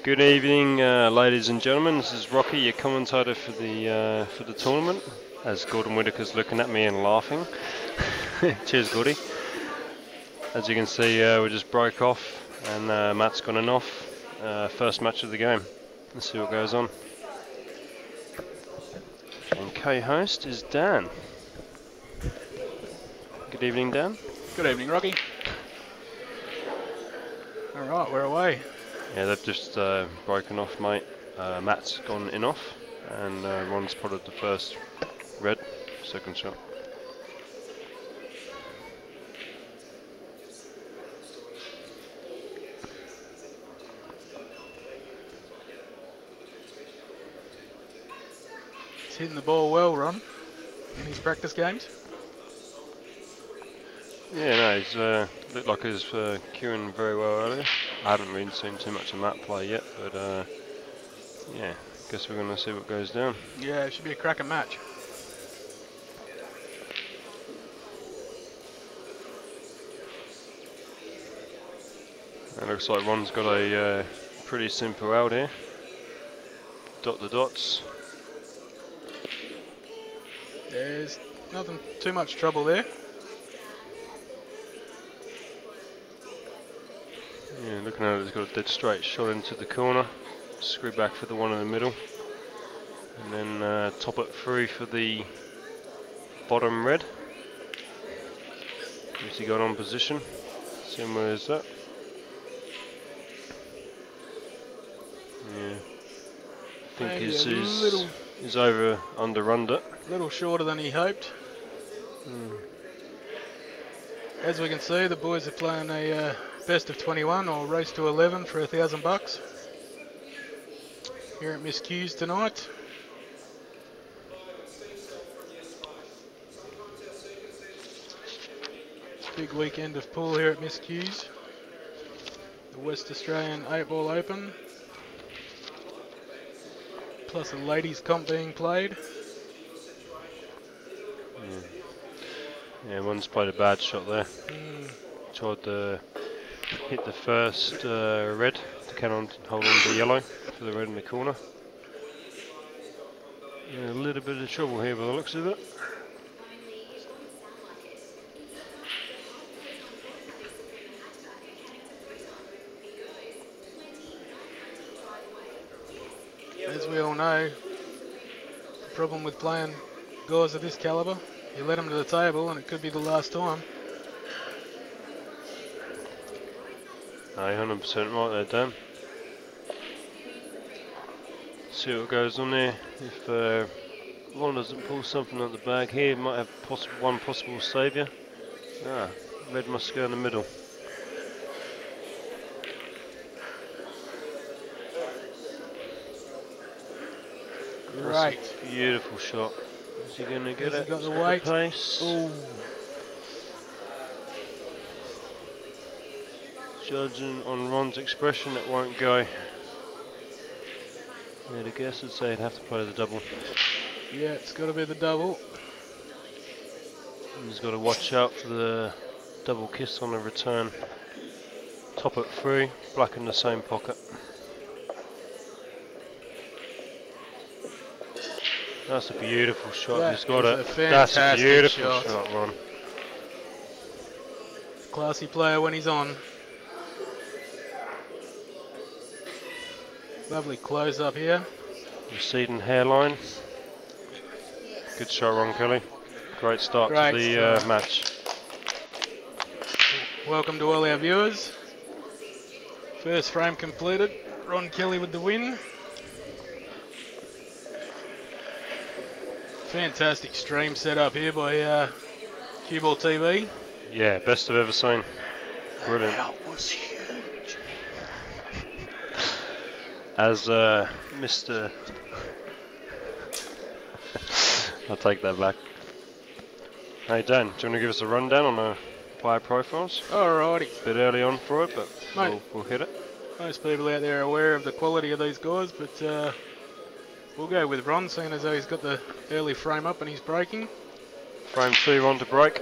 Good evening, ladies and gentlemen. This is Rocky, your commentator for the tournament. As Gordon Whitaker's looking at me and laughing. Cheers, Gordy. As you can see, we just broke off, and Matt's gone in off. First match of the game. Let's see what goes on. And co-host is Dan. Good evening, Dan. Good evening, Rocky. All right, we're away. Yeah, they've just broken off, mate. Matt's gone in off, and Ron spotted the first red, second shot. He's hitting the ball well, Ron, in his practice games. Yeah, no, he's looked like he was queuing very well earlier. I haven't really seen too much of Matt play yet, but yeah, guess we're going to see what goes down. Yeah, it should be a cracking match. It looks like Ron's got a pretty simple out here. Dot the dots. There's nothing too much trouble there. Yeah, looking at it, he's got a dead straight shot into the corner. Screw back for the one in the middle. And then top it through for the bottom red. Who's he got on position? See where is that? Yeah. I think he's over underrun it. A little shorter than he hoped. As we can see, the boys are playing a best of 21 or race to 11 for $1,000 here at Miss Q's tonight. Big weekend of pool here at Miss Q's. The West Australian 8-ball Open, plus a ladies comp being played. Yeah, one's played a bad shot there. Tried to hit the first red to hold on to yellow for the red in the corner. Yeah, a little bit of trouble here by the looks of it. As we all know, the problem with playing guys of this calibre, you let them to the table and it could be the last time. No, 100% right there, Dan. See what goes on there. If Ron doesn't pull something out the bag here, might have one possible saviour. Red must go in the middle. Great. Beautiful shot. Is he going to get it? Got the weight. Pace. Ooh. Judging on Ron's expression, it won't go. Yeah, the guess would say he'd have to play the double. Yeah, it's got to be the double. And he's got to watch out for the double kiss on the return. Top it through, black in the same pocket. That's a beautiful shot. He's got it. That's a beautiful shot, Ron. Classy player when he's on. Lovely close up here. Receding hairline. Good shot, Ron Kelly. Great start to the match. Welcome to all our viewers. First frame completed. Ron Kelly with the win. Fantastic stream set up here by CueballTV. Yeah, best I've ever seen. Brilliant. That was huge. As Mr. I'll take that back. Hey Dan, do you want to give us a rundown on the player profiles? Alrighty. Bit early on for it, but we'll hit it. Most people out there are aware of the quality of these guys, but we'll go with Ron, seeing as though he's got the early frame up and he's breaking. Frame 2 Ron to break.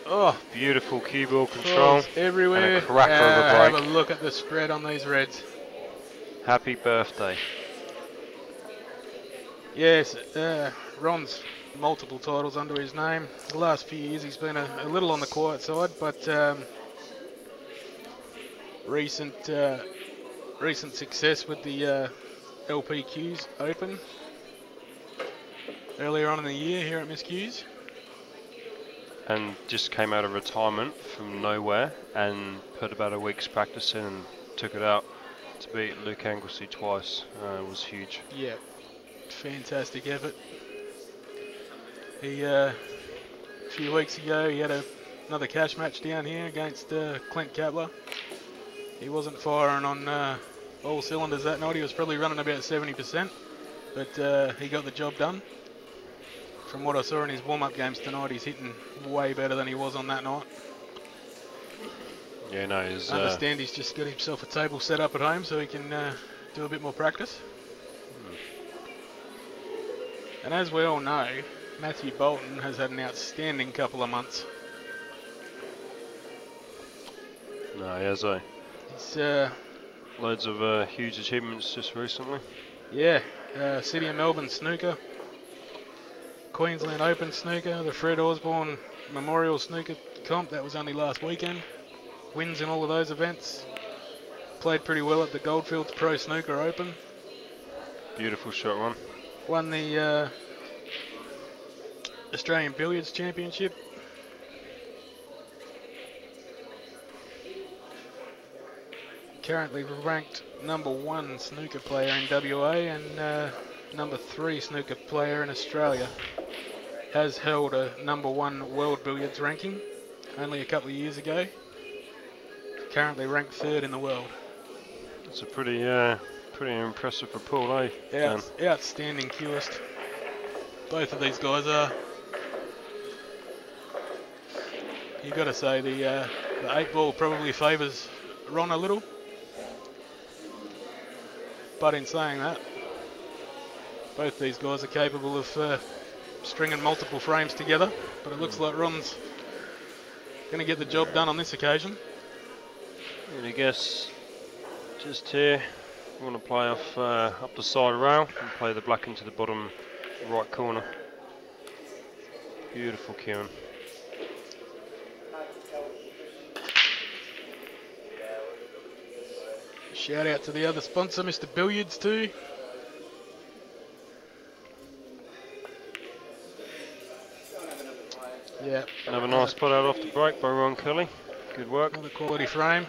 Oh, beautiful cue ball control. Everywhere. And a cracker of a break. Have a look at the spread on these reds. Happy birthday. Yes, Ron's multiple titles under his name. The last few years he's been a little on the quiet side, but recent success with the LPQs Open earlier on in the year here at Miss Q's. And just came out of retirement from nowhere and put about a week's practice in and took it out to beat Luke Anglesey twice. Was huge. Yeah, fantastic effort. He a few weeks ago he had another cash match down here against Clint Kapler. He wasn't firing on all cylinders that night. He was probably running about 70%, but he got the job done. From what I saw in his warm-up games tonight, he's hitting way better than he was on that night. Yeah, no, he's... I understand he's just got himself a table set up at home so he can do a bit more practice. And as we all know, Matthew Bolton has had an outstanding couple of months. No, he has, He's, loads of huge achievements just recently. yeah, City of Melbourne snooker, Queensland Open snooker, the Fred Osborne Memorial Snooker Comp, that was only last weekend. Wins in all of those events. Played pretty well at the Goldfields Pro Snooker Open. Beautiful shot one. Won the Australian Billiards Championship. Currently ranked #1 snooker player in WA and #3 snooker player in Australia. Has held a #1 world billiards ranking only a couple of years ago. Currently ranked 3rd in the world. It's a pretty impressive report, eh? Outstanding cueist. Both of these guys are. You've got to say the 8-ball probably favours Ron a little. But in saying that, both these guys are capable of stringing multiple frames together. But it looks like Ron's going to get the job done on this occasion. And I guess just here, we want to play off up the side rail and play the black into the bottom right corner. Beautiful cueing. Shout out to the other sponsor, Mr. Billiards too. Yeah. Another nice spot out off the break by Ron Kelly. Good work. Another quality frame.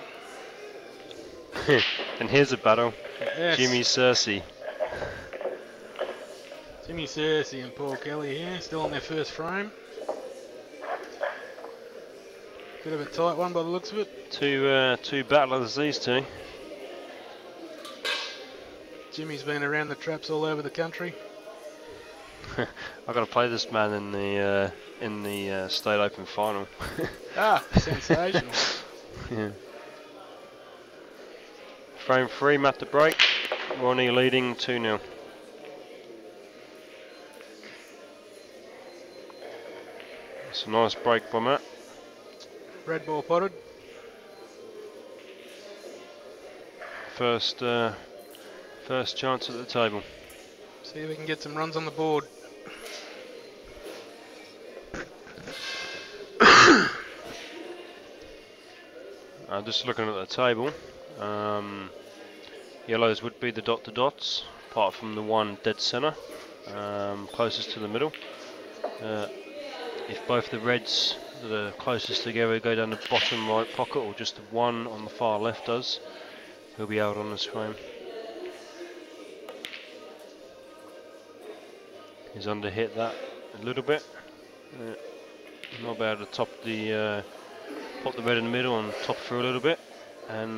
And here's a battle. Yes. Jimmy Searcy. Jimmy Searcy and Paul Kelly here, still on their first frame. Bit of a tight one by the looks of it. Two battlers, these two. Jimmy's been around the traps all over the country. I got to play this man in the State Open final. Sensational. Yeah. Frame 3, Matt to break. Ronnie leading 2-0. It's a nice break by Matt. Red ball potted. First chance at the table. See if we can get some runs on the board. Just looking at the table, yellows would be the dots, apart from the one dead centre, closest to the middle. If both the reds that are closest together go down the bottom right pocket, or just the one on the far left does, he'll be out on this frame. He's under hit that a little bit. Not be able to top the pop the red in the middle and top through a little bit, and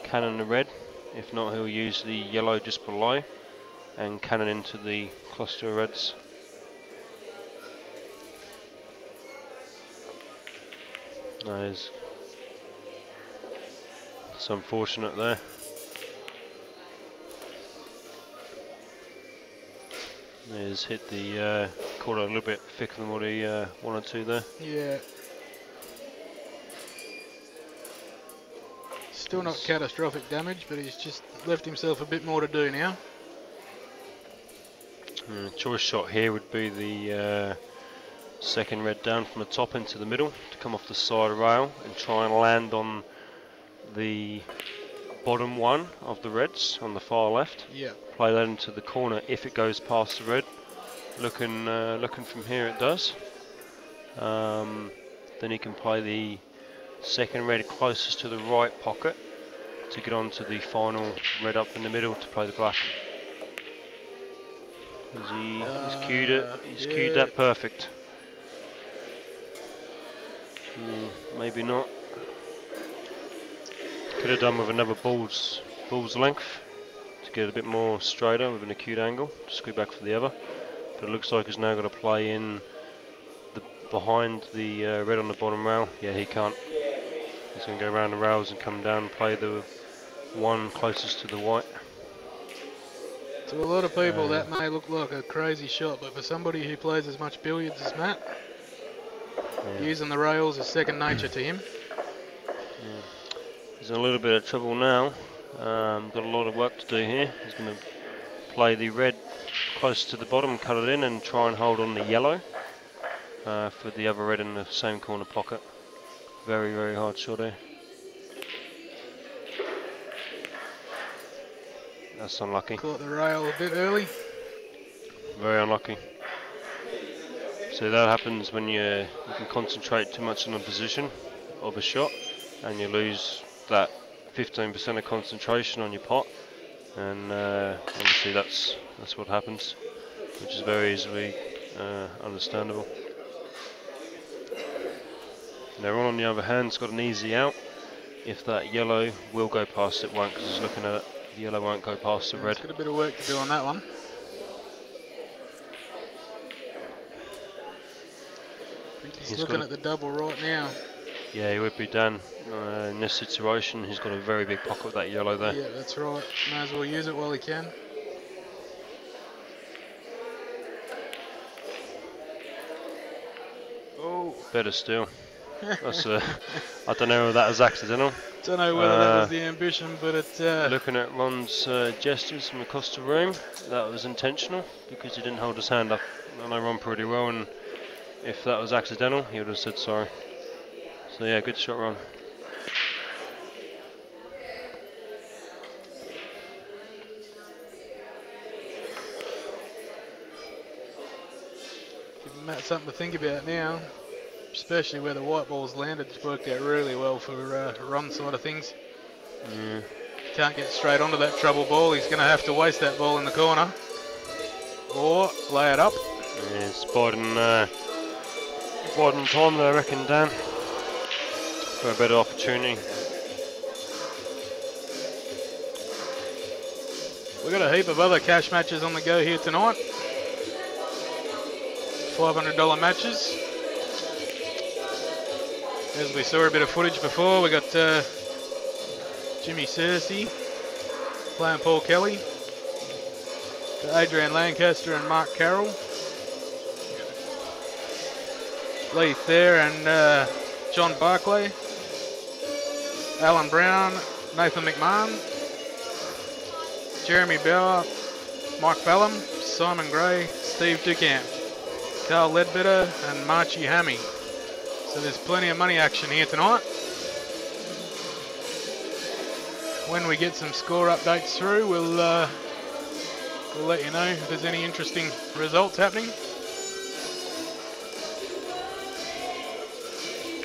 cannon the red. If not, he'll use the yellow just below and cannon into the cluster of reds. It's unfortunate there. He's hit the corner a little bit thicker than what he wanted to there. Yeah. Still not catastrophic damage, but he's just left himself a bit more to do now. Choice shot here would be the second red down from the top into the middle to come off the side rail and try and land on the bottom one of the reds on the far left. Yeah. Play that into the corner if it goes past the red. Looking from here, it does. Then he can play the second red closest to the right pocket to get onto the final red up in the middle to play the black. He's cued it. He's cued that perfect. Maybe not. Could have done with another bull's length to get a bit more straighter with an acute angle. Scoot back for the other. But it looks like he's now got to play in the behind the red on the bottom rail. Yeah, he can't. He's going to go around the rails and come down and play the one closest to the white. To a lot of people that may look like a crazy shot, but for somebody who plays as much billiards as Matt, using the rails is second nature to him. He's in a little bit of trouble now. Got a lot of work to do here. He's going to play the red close to the bottom, cut it in and try and hold on the yellow for the other red in the same corner pocket. Very, very hard shot here. That's unlucky. Caught the rail a bit early. Very unlucky. So that happens when you can concentrate too much on the position of a shot and you lose that 15% of concentration on your pot, and obviously that's what happens, which is very easily understandable. Now Ron on the other hand's got an easy out. If that yellow will go past, it won't, because he's looking at it. The yellow won't go past the red. He's got a bit of work to do on that one. I think he's looking at the double right now. Yeah, he would be done. In this situation, he's got a very big pocket with that yellow there. Yeah, that's right. May as well use it while he can. Oh. Better still. That's I don't know if that was accidental. Don't know whether that was the ambition, but it... Looking at Ron's gestures from across the room, that was intentional because he didn't hold his hand up. I know Ron pretty well, and if that was accidental, he would have said sorry. So yeah, good shot, Ron. Giving Matt something to think about now, especially where the white ball's landed. It's worked out really well for Ron's side of things. Yeah. Can't get straight onto that trouble ball. He's going to have to waste that ball in the corner or lay it up. Yeah, it's biding time there, I reckon, Dan, for a better opportunity. We've got a heap of other cash matches on the go here tonight. $500 matches. As we saw a bit of footage before, we got Jimmy Searcy playing Paul Kelly. Got Adrian Lancaster and Mark Carroll. Leith there and John Barclay. Alan Brown, Nathan McMahon. Jeremy Bauer, Mike Ballum, Simon Gray, Steve Ducamp, Carl Ledbetter and Marchie Hammy. So there's plenty of money action here tonight. When we get some score updates through, we'll let you know if there's any interesting results happening.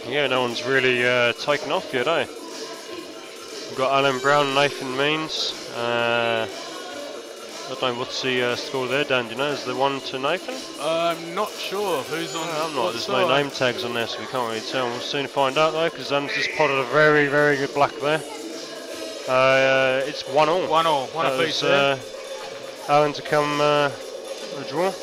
Yeah, no one's really taken off yet, eh? We've got Alan Brown, Nathan Means. I don't know, what's the score there, Dan? Do you know? Is there one to Nathan? I'm not sure who's on. I'm not. There's no name tags on there, so we can't really tell. We'll soon find out though, because Dan's just potted a very, very good black there. It's 1-1. 1-1, one apiece there. Alan to come a draw.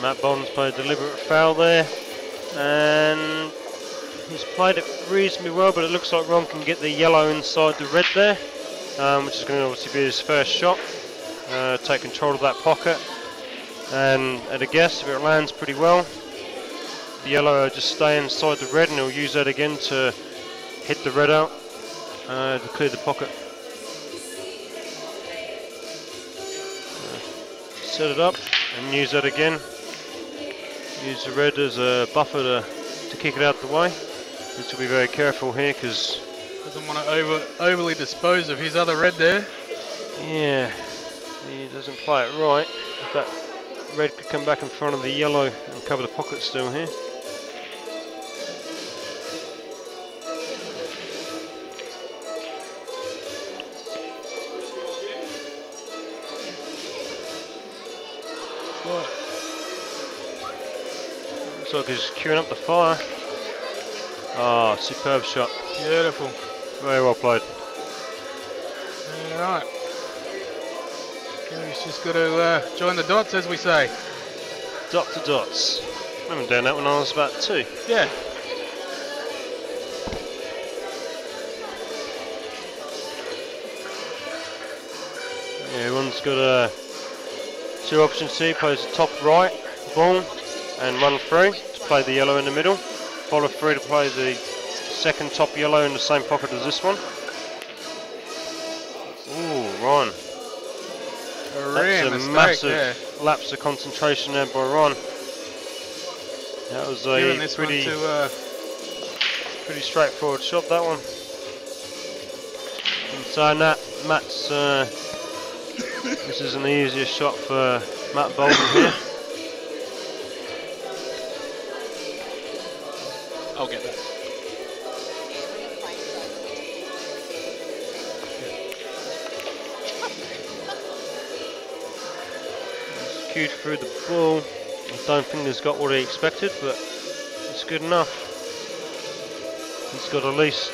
Matt Bond's played a deliberate foul there, and he's played it reasonably well, but it looks like Ron can get the yellow inside the red there, which is going to obviously be his first shot. Take control of that pocket, and at a guess, if it lands pretty well, the yellow just stay inside the red, and he'll use that again to hit the red out to clear the pocket. Set it up and use that again. Use the red as a buffer to kick it out the way. Need to be very careful here because doesn't want to overly dispose of his other red there. Yeah, he doesn't play it right. That red could come back in front of the yellow and cover the pocket still here. Looks like he's queuing up the fire. Ah, superb shot. Beautiful. Very well played. Alright. He's just got to join the dots, as we say. Dot to dots. I haven't done that when I was about 2. Yeah. Yeah, everyone's got 2 options here. Plays the top right ball and run through to play the yellow in the middle. Follow through to play the second top yellow in the same pocket as this one. Ooh, Ron. That's a massive lapse of concentration there by Ron. That was a pretty straightforward shot, that one. And so Matt's this isn't the easiest shot for Matt Bolton here. I'll get that. He's cued through the ball. I don't think he's got what he expected, but it's good enough. He's got at least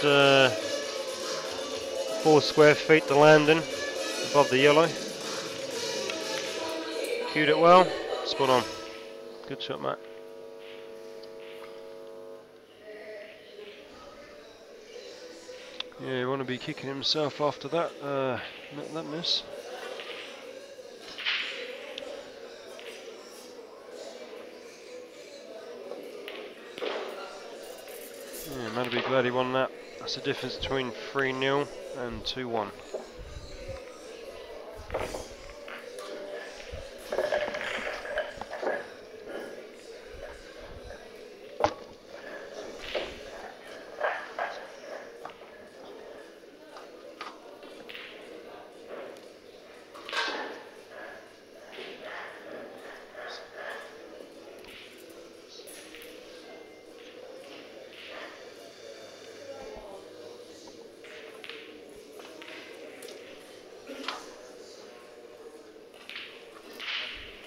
4 square feet to land in above the yellow. Cued it well. Spot on. Good shot, Matt. Yeah, you want to be kicking himself after that miss. Yeah, Matt will be glad he won that. That's the difference between 3-0 and 2-1.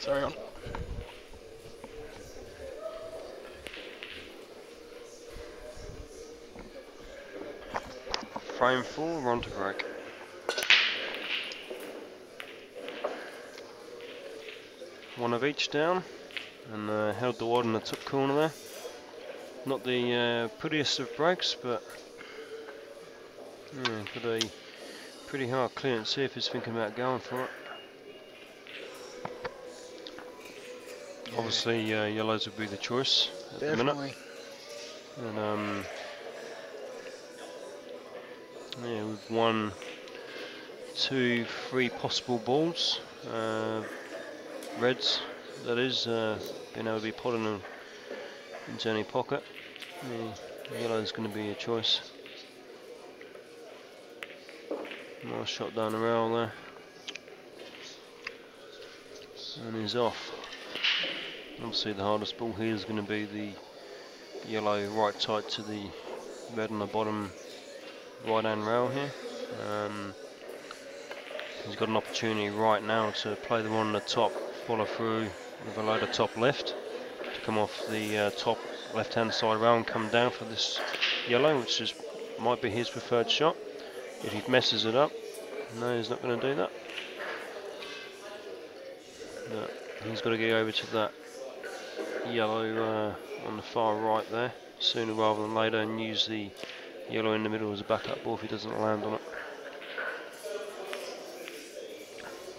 Sorry, on. Frame 4, Ron to break. One of each down, and held the wad in the top corner there. Not the prettiest of breaks, but yeah, got a pretty hard clearance. See if he's thinking about going for it. Obviously, yellows would be the choice at the minute. And yeah, we've 1, 2, 3 possible balls. Reds, that is, being able to be put into any pocket. Yeah, yellow's going to be a choice. Nice shot down the rail there. And he's off. Obviously the hardest ball here is going to be the yellow right tight to the red on the bottom right hand rail here. He's got an opportunity right now to play the one on the top, follow through with a load of top left to come off the top left hand side rail and come down for this yellow, which might be his preferred shot. If he messes it up, no, he's not going to do that. No, he's got to get over to that yellow on the far right there sooner rather than later and use the yellow in the middle as a backup ball if he doesn't land on it.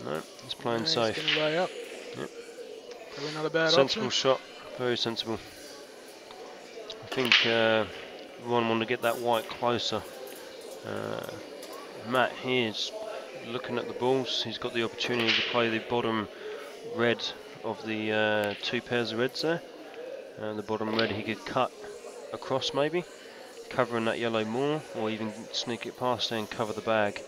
No, he's playing safe. He's going to lay up. Yep. Probably not a bad sensible option. Shot, very sensible. think Ron wanted to get that white closer. Matt here's looking at the balls. He's got the opportunity to play the bottom red of the 2 pairs of reds there. The bottom red he could cut across maybe, covering that yellow more, or even sneak it past there and cover the bag.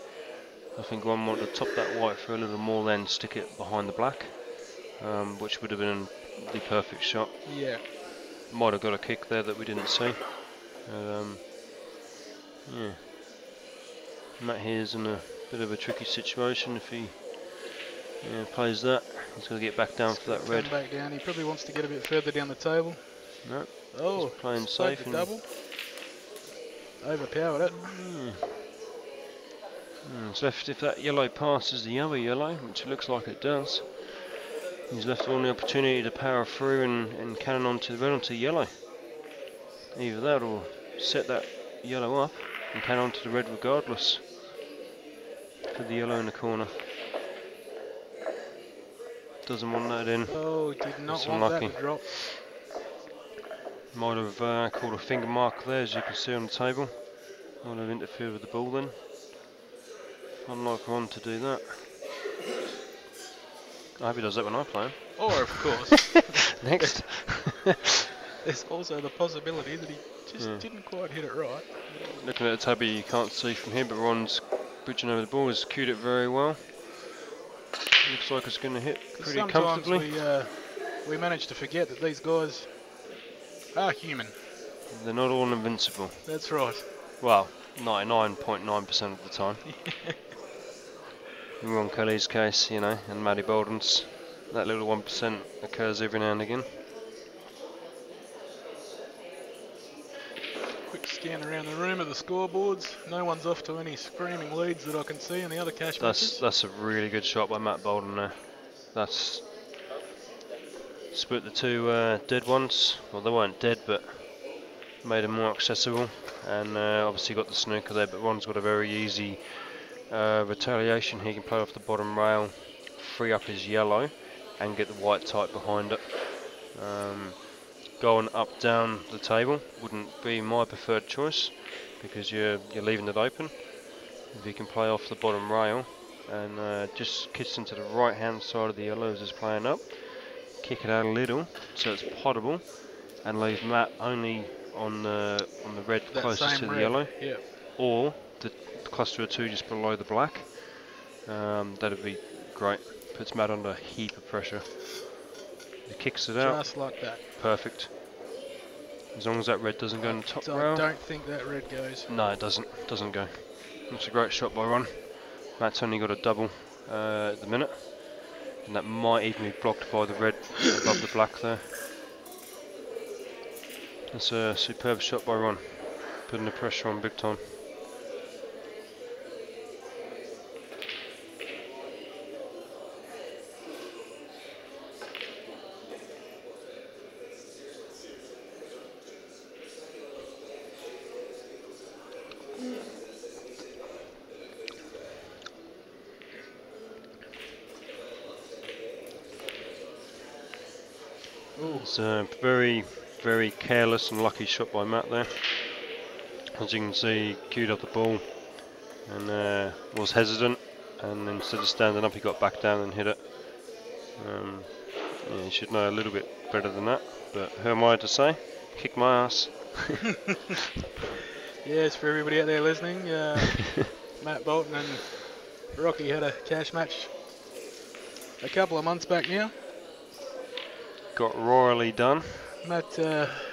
I think Ron wanted to top that white for a little more, then stick it behind the black, which would have been the perfect shot. Yeah. Might have got a kick there that we didn't see. Yeah. Matt here's in a bit of a tricky situation. If he plays that, he's got to get back down for that red. Back down. He probably wants to get a bit further down the table. No. Oh, he's playing safe. And double. Overpowered it. It's left, if that yellow passes the other yellow, which it looks like it does, he's left on the opportunity to power through and cannon onto the red onto yellow. Either that or set that yellow up and cannon onto the red regardless. For the yellow in the corner. Doesn't want that in. Oh, did not That's want unlucky. that to drop. Might have caught a finger mark there, as you can see on the table. Might have interfered with the ball then. Unlike Ron to do that. I hope he does that when I play him. Or, of course. Next. There's also the possibility that he just didn't quite hit it right. Looking at the tabby, you can't see from here, but Ron's bridging over the ball, has cued it very well. Looks like it's going to hit pretty comfortably. Sometimes we manage to forget that these guys are human. They're not all invincible. That's right. Well, 99.9% of the time. In Ron Kelly's case, you know, and Matty Bolton's, that little 1% occurs every now and again. Quick scan around the room of the scoreboards. No one's off to any screaming leads that I can see in the other cash matches. That's a really good shot by Matt Bolton there. That's split the 2 dead ones. Well, they weren't dead, but made them more accessible. And obviously got the snooker there, but Ron's got a very easy retaliation. He can play off the bottom rail, free up his yellow, and get the white tight behind it. Going up down the table wouldn't be my preferred choice because you're leaving it open. If you can play off the bottom rail and just kiss into the right hand side of the yellow as it's playing up, kick it out a little so it's potable, and leave Matt only on the red that closest to the red. yellow, Yeah. or the cluster of 2 just below the black. That'd be great. Puts Matt under a heap of pressure. He kicks it out. Just like that. Perfect. As long as that red doesn't go in the top So rail. I don't think that red goes. No, it doesn't. Doesn't go. It's a great shot by Ron. Matt's only got a double at the minute, and that might even be blocked by the red above the black there. That's a superb shot by Ron, putting the pressure on big time. It's a very, very careless and lucky shot by Matt there. As you can see, he queued up the ball and was hesitant, and instead of standing up he got back down and hit it. Yeah, you should know a little bit better than that, but who am I to say? Kick my ass. Yes, for everybody out there listening, Matt Bolton and Rocky had a cash match a couple of months back now. Got royally done. Matt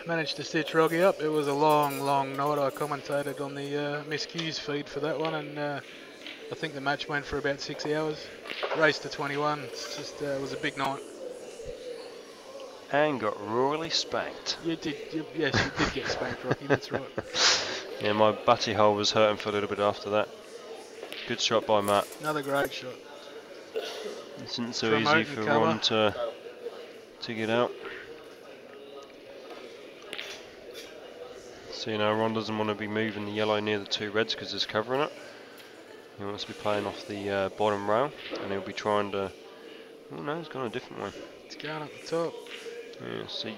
managed to stitch Rocky up. It was a long, long night. I commentated on the Miss Q's feed for that one, and I think the match went for about 6 hours. Race to 21. It's just was a big night. And got royally spanked. You did, yes, you did get spanked, Rocky. That's right. Yeah, my butty hole was hurting for a little bit after that. Good shot by Matt. Another great shot. It isn't so easy for Ron to get out. So, you know, Ron doesn't want to be moving the yellow near the 2 reds because it's covering it. He wants to be playing off the bottom rail, and he'll be trying to... Oh no, he's gone a different way. It's going up the top. Yeah, see,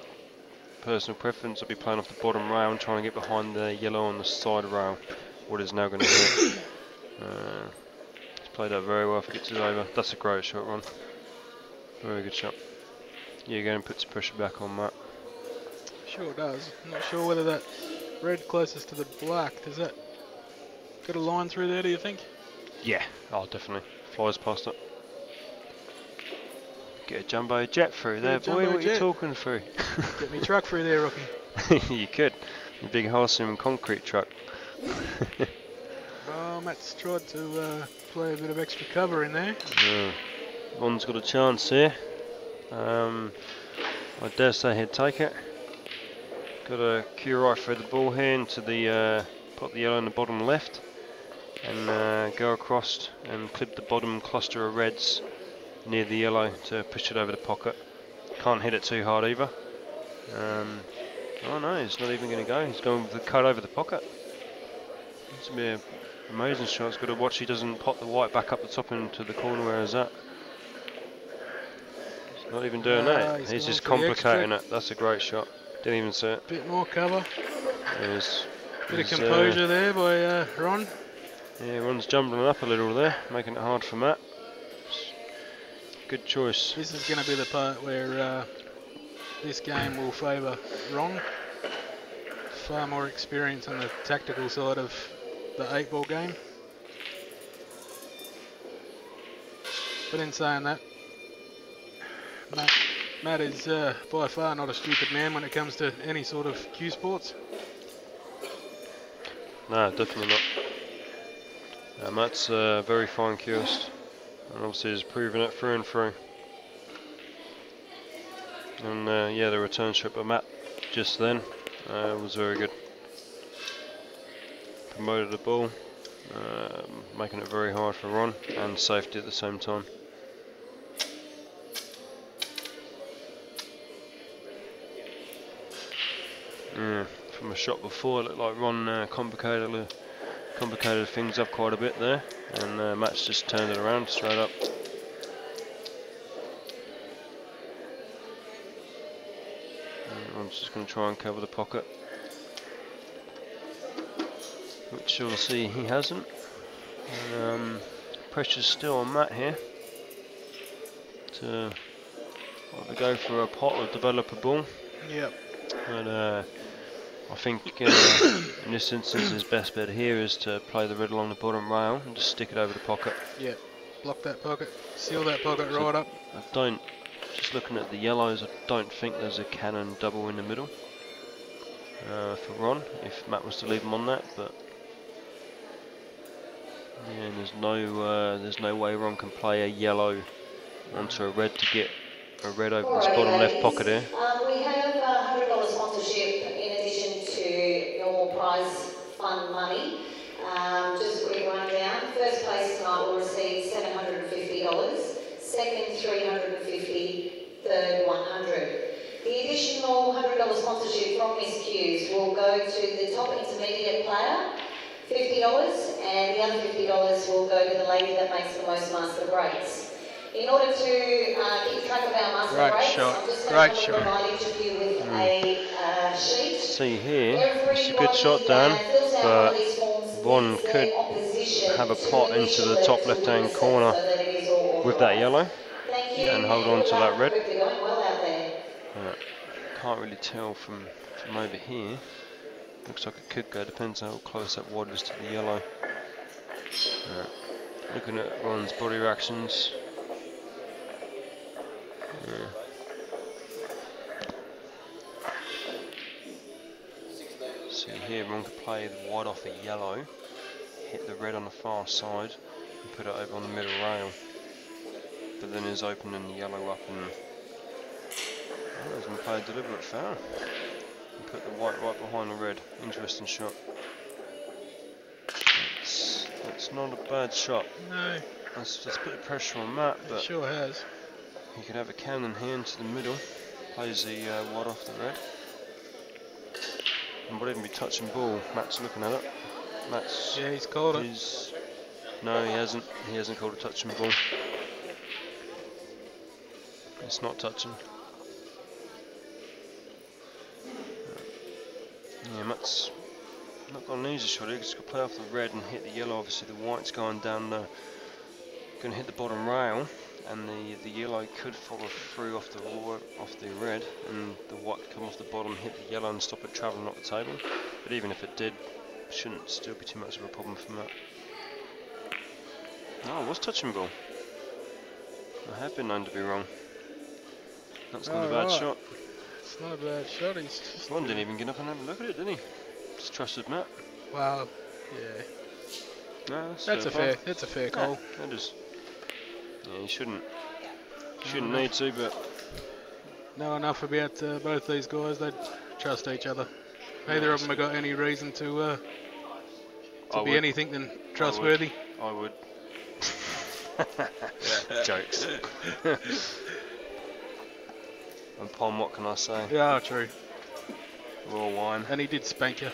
personal preference, I'll be playing off the bottom rail and trying to get behind the yellow on the side rail. What is now going to hit. He's played that very well if he gets it over. That's a great shot, Ron. Very good shot. Yeah, go and put some pressure back on Matt. Sure does. I'm not sure whether that red closest to the black, does that got a line through there, do you think? Yeah, oh definitely. Flies past it. Get a jumbo jet through there, boy. What are you talking through? Get me truck through there, Rocky. You could. A big Halcyon concrete truck. Oh, Matt's tried to play a bit of extra cover in there. Yeah. Ron's got a chance here. I dare say he'd take it. Got a cue right through the ball here into the put the yellow in the bottom left, and go across and clip the bottom cluster of reds near the yellow to push it over the pocket. Can't hit it too hard either. Oh no, he's not even going to go. He's going with the cut over the pocket. It's going to be an amazing shot. He's got to watch he doesn't pop the white back up the top into the corner where he's at. He's not even doing that. He's just complicating it. That's a great shot. Didn't even see it. Bit more cover. Bit of composure there by Ron. Yeah, Ron's jumbling up a little there, making it hard for Matt. Good choice. This is going to be the part where this game will favour Ron. Far more experience on the tactical side of the 8-ball game. But in saying that, Matt is by far not a stupid man when it comes to any sort of cue sports. No, definitely not. Matt's a very fine cueist, and obviously has proven it through and through. And yeah, the return shot by Matt just then was very good. Promoted the ball, making it very hard for Ron, and safety at the same time. Yeah, from a shot before, it looked like Ron complicated things up quite a bit there, and Matt's just turned it around straight up. Ron's just going to try and cover the pocket, which obviously he hasn't. Pressure's still on Matt here to either go for a pot or develop a ball. Yep. But I think in this instance his best bet here is to play the red along the bottom rail and just stick it over the pocket. Yeah, block that pocket, seal that pocket right up. Just looking at the yellows, I don't think there's a cannon double in the middle for Ron, if Matt was to leave him on that, but yeah, there's no way Ron can play a yellow onto a red to get a red over this bottom left pocket here. We have $100 sponsorship in addition to normal prize fund money. Just a quick rundown. First place tonight will receive $750, second $350, third $100. The additional $100 sponsorship from Miss Q's will go to the top intermediate player, $50, and the other $50 will go to the lady that makes the most master breaks. In order to keep track of our master breaks, I'm just going to provide each of you with a sheet. See here, it's a good shot, Dan, but Ron could have a pot into the top left-hand corner with that yellow and hold on to that red. Can't really tell from over here. Looks like it could go, depends how close that wad is to the yellow. Looking at Ron's body reactions. Yeah. See here, Ron could play the white off the yellow, hit the red on the far side, and put it over on the middle rail. But then he's opening the yellow up and he's going to play a deliberate foul. And put the white right behind the red. Interesting shot. It's not a bad shot. No. That's just put pressure on Matt, but it sure has. He could have a cannon here into the middle, plays the white off the red, and wouldn't even be touching ball. Matt's looking at it. Yeah, he's called it. No, he hasn't. He hasn't called a touching ball. It's not touching. Yeah, Matt's not got an easy shot here. He's got to play off the red and hit the yellow. Obviously, the white's going down the, going to hit the bottom rail, and the yellow could follow through off the red, and the white could come off the bottom, hit the yellow, and stop it travelling up the table. But even if it did, shouldn't still be too much of a problem for Matt. No, it was touch and ball. I have been known to be wrong. That's not a bad shot. It's not a bad shot. He's just Ron didn't even get up and have a look at it, did he? Just trusted Matt. Wow. Yeah. No, That's a fair call. Yeah, that is. Yeah, you shouldn't need to, but Know enough about both these guys. They trust each other. Neither of them have got any reason to be anything than trustworthy. I would. Jokes. And Pom, what can I say? Yeah, true. Raw wine. And he did spank you.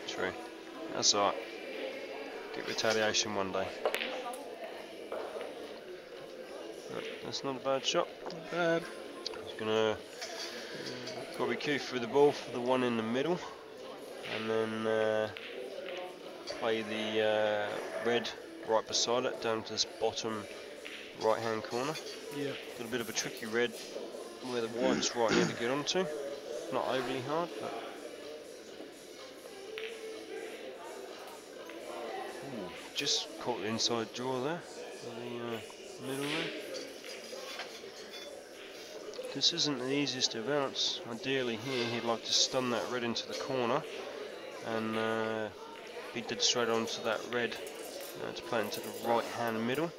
True. That's alright. Get retaliation one day. That's not a bad shot. Not bad. He's gonna probably cue through the ball for the one in the middle, and then play the red right beside it down to this bottom right hand corner. Yeah. Got a bit of a tricky red where the white's right here to get onto. Not overly hard, but just caught the inside draw there, the middle there. This isn't the easiest of outs. Ideally here he'd like to stun that red into the corner and be dead straight onto that red to play into the right hand middle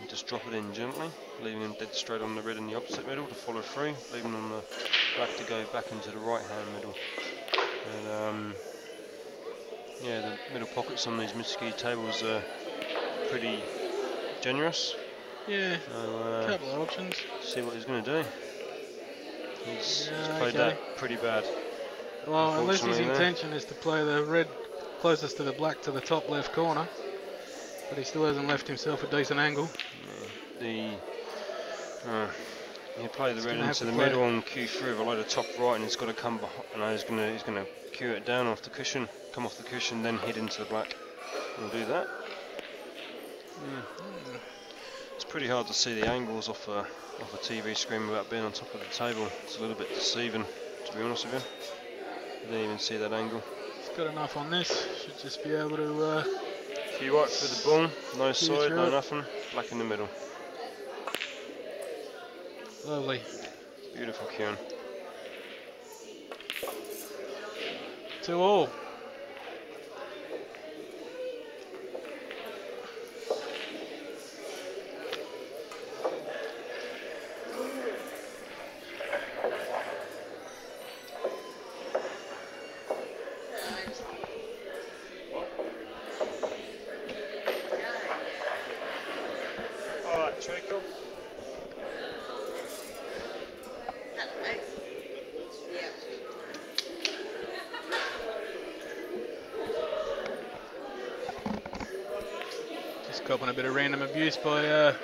and just drop it in gently, leaving him dead straight on the red in the opposite middle to follow through, leaving on the black to go back into the right hand middle. And yeah, the middle pockets on these Mitsuki tables are pretty generous. Yeah, a couple of options. See what he's going to do. He's played that pretty bad. Well, unless his intention is to play the red closest to the black to the top left corner, but he still hasn't left himself a decent angle. Yeah, he'll play the red into the middle and cue through with a load of top right, and he's got to come behind. No, he's going to cue it down off the cushion, come off the cushion, then hit into the black. He'll do that. It's pretty hard to see the angles off a TV screen without being on top of the table. It's a little bit deceiving, to be honest with you. I didn't even see that angle. He's got enough on this. Should just be able to. Cue right for the ball, no side, no nothing. Black in the middle. Lovely. Beautiful cueing. 2-all. Copping a bit of random abuse by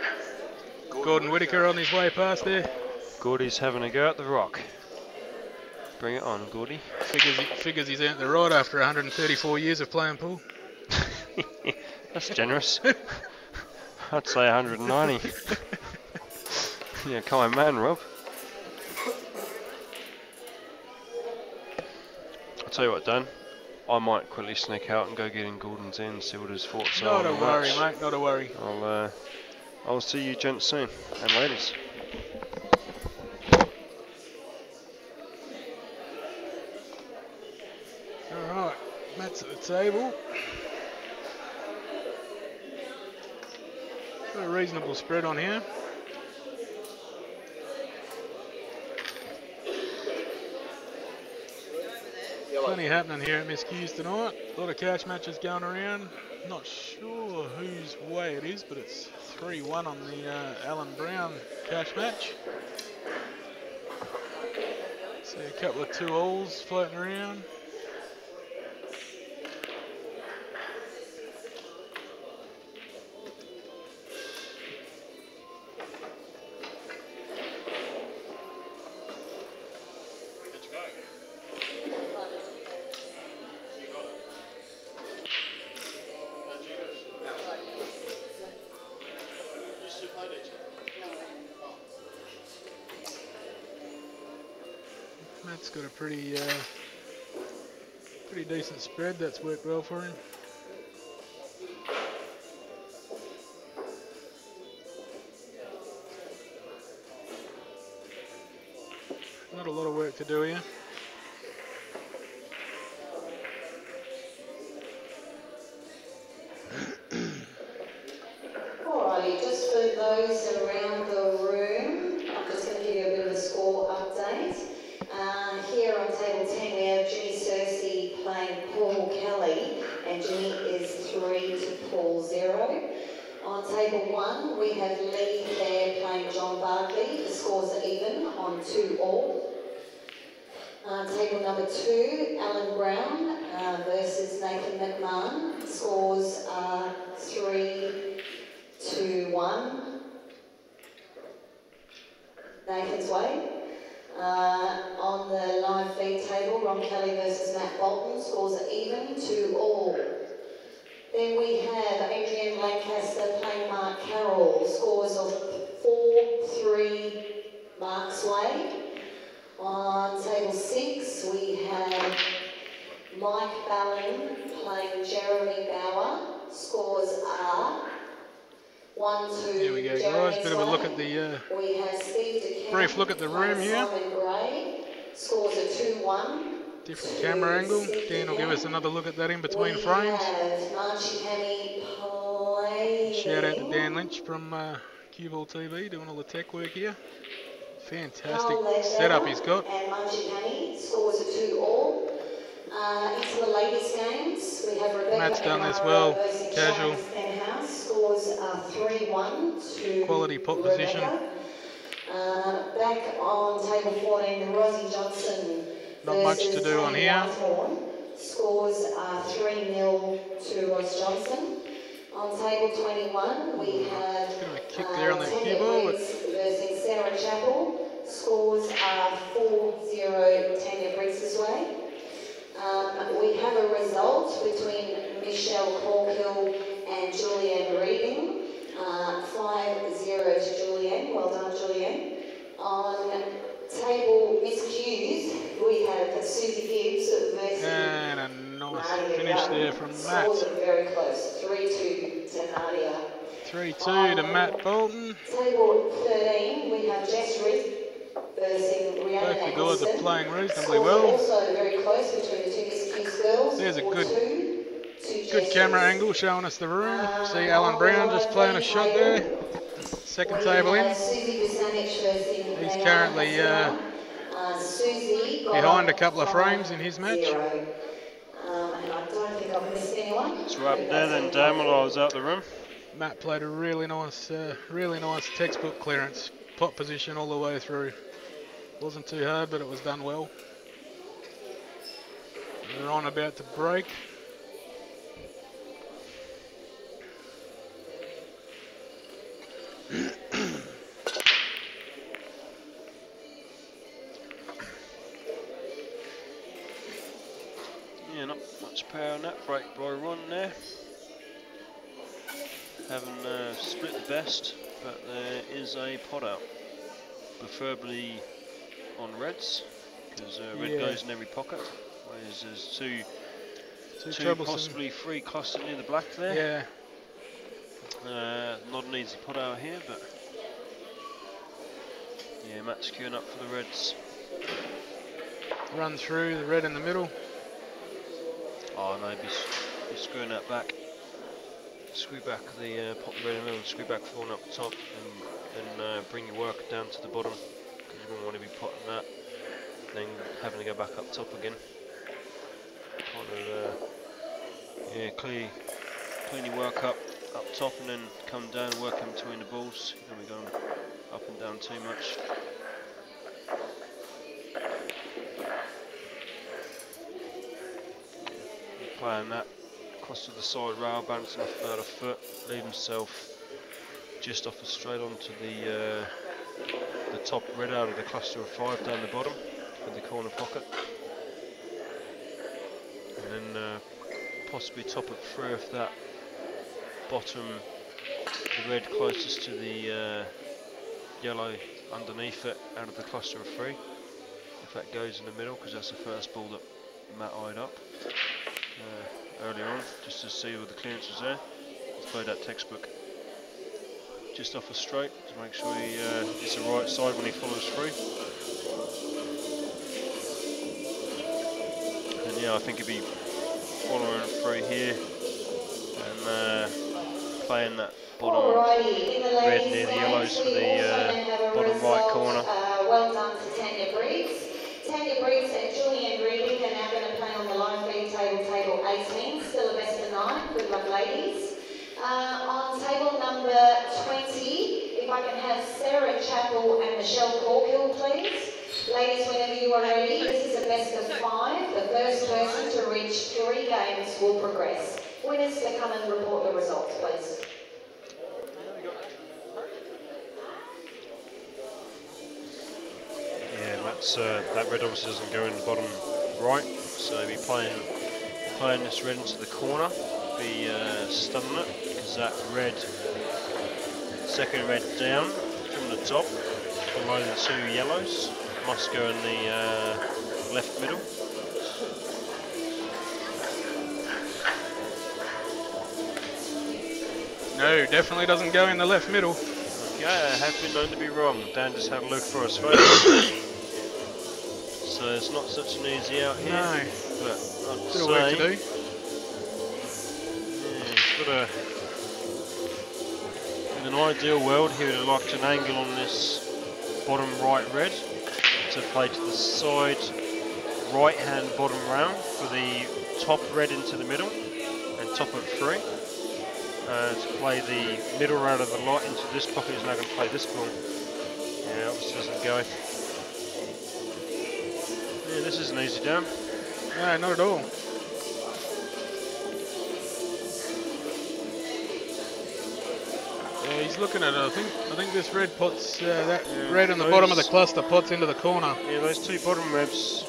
Gordon Whittaker on his way past there. Gordy's having a go at the rock. Bring it on, Gordy. Figures he's earned the right after 134 years of playing pool. That's generous. I'd say 190. Yeah, kind man, Rob. I'll tell you what, Dan. I might quickly sneak out and go get in Gordon's in and see what his thoughts are. Not a worry, mate. Not a worry. I'll see you gents soon, and ladies. All right, Matt's at the table. Got a reasonable spread on here. Plenty happening here at Miss Q's tonight. A lot of cash matches going around. Not sure whose way it is, but it's 3-1 on the Alan Brown cash match. See a couple of 2-alls floating around. Matt's got a pretty decent spread. That's worked well for him. Not a lot of work to do here. Alrighty, just for those around the room, I'm just going to give you a bit of a score update. Here on table 10 we have Jimmy Cersei playing Paul Kelly, and Jimmy is 3 to Paul 0. On table 1 we have Lee Fair playing John Barkley. The scores are even on 2-all. Table number 2, Alan Brown versus Nathan McMahon. Scores are 3 to 1. Nathan's way. On the live feed table, Ron Kelly versus Matt Bolton. Scores are even 2-all. Then we have Adrian Lancaster playing Mark Carroll. Scores of 4-3 Mark's way. On table 6 we have Mike Ballin playing Jeremy Bauer. Scores are 1-2. There we go, guys. Bit of a look at the we have Steve DeCamp brief look at the room here. Simon Gray. Scores are 2-1. Different camera angle. Dan will give us another look at that in between frames. Shout out to Dan Lynch from CueballTV doing all the tech work here. Fantastic setup he's got. And Munchie scores are 2-all. Into the ladies' games, we have Rebecca Matt's done this well, casual. Scores are 3-1 to Quality pot position. Back on table 14, Rosie Johnson. Not much to do on here. Scores are 3-0 to Ross Johnson. On table 21, we have Bit of a kick there on that cue ball, but versus Sarah Chapel. Scores are 4-0 Tanya Briggs' way. We have a result between Michelle Corkill and Julianne Reading. 5-0 to Julianne. Well done, Julianne. On table Miss Hughes, we have Susie Gibbs versus and a nice finish there from Matt. Scores are very close. 3-2 to Nadia. 3-2 to Matt Bolton. Table 13, we have Jess Reed versus Rihanna. Both the guys are playing reasonably Scores well. also very close between the two Miss Hughes girls. There's a good 4-2 Good camera angle showing us the room. See Alan Brown just playing a shot there. Second table in. He's currently behind a couple of frames in his match. It's right there then, Dan, while I was out the room. Matt played a really nice textbook clearance. Pot position all the way through. Wasn't too hard, but it was done well. We're on about to break. Yeah, not much power on that break by Ron there. Haven't split the best, but there is a pot out. Preferably on reds, because red goes in every pocket. Whereas there's two possibly three clustered near the black there. Yeah. Not an easy pot out here, but yeah, Matt's queuing up for the reds. Run through the red in the middle. Oh no, be screwing that back. Screw back the pop the red in the middle, screw back the one up the top, and then bring your work down to the bottom, because you wouldn't want to be potting that, then having to go back up top again. Kind of, yeah, clean your work up top, and then come down, work in between the balls. You don't be going up and down too much. Playing that across to the side rail, bouncing off about a foot, leave himself just off the straight onto the top red out of the cluster of 5 down the bottom with the corner pocket, and then possibly top it through if that bottom, the red closest to the yellow underneath it out of the cluster of 3. if that goes in the middle, because that's the first ball that Matt eyed up early on, just to see all the clearance was there. Let's play that textbook. Just off a straight to make sure he it's the right side when he follows through. And yeah, I think he'll be following through here and playing that bottom red near the yellows for the bottom right corner. Well done to Tanya Briggs. Tanya Briggs and Julian Reading are now going to play on the low feed table 18. Still a best of 9. Good luck, ladies. On table number 20, if I can have Sarah Chappell and Michelle Corkill, please. Ladies, whenever you are ready, this is a best of 5. The first person to reach 3 games will progress. Winners to come and report the results, please. Yeah, that's that red obviously doesn't go in the bottom right, so he'll be playing this red into the corner, be stunning it, because that red, second red down from the top, below the 2 yellows, must go in the left middle. No, definitely doesn't go in the left middle. Okay, I have been known to be wrong. Dan just had a look for us first. So it's not such an easy out here. No. But I'd Still work to do. Yeah, he's got in an ideal world, he would have liked an angle on this bottom right red to play to the side right hand bottom round for the top red into the middle and top at 3. To play the middle round of the lot into this pocket. He's now going to play this ball. Yeah, obviously doesn't go. Yeah, this isn't easy, Dan. No, not at all. Yeah, he's looking at it. I think this red puts that red on the bottom of the cluster puts into the corner. Yeah, those 2 bottom reds,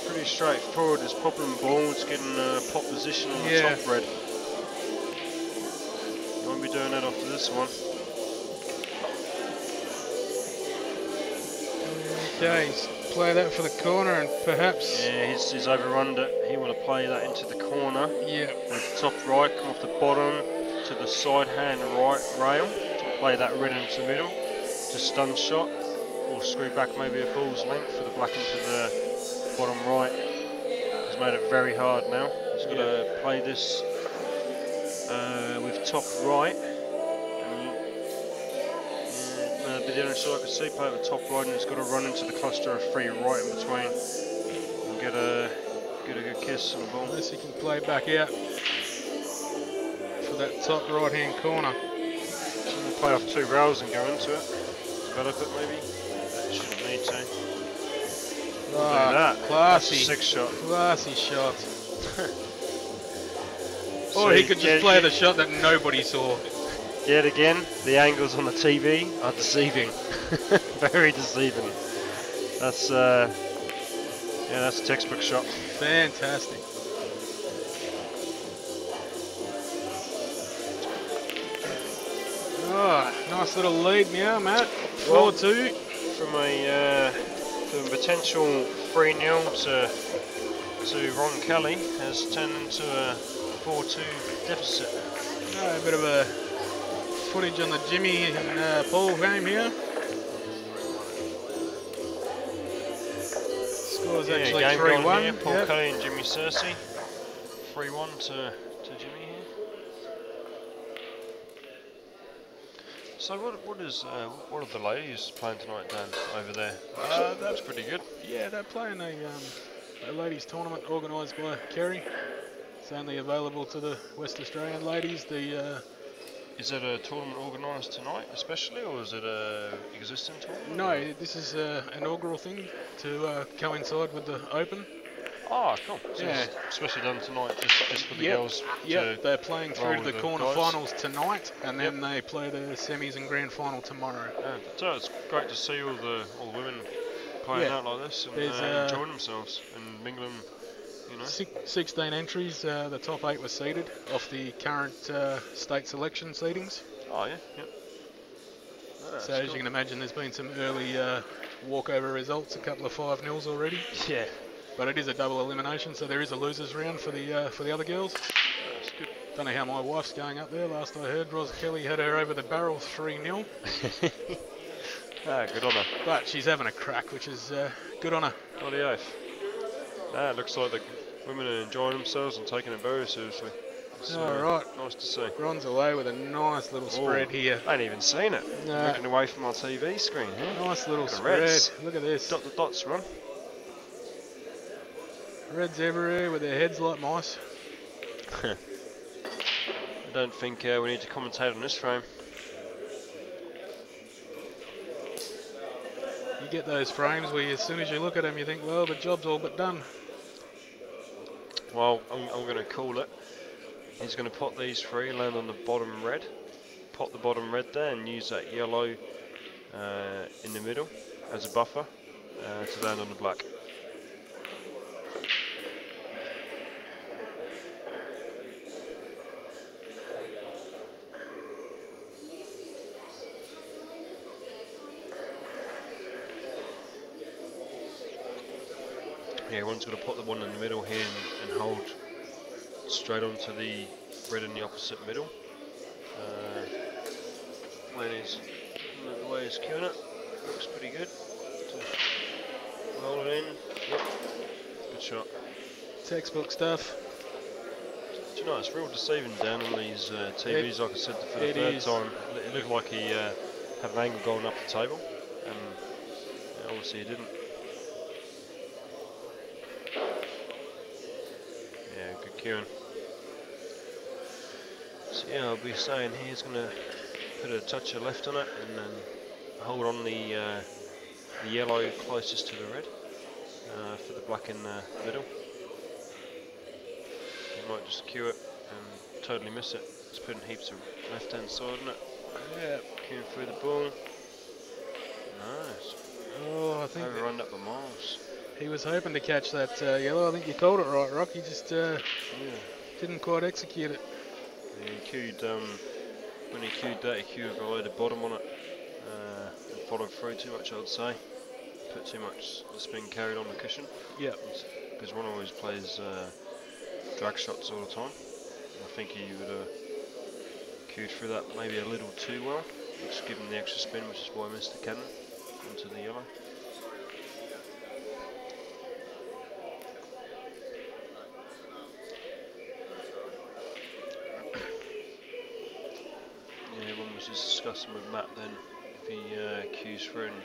pretty straightforward. There's popping balls, getting pop position on the top red. Won't be doing that after this one. Okay, play that for the corner and perhaps... Yeah, he's overrun it. He want to play that into the corner. Yeah. With the top right, come off the bottom to the side hand right rail to play that red into the middle. To stun shot or screw back maybe a ball's length for the black into the bottom right. He's made it very hard now. He's got to play this with top right. But the other side I can see, play with top right, and he's got to run into the cluster of 3 right in between and get a good kiss on the ball. Unless he can play back out for that top right hand corner. So play off 2 rails and go into it. Develop it maybe. That shouldn't need to. Ah, that. classy. That's a 6 shot. Classy shot. Or he could just play the shot that nobody saw. Yet again, the angles on the TV are deceiving. Very deceiving. That's that's a textbook shot. Fantastic. Oh, nice little lead now, Matt. 4-2. From a potential 3-0 to Ron Kelly has turned into a 4-2 deficit. A bit of a footage on the Jimmy and Paul game here. Score's actually 3-1. Paul Kelly and Jimmy Cersei. 3-1 to Jimmy here. So what are the ladies playing tonight, Dan, over there? That's pretty good. Yeah, they're playing a ladies tournament organised by Kerry. It's only available to the West Australian ladies. Is it a tournament organised tonight especially, or is it a existing tournament? No, this is an inaugural thing to coincide with the Open. Oh, cool. So it's especially done tonight just for the girls. Yeah, they're playing through to the quarterfinals tonight, and then they play the semis and grand final tomorrow. Yeah, so it's great to see all the women playing out like this and enjoying themselves and mingling. You know. 16 entries. The top 8 were seeded off the current state selection seedings. Oh yeah, yeah. So as you can imagine, there's been some early walkover results, a couple of 5-0s already. Yeah. But it is a double elimination, so there is a losers round for the other girls. That's good. Don't know how my wife's going up there. Last I heard, Ros Kelly had her over the barrel 3-0. Good on her. But she's having a crack, which is good on her. Bloody oath. It looks like the women are enjoying themselves and taking it very seriously. It's, right. Nice to see. Ron's away with a nice little spread here. I ain't even seen it. No. Looking away from my TV screen here. Nice little Look at the spread. reds. Look at this. Dot the dots, Ron. Reds everywhere with their heads like mice. I don't think we need to commentate on this frame. You get those frames where as soon as you look at them you think, well, the job's all but done. Well, I'm going to call it. He's going to pot these three, land on the bottom red, pot the bottom red there and use that yellow in the middle as a buffer to land on the black. Yeah, one's going to put the one in the middle here and hold straight onto the red in the opposite middle. The way he's queuing it, looks pretty good. Roll it in, yep, good shot. Textbook stuff. Do you know, it's real deceiving down on these TVs, like I said for the third time. It looked like he had an angle going up the table, and obviously he didn't. Yeah, good queuing. So yeah, I'll be saying he's going to put a touch of left on it and then hold on the yellow closest to the red for the black in the middle. He might just cue it and totally miss it. It's putting heaps of left hand side on it. Yeah, queuing through the ball. Nice. Oh, I think overrun up the miles. He was hoping to catch that yellow. I think you called it right, Rock. He just didn't quite execute it. Yeah, he queued, when he queued that, he queued below the bottom on it and followed through too much, I would say. Put too much spin carried on the cushion. Yeah. Because one always plays drag shots all the time. I think he would have queued through that maybe a little too well, which gave him the extra spin, which is why I missed the cannon onto the yellow. Just discussing with Matt then, if he cues through and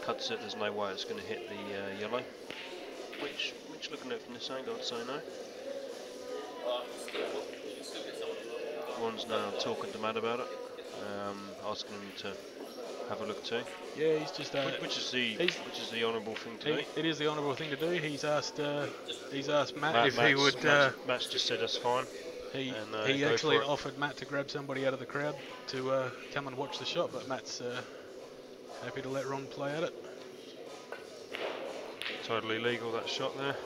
cuts it, there's no way it's going to hit the yellow. Which looking at it from this angle, I'd say no. One's now talking to Matt about it, asking him to have a look too. Yeah, he's just which is the honourable thing to do. It is the honourable thing to do. He's asked Matt if he would. Matt's just said that's fine. He actually offered Matt to grab somebody out of the crowd to come and watch the shot, but Matt's happy to let Ron play at it. Totally legal, that shot there,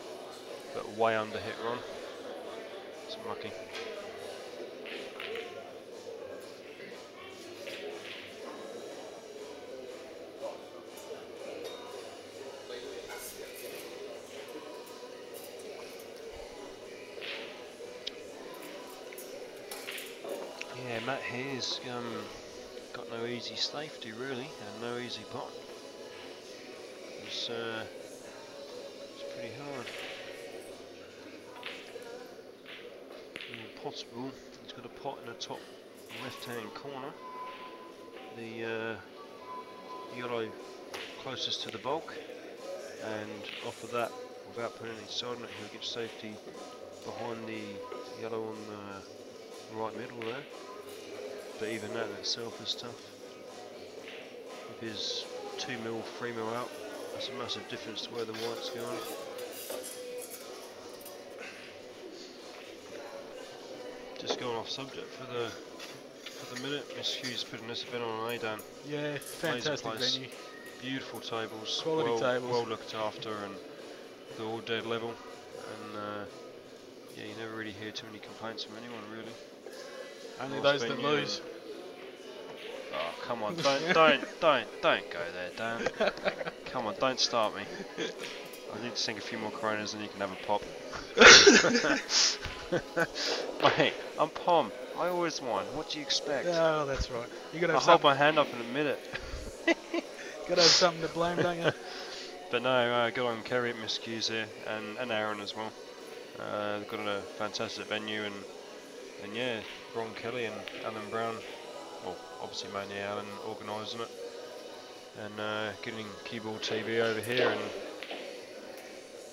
but way under hit Ron. It's unlucky. Yeah, Matt here's got no easy safety really, and no easy pot. It's pretty hard. Possible. He's got a pot in the top left-hand corner. The yellow closest to the bulk, and off of that, without putting any side on it, he'll get safety behind the yellow on the right middle there. But even that in itself is tough. If he's 2 mil, 3 mil out, that's a massive difference to where the white's going. Just going off subject for the minute, Miss Hughes putting this event on an A-Dan. Yeah, fantastic venue. Beautiful tables, quality tables, well looked after, and they're all dead level. And yeah, you never really hear too many complaints from anyone really. Only those that lose. Oh, come on, don't go there, Dan. Come on, don't start me. I need to sink a few more Coronas and you can have a pop. Mate, I'm Pom. I always won. What do you expect? Oh, that's right. You gotta I'll have hold something. my hand up in a minute. Gotta have something to blame, don't you? But no, good on Kerry at Miscues here, and Aaron as well. They've got a fantastic venue, and yeah, Ron Kelly and Alan Brown, well, obviously mainly Alan organising it, and getting CueballTV over here, and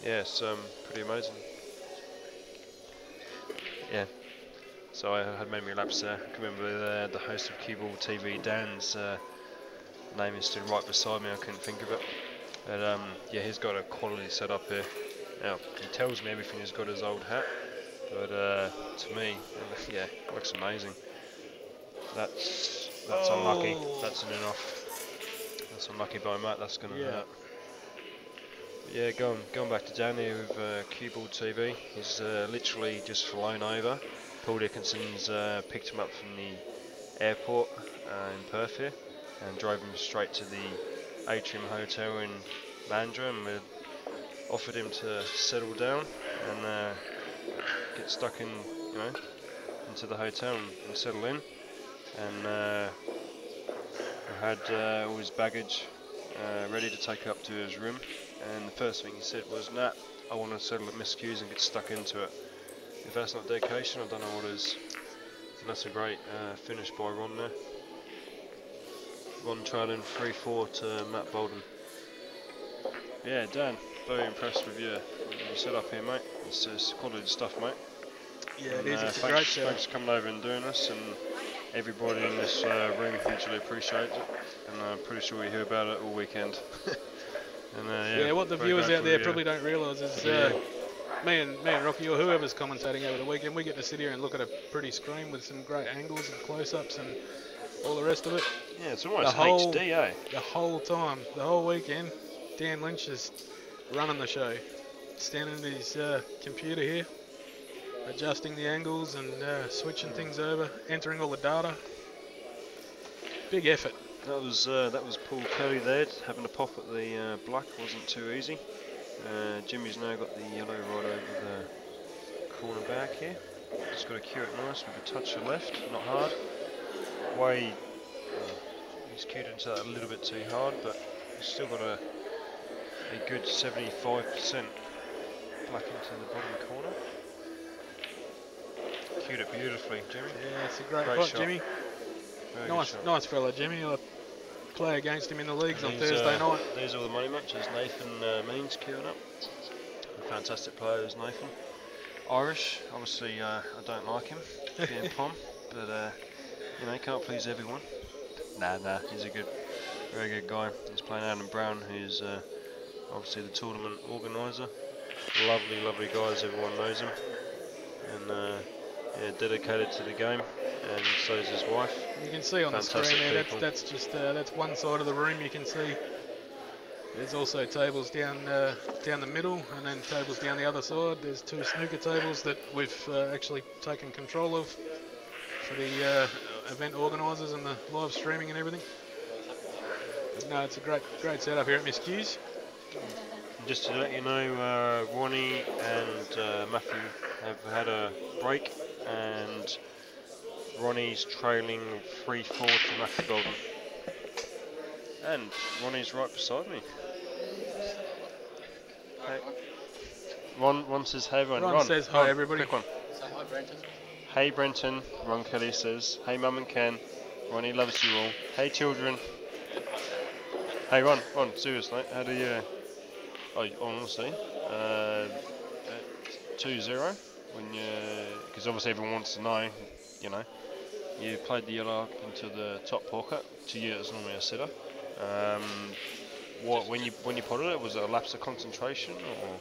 yeah, it's pretty amazing. Yeah, so I had made me lapse there. I can remember the host of CueballTV, Dan's name is still right beside me, I couldn't think of it. But yeah, he's got a quality setup here. Now, he tells me everything he's got his old hat, but to me, yeah, it looks amazing. That's unlucky. That's an in-off. That's unlucky by Matt. That's going to hurt. But yeah, going back to Dan here with CueballTV. He's literally just flown over. Paul Dickinson's picked him up from the airport in Perth here and drove him straight to the Atrium Hotel in Mandurah, and we offered him to settle down and get stuck in, into the hotel and settle in. And I had all his baggage ready to take up to his room, and the first thing he said was, "Nah, I want to settle at Miscues and get stuck into it." If that's not dedication, I don't know what is. And that's a great finish by Ron there. Ron trailing 3-4 to Matt Bolton. Yeah, Dan, very impressed with your setup here, mate. It's quality stuff, mate. Yeah, it is. It's a thanks, great setup. Thanks for coming over and doing this, and everybody in this room hugely appreciates it. And I'm pretty sure we hear about it all weekend. And, yeah, what the viewers out there probably don't realise is me and Rocky, or whoever's commentating over the weekend, we get to sit here and look at a pretty screen with some great angles and close-ups and all the rest of it. Yeah, it's almost HD, eh? The whole time, the whole weekend, Dan Lynch is running the show. Standing at his computer here, adjusting the angles and switching things over, entering all the data. Big effort. That was Paul Kelly there, having a pop at the black. Wasn't too easy. Jimmy's now got the yellow right over the corner back here. Just got to cue it nice with a touch of left, not hard. He's cued into that a little bit too hard, but he's still got a good 75% black into the bottom corner. Cued it beautifully, Jimmy. Yeah, it's a great pot, shot. Jimmy. Nice fella, Jimmy. I'll play against him in the leagues on Thursday night. These are all the money matches. Nathan Means queuing up. A fantastic player is Nathan. Irish, obviously I don't like him, being Pom, but can't please everyone. Nah, he's a very good guy. He's playing Adam Brown, who's obviously the tournament organiser. Lovely guy, as everyone knows him. And dedicated to the game, and so is his wife. You can see on the screen there, that's just that's one side of the room. You can see there's also tables down the middle, and then tables down the other side. There's 2 snooker tables that we've actually taken control of for the event organisers and the live streaming and everything. But no, it's a great setup here at Miscues. Just to let you know, Ronnie and Matthew have had a break, and Ronnie's trailing 3-4 to Matthew Bolton. And Ronnie's right beside me. Hey. Ron says, "Hey everyone." Ron says, "Hi everybody." Quick one. Say hi, Brenton. Hey Brenton. Ron Kelly says, "Hey Mum and Ken. Ronnie loves you all. Hey children." Hey Ron, seriously, how do you... honestly, 2-0 when because obviously everyone wants to know, you played the yellow up into the top pocket. To you, it's normally a sitter. When you potted it, was it a lapse of concentration or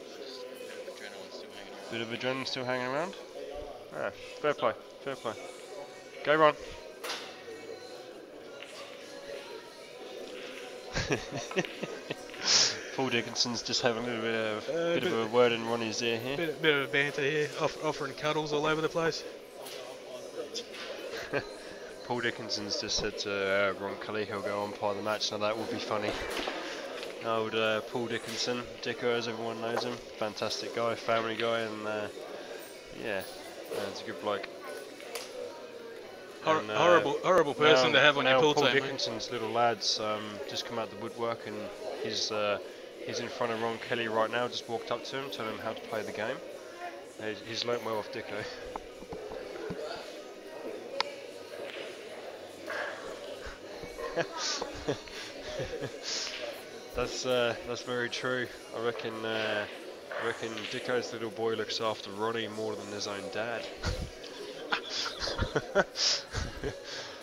bit of adrenaline still hanging around? Ah, fair play. Go Ron. Paul Dickinson's just having a little bit of a word in Ronnie's ear here. Bit of a banter here, offering cuddles all over the place. Paul Dickinson's just said to Ron Kelly he'll go umpire the match. Now that would be funny. Old Paul Dickinson, Dicko as everyone knows him, fantastic guy, family guy, and yeah, he's a good bloke. And, horrible person to have on your pool Paul team. Dickinson's little lad's just come out the woodwork, and he's in front of Ron Kelly right now. Just walked up to him, told him how to play the game. He's learnt well off Dicko. That's very true. I reckon Dicko's little boy looks after Ronnie more than his own dad.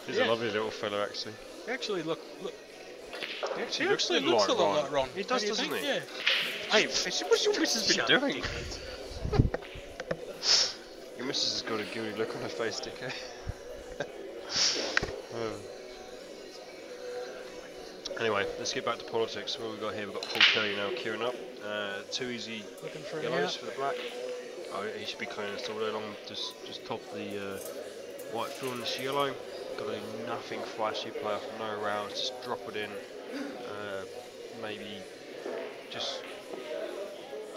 He's a lovely little fella, actually. Actually, look. He actually looks a lot like Ron. He does, doesn't he? Yeah. Hey, what's your missus been doing? Your missus has got a guilty look on her face, Dicko. Anyway, let's get back to politics. What we've got here, we've got Paul Kelly now queuing up. 2 easy yellows for the black. Oh, he should be clearing this all day long. Just top the white fill in this yellow. Got to do nothing flashy, play off no rounds, just drop it in. Maybe just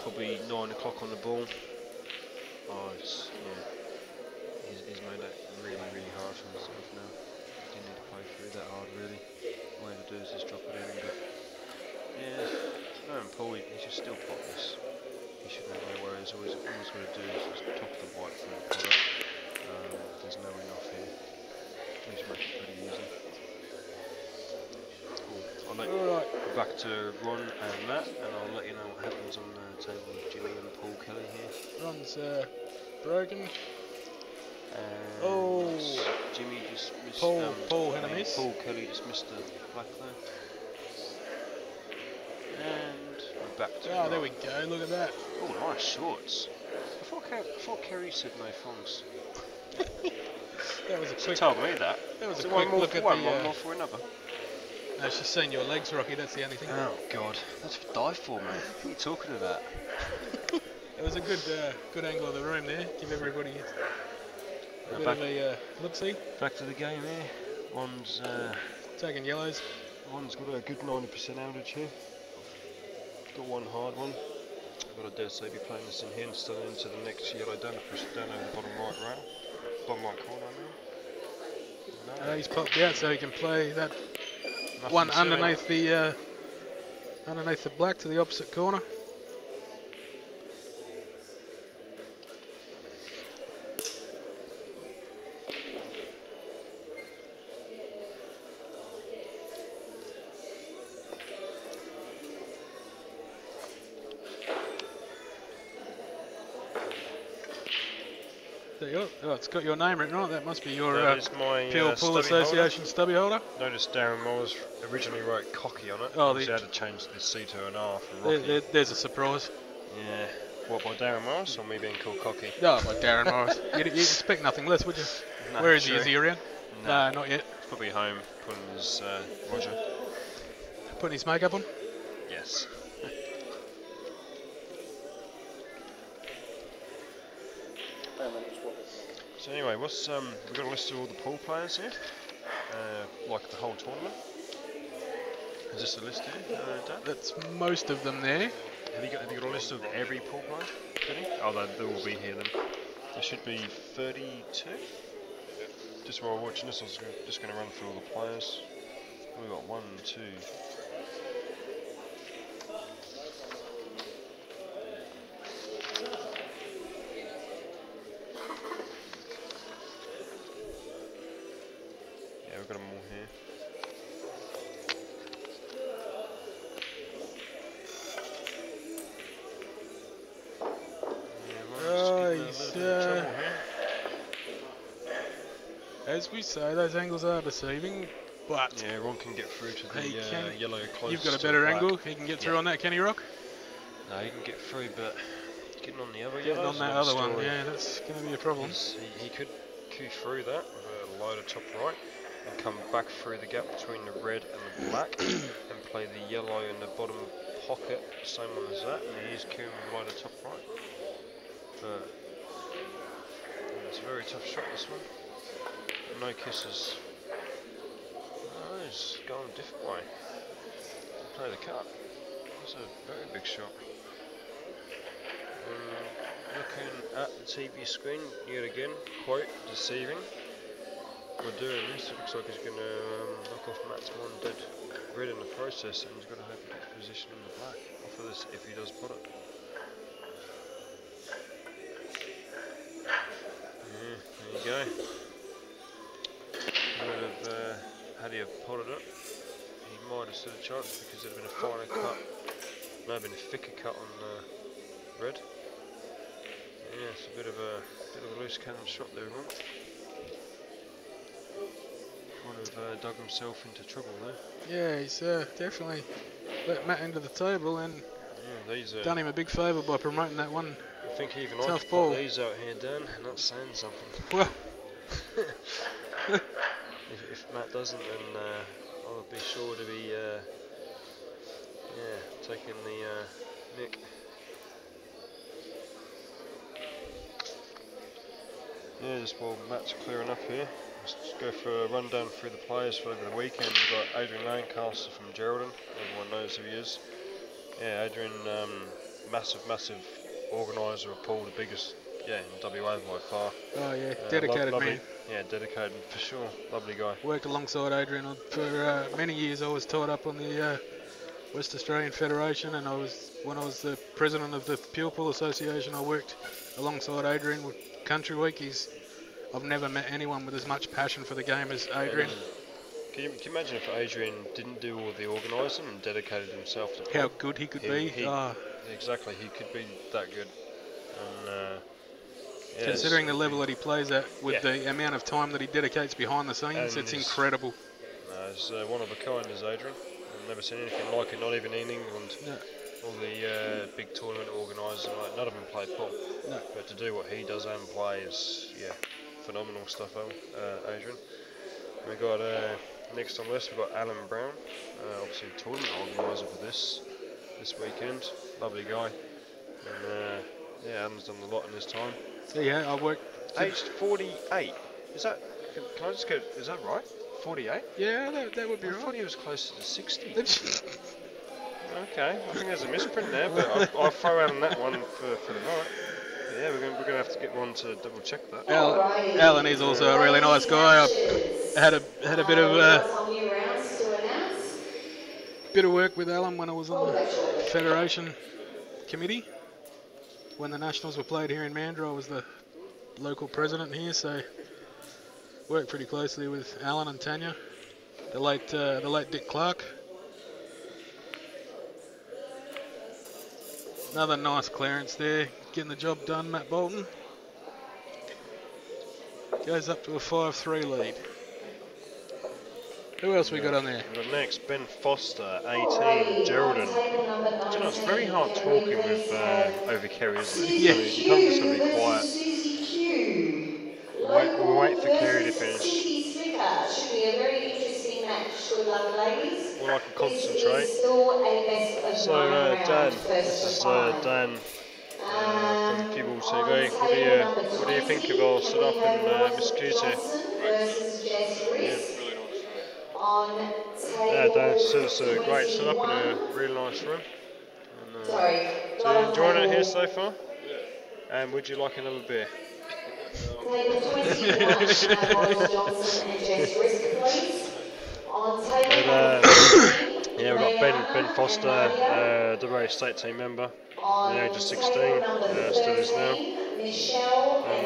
probably 9 o'clock on the ball. Oh, he's made that really hard for himself now. Didn't need to play through that hard, really. All you have to do is just drop it in. But yeah, knowing Paul, he should still pop this. He shouldn't have no worries. All he's got to do is just top the white for the product. There's no enough here. He should make it pretty easy. Cool. I'll let you back to Ron and Matt, and I'll let you know what happens on the table with Jimmy and Paul Kelly here. Ron's broken. And Jimmy just missed. Paul had a miss. Paul Kelly just missed the black there. And we're back to. Oh, there we go. Look at that. Oh, nice shorts. I thought Kerry said no thongs. That was a quick. She told me that. That was a one quick more look for at one, the. one more for another. No, she's seen your legs, Rocky. That's the only thing. Oh God, that's for die for, man. What are you talking about? It was a good angle of the room there. Give everybody a bit of a look-see. Back to the game here. One's taking yellows. One's got a good 90% outage here. Got one hard one. But I dare say be playing this in here instead of into the next yellow down. Push it down over the bottom right rail. Bottom right corner now. No. He's popped out so he can play that Nothing one silly. underneath the black to the opposite corner. There you go. Oh, it's got your name written on it. That must be your Peel Pool Association stubby holder. Notice Darren Moores originally wrote cocky on it. Oh, he had to change the C to an R for Rocky. There's a surprise. Yeah. What, by Darren Morris or me being called cocky? No, by Darren Morris. You'd expect nothing less, would you? No, Where is he? Is he around? No, not yet. He's probably home putting his Roger. Putting his makeup on? Yes. So anyway, what's we've got a list of all the pool players here, like the whole tournament. Is this a list here, Dan? That's most of them there. Have you got a list of every pool player? Kenny? Oh, they will be here then. There should be 32. Just while we're watching this, I was just going to run through all the players. We've got 1, 2. Yeah, we've got them all here. As we say, those angles are deceiving, but yeah, Ron can get through to the yellow close. You've got a better angle. He can get through on that, can he, Rock? No, he can get through, but getting on the other getting on that other one, yeah, that's going to be a problem. He could cue through that with a load of top right and come back through the gap between the red and the black and play the yellow in the bottom pocket, same one as that, and he is cueing with a load of top right. But it's a very tough shot, this one. No kisses. he's going a different way. Play the cut. That's a very big shot. Looking at the TV screen yet again, quite deceiving. We're doing this. It looks like he's going to knock off Matt's one dead red in the process, and he's got to hope he gets position in the black off of this if he does put it. Yeah, there you go. Had he have potted it, he might have stood a chance because there'd have been a finer cut, may have been a thicker cut on the red. Yeah, it's a bit of a loose cannon shot there, Ron. Kind of dug himself into trouble there. Yeah, he's definitely let Matt into the table and done him a big favour by promoting that one. I think even tough I could ball. put these out here, Dan, and that's saying something. Well, if Matt doesn't, then I'll be sure to be taking the nick. Yeah, just while Matt's clearing up here, let's just go for a rundown through the players for over the weekend. We've got Adrian Lancaster from Geraldton, everyone knows who he is. Yeah, Adrian, massive organiser of pool, the biggest in WA by far. oh yeah, dedicated lovely, man. Yeah, dedicated for sure, lovely guy. Worked alongside Adrian for many years. I was tied up on the West Australian Federation, and when I was the president of the Pupil Association, I worked alongside Adrian with Country Week. I've never met anyone with as much passion for the game as Adrian. Can you imagine if Adrian didn't do all the organising and dedicated himself to how good he could be? Exactly, he could be that good. And considering the level that he plays at, with the amount of time that he dedicates behind the scenes, it's incredible. He's one of a kind, is Adrian. I've never seen anything like it, not even in England. No. All the big tournament organisers, none of them play pool. No. But to do what he does and play is, phenomenal stuff, Adrian. We got next on the list, we've got Alan Brown, obviously tournament organiser for this weekend. Lovely guy. And Alan's done a lot in his time. So yeah, I worked. Aged 48. Is that? Can I just get? Is that right? 48? Yeah, that would be I right. thought he was closer to 60. Okay, I think there's a misprint there, but I'll throw out on that one for the night. But yeah, we're gonna have to get one to double check that. Alan is also a really nice guy. I had a bit of work with Alan when I was on the Federation committee. When the Nationals were played here in Mandurah, I was the local president here, so worked pretty closely with Alan and Tanya, the late Dick Clark. Another nice clearance there, getting the job done, Matt Bolton. Goes up to a 5-3 lead. Who else we got on there? We've got next Ben Foster, 18, Geraldton. Do you know, it's very hard talking with over Kerry, isn't it? Yeah. You can't just be quiet. We'll wait for Kerry to finish. Should be a very interesting match. Good luck, ladies. Well, I can concentrate. So, Dan, this is Dan from CueballTV. What do you think of our setup in Miss Cutie? Yeah, Dan said it's a great setup in a really nice room. And, so you enjoying it here so far? Yeah. And would you like another beer? Yeah, we've got Ben Foster, the race state team member, at the age of 16, still is now. And,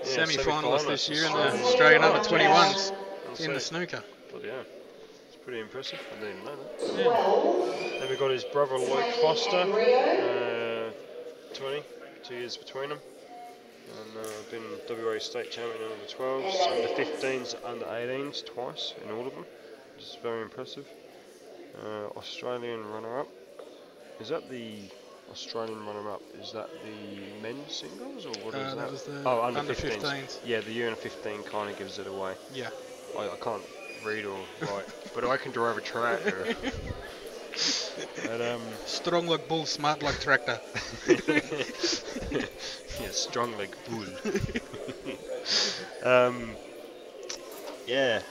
semi-finalist this year in the Australian Under-21s in the snooker. But yeah, it's pretty impressive. I didn't even know that. Yeah. Then we've got his brother Luke Foster, 2 years between them. And been WA state champion in under 12s, under 15s, under 18s twice in all of them. Which is very impressive. Australian runner-up. Is that the Australian runner-up? Is that the men's singles or what is that? That was the under 15s. 15s. Yeah, the year under 15 kind of gives it away. Yeah. I can't read or write, but I can drive a tractor. But, strong like bull, smart like tractor. Yeah, strong like bull. Yeah,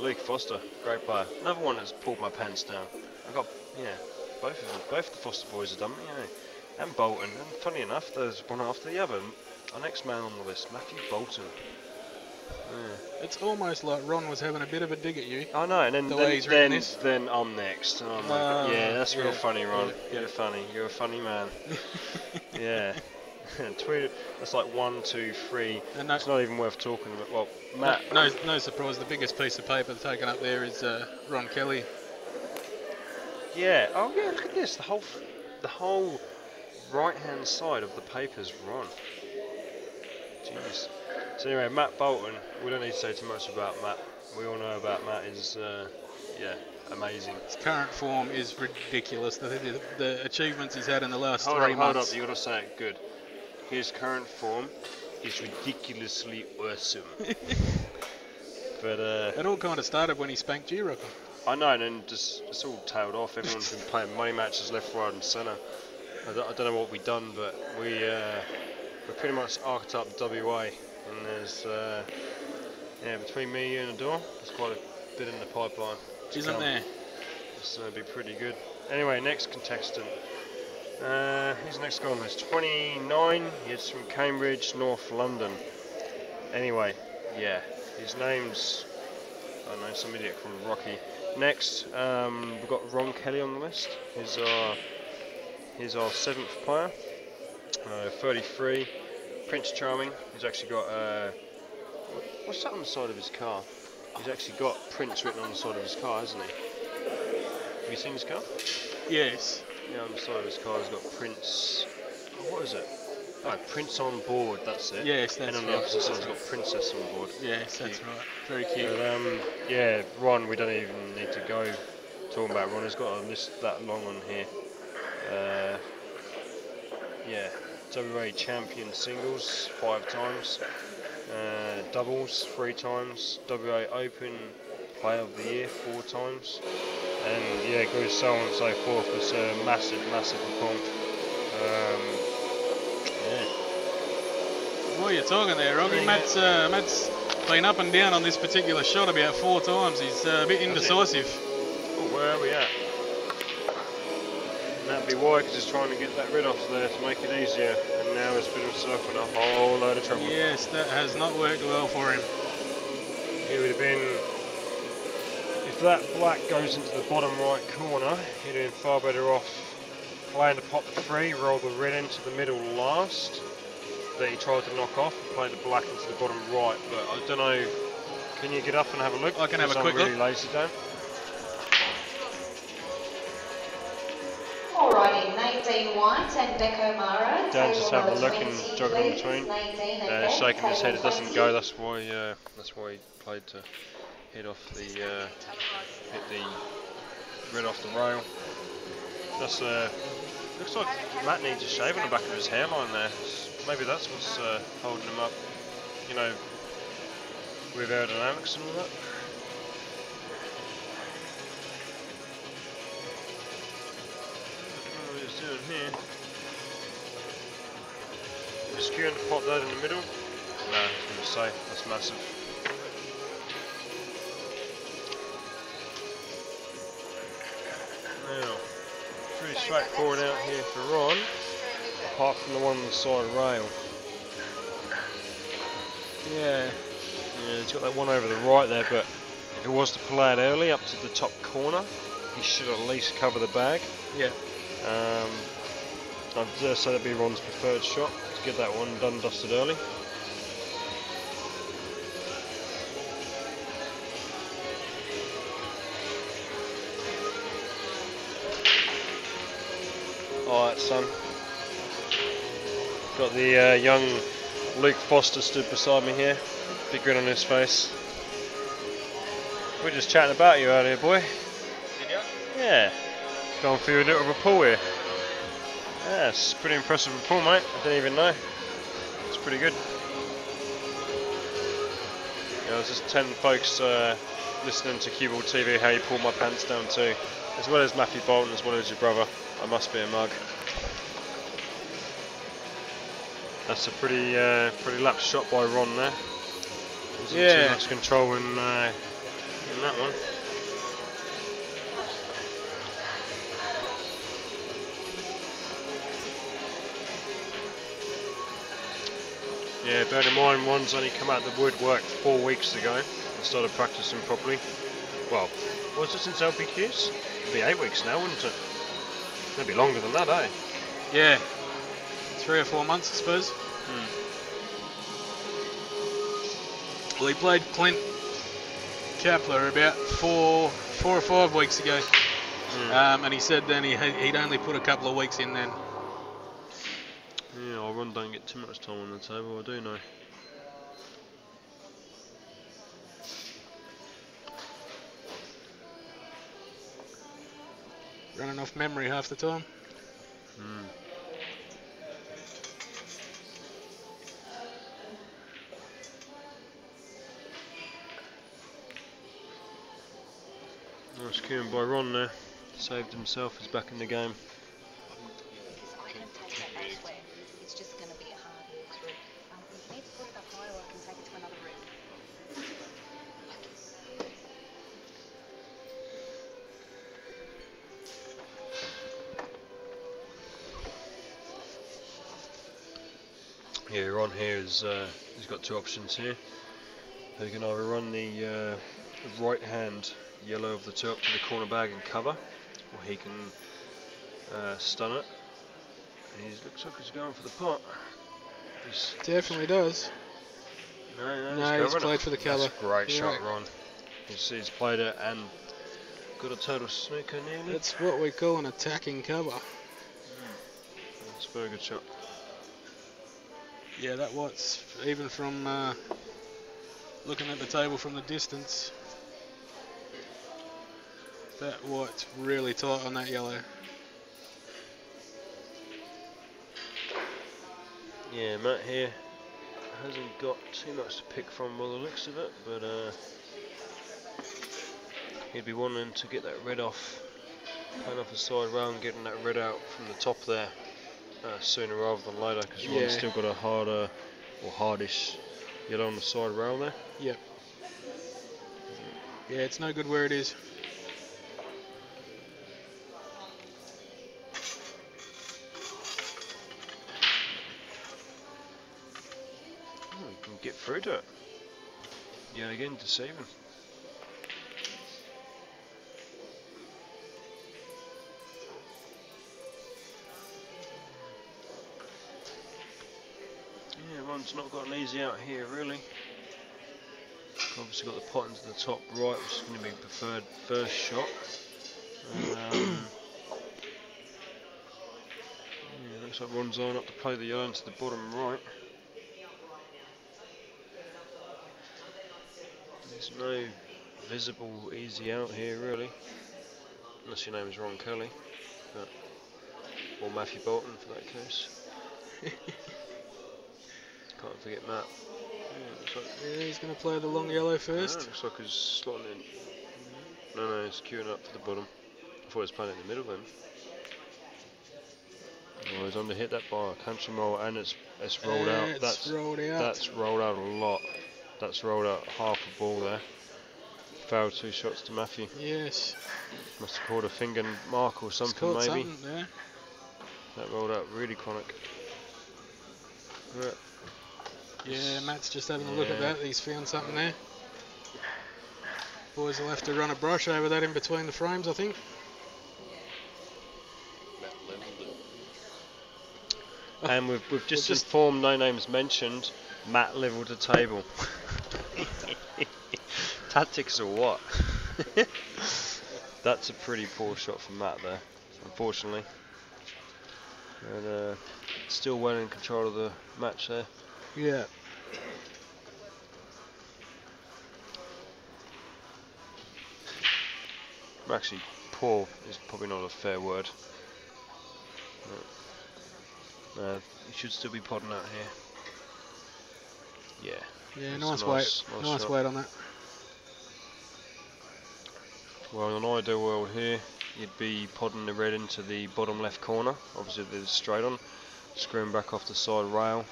Luke Foster, great player. Another one that's pulled my pants down. I got, yeah, both of them, both the Foster boys have done me, you know. And Bolton, and funny enough, there's one after the other. Our next man on the list, Matthew Bolton. Yeah. It's almost like Ron was having a bit of a dig at you. I know, and The way he's written this. then I'm next. And I'm like, yeah, that's real funny, Ron. Yeah. You're funny. You're a funny man. Yeah. Tweet. That's like 1, 2, 3. And no, it's not even worth talking about. Well, Matt. No surprise. The biggest piece of paper taken up there is Ron Kelly. Yeah. Oh yeah. Look at this. The whole right-hand side of the paper's Ron. Jeez. So anyway, Matt Bolton. We don't need to say too much about Matt. We all know about Matt is, yeah, amazing. His current form is ridiculous. The achievements he's had in the last 3 months. Hold up. You got to say it good. His current form is ridiculously awesome. But it all kind of started when he spanked you, Rocky. I know, and then just it's all tailed off. Everyone's been playing money matches left, right, and centre. I don't know what we've done, but we're pretty much arced up WA, and there's yeah, between me, you, and the door, there's quite a bit in the pipeline. Isn't there? It's going to be pretty good. Anyway, next contestant. He's next guy on this 29. He's from Cambridge, North London. Anyway, yeah, his name's, I don't know, some idiot called Rocky. Next, we've got Ron Kelly on the list. He's our 7th player. 33. Prince Charming. He's actually got what's that on the side of his car? He's actually got Prince written on the side of his car, hasn't he? Have you seen his car? Yes. Yeah, on the side of his car he's got Prince. Oh, what is it? Oh, Prince on board, that's it. Yes, that's right. And on the opposite side he's got Princess on board. Yes, that's right. Very cute. But, yeah, Ron, we don't even need to go talking about Ron. He's got a list that long on here. Yeah, WA champion singles 5 times. Doubles 3 times. WA Open Player of the Year 4 times. And yeah, it goes so on and so forth. It's a massive perform. Yeah. What are you talking there, Rocky? Matt's been up and down on this particular shot about 4 times. He's a bit indecisive. Oh, where are we at? And that'd be why, because he's trying to get that red off there to make it easier. And now he's put himself in a whole load of trouble. Yes, that has not worked well for him. He would have been, if that black goes into the bottom right corner, he'd have been far better off playing to pop the 3, roll the red into the middle last, that he tried to knock off, and play the black into the bottom right. But I don't know, can you get up and have a look? I can have a quick look. I'm really look. lazy, Dan. Alrighty, Nadine White and Beck O'Mara. Dan's just having a look and 20, juggling please. between. Nadine and Beck, Shaking his head, it table doesn't 20. go. That's why he played to hit off the hit the red off the rail. That's looks like Matt needs a shave on the back of his hairline there. Maybe that's what's holding him up. You know, with aerodynamics and all that. What he's doing here. Skewing to pop that in the middle. No, I was going to say, that's massive. Now, pretty straightforward out here for Ron, apart from the one on the side rail. Yeah, he's got that one over the right there, but if it was to play it early up to the top corner, he should at least cover the bag. Yeah. I'd say that'd be Ron's preferred shot, to get that one done, dusted early. Alright, son. Got the young Luke Foster stood beside me here. Big grin on his face. We're just chatting about you out here, boy. Did you? Yeah. Going for a little rapport here. Yeah, it's pretty impressive rapport, mate. I didn't even know. It's pretty good. Yeah, there's just 10 folks listening to CueballTV, how you pull my pants down too. As well as Matthew Bolton, as well as your brother. I must be a mug. That's a pretty lapsed shot by Ron there. Wasn't too much control and in that one. Yeah, bear in mind, one's only come out the woodwork 4 weeks ago and started practicing properly. Well, was it since LPQs? It'd be 8 weeks now, wouldn't it? Maybe longer than that, eh? Yeah, 3 or 4 months, I suppose. Well, he played Clint Kapler about four or 5 weeks ago, and he said then he'd only put a couple of weeks in then. Yeah, our run don't get too much time on the table, I do know. Running off memory half the time. Nice cueing by Ron there. Saved himself, he's back in the game. I can take that elsewhere. It's just going to be a hard walk through. We need to put it up higher, or I can take it to another room. Yeah, Ron here is he's got 2 options here. He can either run the right hand yellow of the 2 up to the corner bag and cover, or he can stun it. He looks like he's going for the pot. He's Definitely does. No, he's played for the cover. That's a great You're shot, right. Ron. He's played it and got a total snooker nearly. That's what we call an attacking cover. That's a very good shot. Yeah, that was, even from looking at the table from the distance, that white's really tight on that yellow. Yeah, Matt here hasn't got too much to pick from by the looks of it, but he'd be wanting to get that red off, playing off the side rail and getting that red out from the top there sooner rather than later, because Ron's still got a harder or hardish yellow on the side rail there. Yep. Yeah, it's no good where it is. Oh, he can get through to it. Yeah, again, deceiving. Yeah, Ron's not got an easy out here, really. Obviously got the pot into the top right, which is going to be preferred first shot. Yeah, looks like Ron's eyeing up to play the yellow into the bottom right. There's no visible easy out here, really, unless your name is Ron Kelly, or Matthew Bolton for that case. Can't forget Matt. Yeah, looks like Yeah, he's going to play the long yellow first. looks like he's slotting in. No, he's queuing up for the bottom. I thought he was playing in the middle then. Oh, he's under hit that bar, country roll, and it's rolled out. It's rolled out. That's rolled out a lot. That's rolled out half a ball there. Fouled 2 shots to Matthew. Yes. Must have caught a finger mark or It's something caught maybe. something there. That rolled out really chronic. Right. Yeah, Matt's just having a look at Yeah. that. He's found something there. Boys will have to run a brush over that in between the frames, I think. And we've just informed, no names mentioned, Matt levelled the table. Tactics or what? That's a pretty poor shot from Matt there, unfortunately. And still well in control of the match there. Yeah. Actually, poor is probably not a fair word. He should still be podding out here. Yeah. Yeah, That's nice a weight. Nice shot. weight on that. Well, in an ideal world here, you'd be podding the red into the bottom left corner. Obviously, there's straight on. Screwing back off the side rail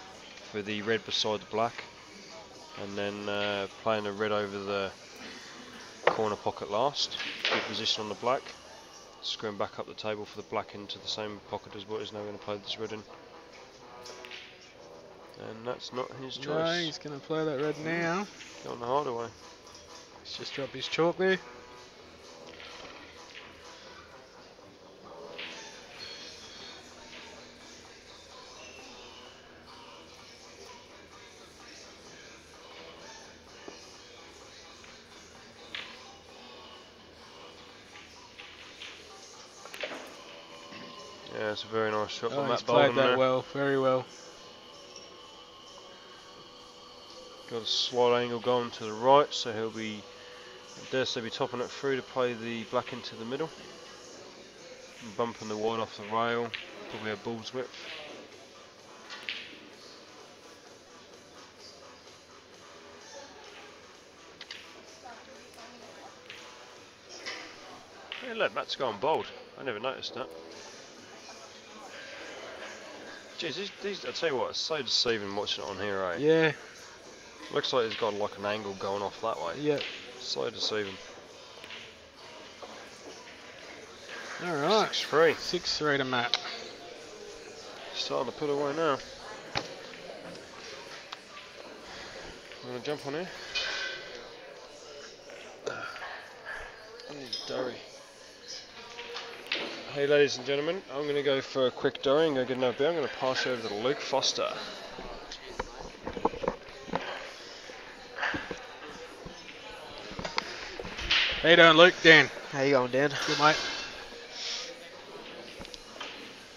for the red beside the black. And then playing the red over the corner pocket last. Good position on the black. Screwing back up the table for the black into the same pocket as what is now going to play this red in. And that's not his choice. No, he's going to play that red now. Going the harder way. He's just dropped his chalk there. Yeah, it's a very nice shot from He's Matt played Bolton that there. well, very well. Got a slight angle going to the right, so he'll be, I dare say, be topping it through to play the black into the middle. And bumping the white off the rail, probably a bull's width. Hey look, Matt's going bold. I never noticed that. Jeez, these, I tell you what, it's so deceiving watching it on here, eh? Yeah. Looks like he's got like an angle going off that way. Yep. So deceiving. All right. 6-3. 6-3 to Matt. Starting to put away now. I'm going to jump on here. I need a durry. Hey ladies and gentlemen, I'm going to go for a quick durry and go get another beer. I'm going to pass you over to Luke Foster. How you doing, Luke? Dan. How you going, Dan? Good, mate.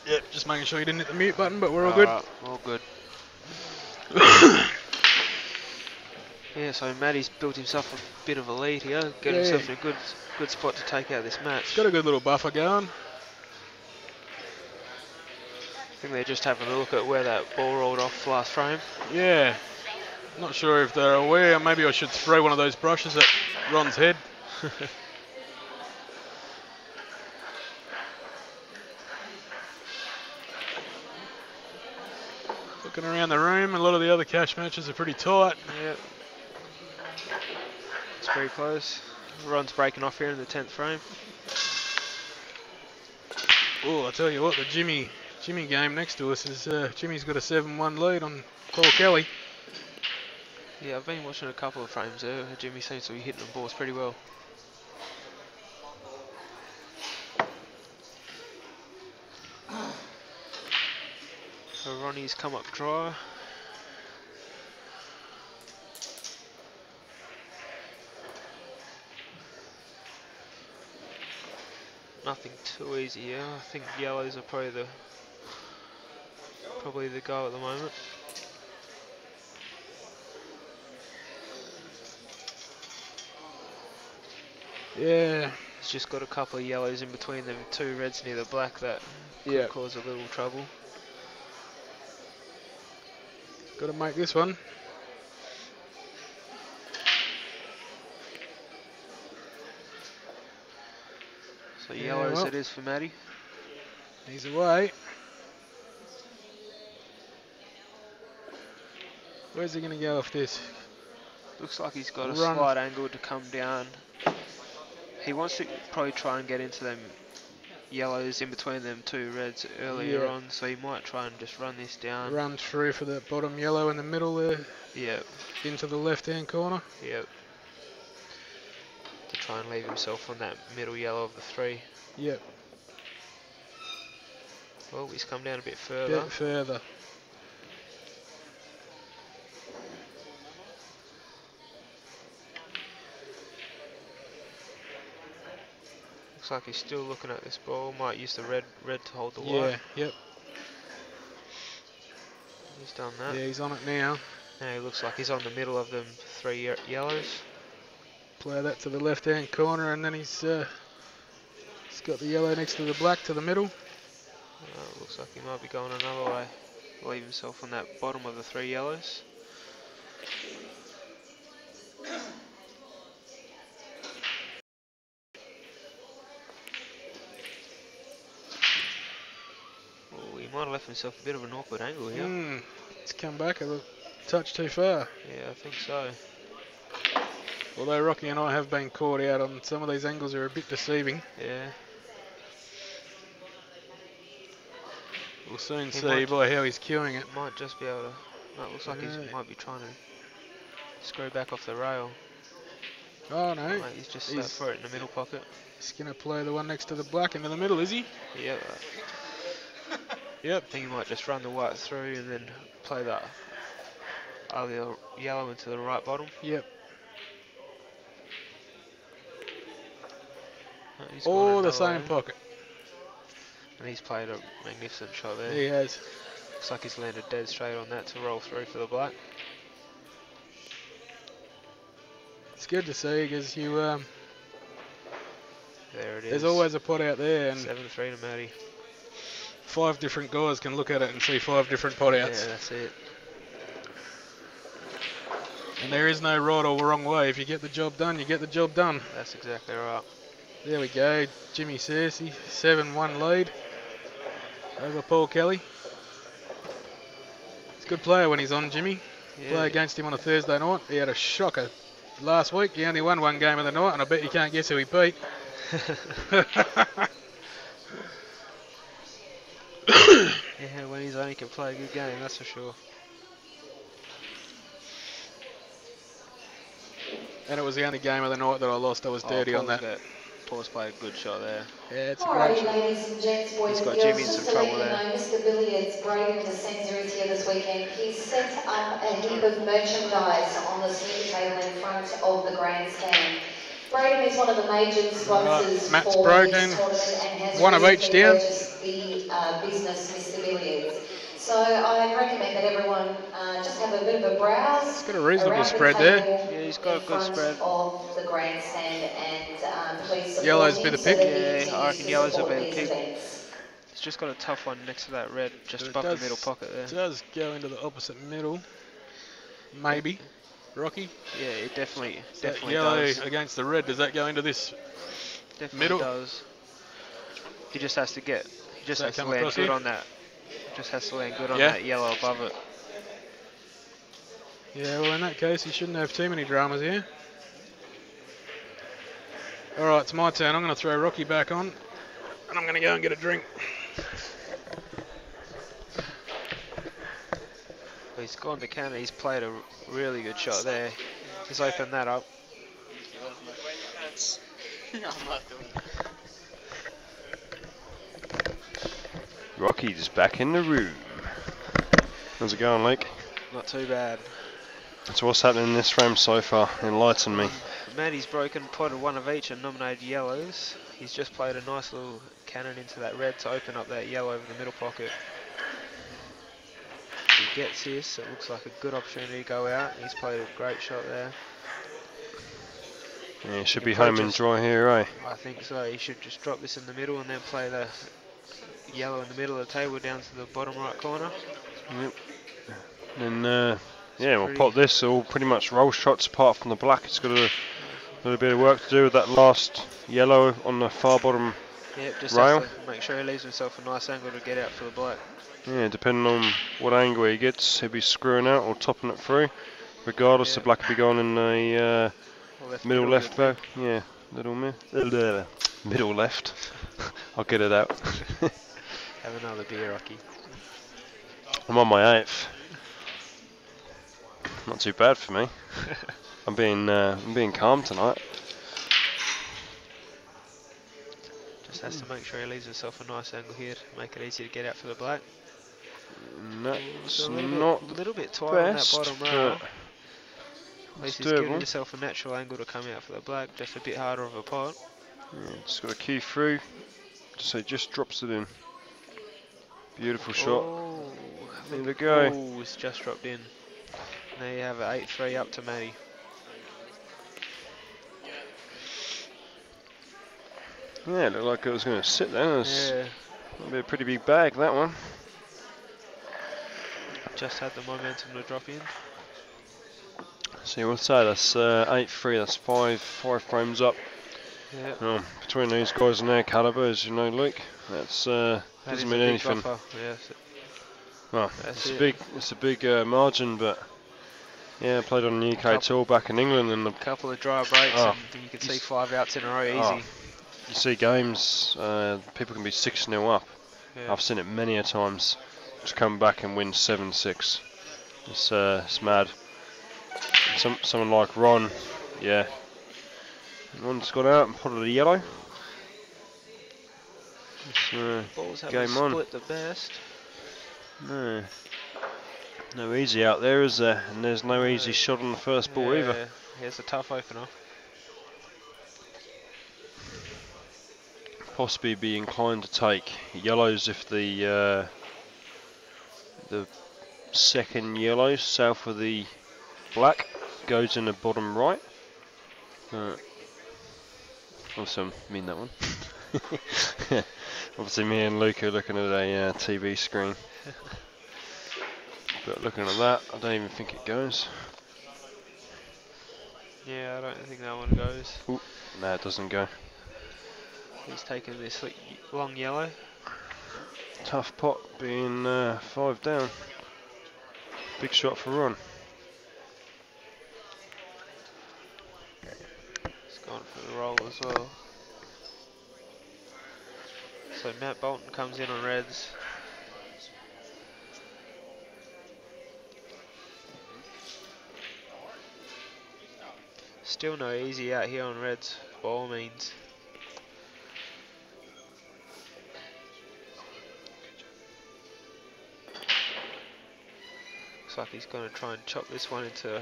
Yep, just making sure you didn't hit the mute button, but we're all good. All good. Yeah, so Matty's built himself a bit of a lead here, got himself in a good spot to take out this match. Got a good little buffer going. I think they're just having a look at where that ball rolled off last frame. Yeah. Not sure if they're aware. Maybe I should throw one of those brushes at Ron's head. Looking around the room, a lot of the other cash matches are pretty tight. Yep. It's pretty close. Ron's breaking off here in the 10th frame. Oh, I tell you what, the Jimmy game next to us is Jimmy's got a 7-1 lead on Paul Kelly. Yeah, I've been watching a couple of frames there. Jimmy seems to be hitting the balls pretty well. So Ronnie's come up dry. Nothing too easy here. I think yellows are probably the go at the moment. Yeah. It's just got a couple of yellows in between them, two reds near the black that could cause a little trouble. Got to make this one. So yellows well, it is for Matty. He's away. Where's he going to go off this? Looks like he's got a Run. slight angle to come down. He wants to probably try and get into them yellows in between them two reds earlier on, so he might try and just run this down. Run through for the bottom yellow in the middle there. Yep. Into the left-hand corner. Yep. To try and leave himself on that middle yellow of the three. Yep. Well, he's come down a bit further. Bit further. Looks like he's still looking at this ball. Might use the red to hold the white. Yeah, yep. He's done that. Yeah, he's on it now. Now he looks like he's on the middle of them three yellows. Play that to the left-hand corner, and then he's got the yellow next to the black to the middle. Looks like he might be going another way. Leave himself on that bottom of the three yellows. Oh, he might have left himself a bit of an awkward angle here. It's come back a touch too far. Yeah, I think so. Although Rocky and I have been caught out on some of these angles are a bit deceiving. Yeah. We'll soon He see might- by how he's queuing it. Might just be able to. No, it looks like he Yeah. might be trying to screw back off the rail. Oh no, Mate, he's just sat for it in the middle pocket. he's going to play the one next to the black into the middle, is he? Yep. Yep. I think he might just run the white through and then play that other yellow into the right bottom. Yep. No, he's gone All the another same way. pocket. And he's played a magnificent shot there. He has. Looks like he's landed dead straight on that to roll through for the black. It's good to see because you There it is. there's always a pot out there, and 7-3 to Matty. 5 different guys can look at it and see 5 different pot Yeah, outs. that's it. And there is no right or wrong way. If you get the job done, you get the job done. That's exactly right. There we go. Jimmy Searcy, 7-1 lead over Paul Kelly. He's a good player when he's on, Jimmy. Yeah. Play against him on a Thursday night. He had a shocker last week. He only won one game of the night, and I bet you can't guess who he beat. Yeah, when he's on, he can play a good game, that's for sure. And it was the only game of the night that I lost. I was dirty on that. Paul's played a good shot there. Yeah, it's a Alrighty, great shot. ladies and gents, boys He's and got girls, Jimmy in just some to let trouble you there. know, Mr. Billiards, Braden DeSenza is here this weekend. He's set up a heap of merchandise on the snooker table in front of the grandstand. Braden is one of the major sponsors Matt's for broken. this tournament and has One of each recently down. purchased the business, Mr. Billiards. So I recommend that everyone just have a bit of a browse. It's got a reasonable around the spread there. table Yeah, he's got a in good front spread. of the grandstand, and please support Yellow's him be the so pick. that he Yeah, I continues reckon to yellow's will support be the these pick. events. He's just got a tough one next to that red, just But it above the does- middle pocket there. It does go into the opposite middle. Maybe. Rocky? Yeah, it definitely That yellow does. against the red, does that go into this? Definitely middle. does. He just has to get. He just That has to come land across good here? on that. Just has to land good on Yeah. that yellow above it. Yeah, well in that case, you shouldn't have too many dramas here. Alright, it's my turn. I'm going to throw Rocky back on. And I'm going to go and get a drink. He's gone to counter. He's played a really good shot there. He's opened that up. Rocky's back in the room. How's it going, Luke? Not too bad. So what's happening in this frame so far? Enlighten me. Matty's broken, potted one of each and nominated yellows. He's just played a nice little cannon into that red to open up that yellow over the middle pocket. If he gets this, it looks like a good opportunity to go out. He's played a great shot there. Yeah, you should You be can home and just- dry here, eh? I think so. He should just drop this in the middle and then play the yellow in the middle of the table down to the bottom right corner. Yep. Then, yeah, we'll pretty- pop this. All pretty much roll shots apart from the black. It's got a little bit of work to do with that last yellow on the far bottom. Yep, just Rail. has to make sure he leaves himself a nice angle to get out for the black. Yeah, depending on what angle he gets, he'll be screwing out or topping it through. Regardless, Yeah. the black will be going in the middle left bit. bow. Yeah, middle left. I'll get it out. Have another beer, Rocky. I'm on my 8th. Not too bad for me. I'm being calm tonight. Just has to make sure he leaves himself a nice angle here to make it easy to get out for the black. That's So a not little bit tight on that best, bottom rail. but At least it's he's given doable. himself a natural angle to come out for the black, just a bit harder of a pot. Yeah, just got to cue through. So it just drops it in. Beautiful shot. Oh, There we go. Oh, it's just dropped in. There you have it, 8-3 up to Matty. Yeah, it looked like it was going to sit there. It's Yeah, gonna be a pretty big bag, that one. just had the momentum to drop in. So we'll say that's 8-3. That's five frames up. Yeah, Between these guys and their calibre, as you know, Luke, that's that doesn't is a mean big anything. buffer. Yeah, Well, That's it's it. a big margin, but Yeah, I played on the UK tour back in England, and Couple of dry breaks, Oh, and you can see 5 outs in a row easy. you see games, people can be 6-0 up. Yeah. I've seen it many a times. To come back and win 7-6. It's mad. Someone like Ron, yeah. Ron's got out and potted a yellow. Balls haven't Game on. split the best. No easy out there, is there? And there's no easy shot on the first ball either. Here's a tough opener. Possibly be inclined to take yellows if the second yellow south of the black goes in the bottom right. Also mean that one. Obviously me and Luke are looking at a TV screen. But looking at that, I don't even think it goes. Yeah, I don't think that one goes. Ooh, no, it doesn't go. He's taking this long yellow. Tough pot being 5 down. Big shot for Ron. He's gone for the roll as well. So Matt Bolton comes in on reds. Still no easy out here on reds, by all means. Looks like he's going to try and chop this one into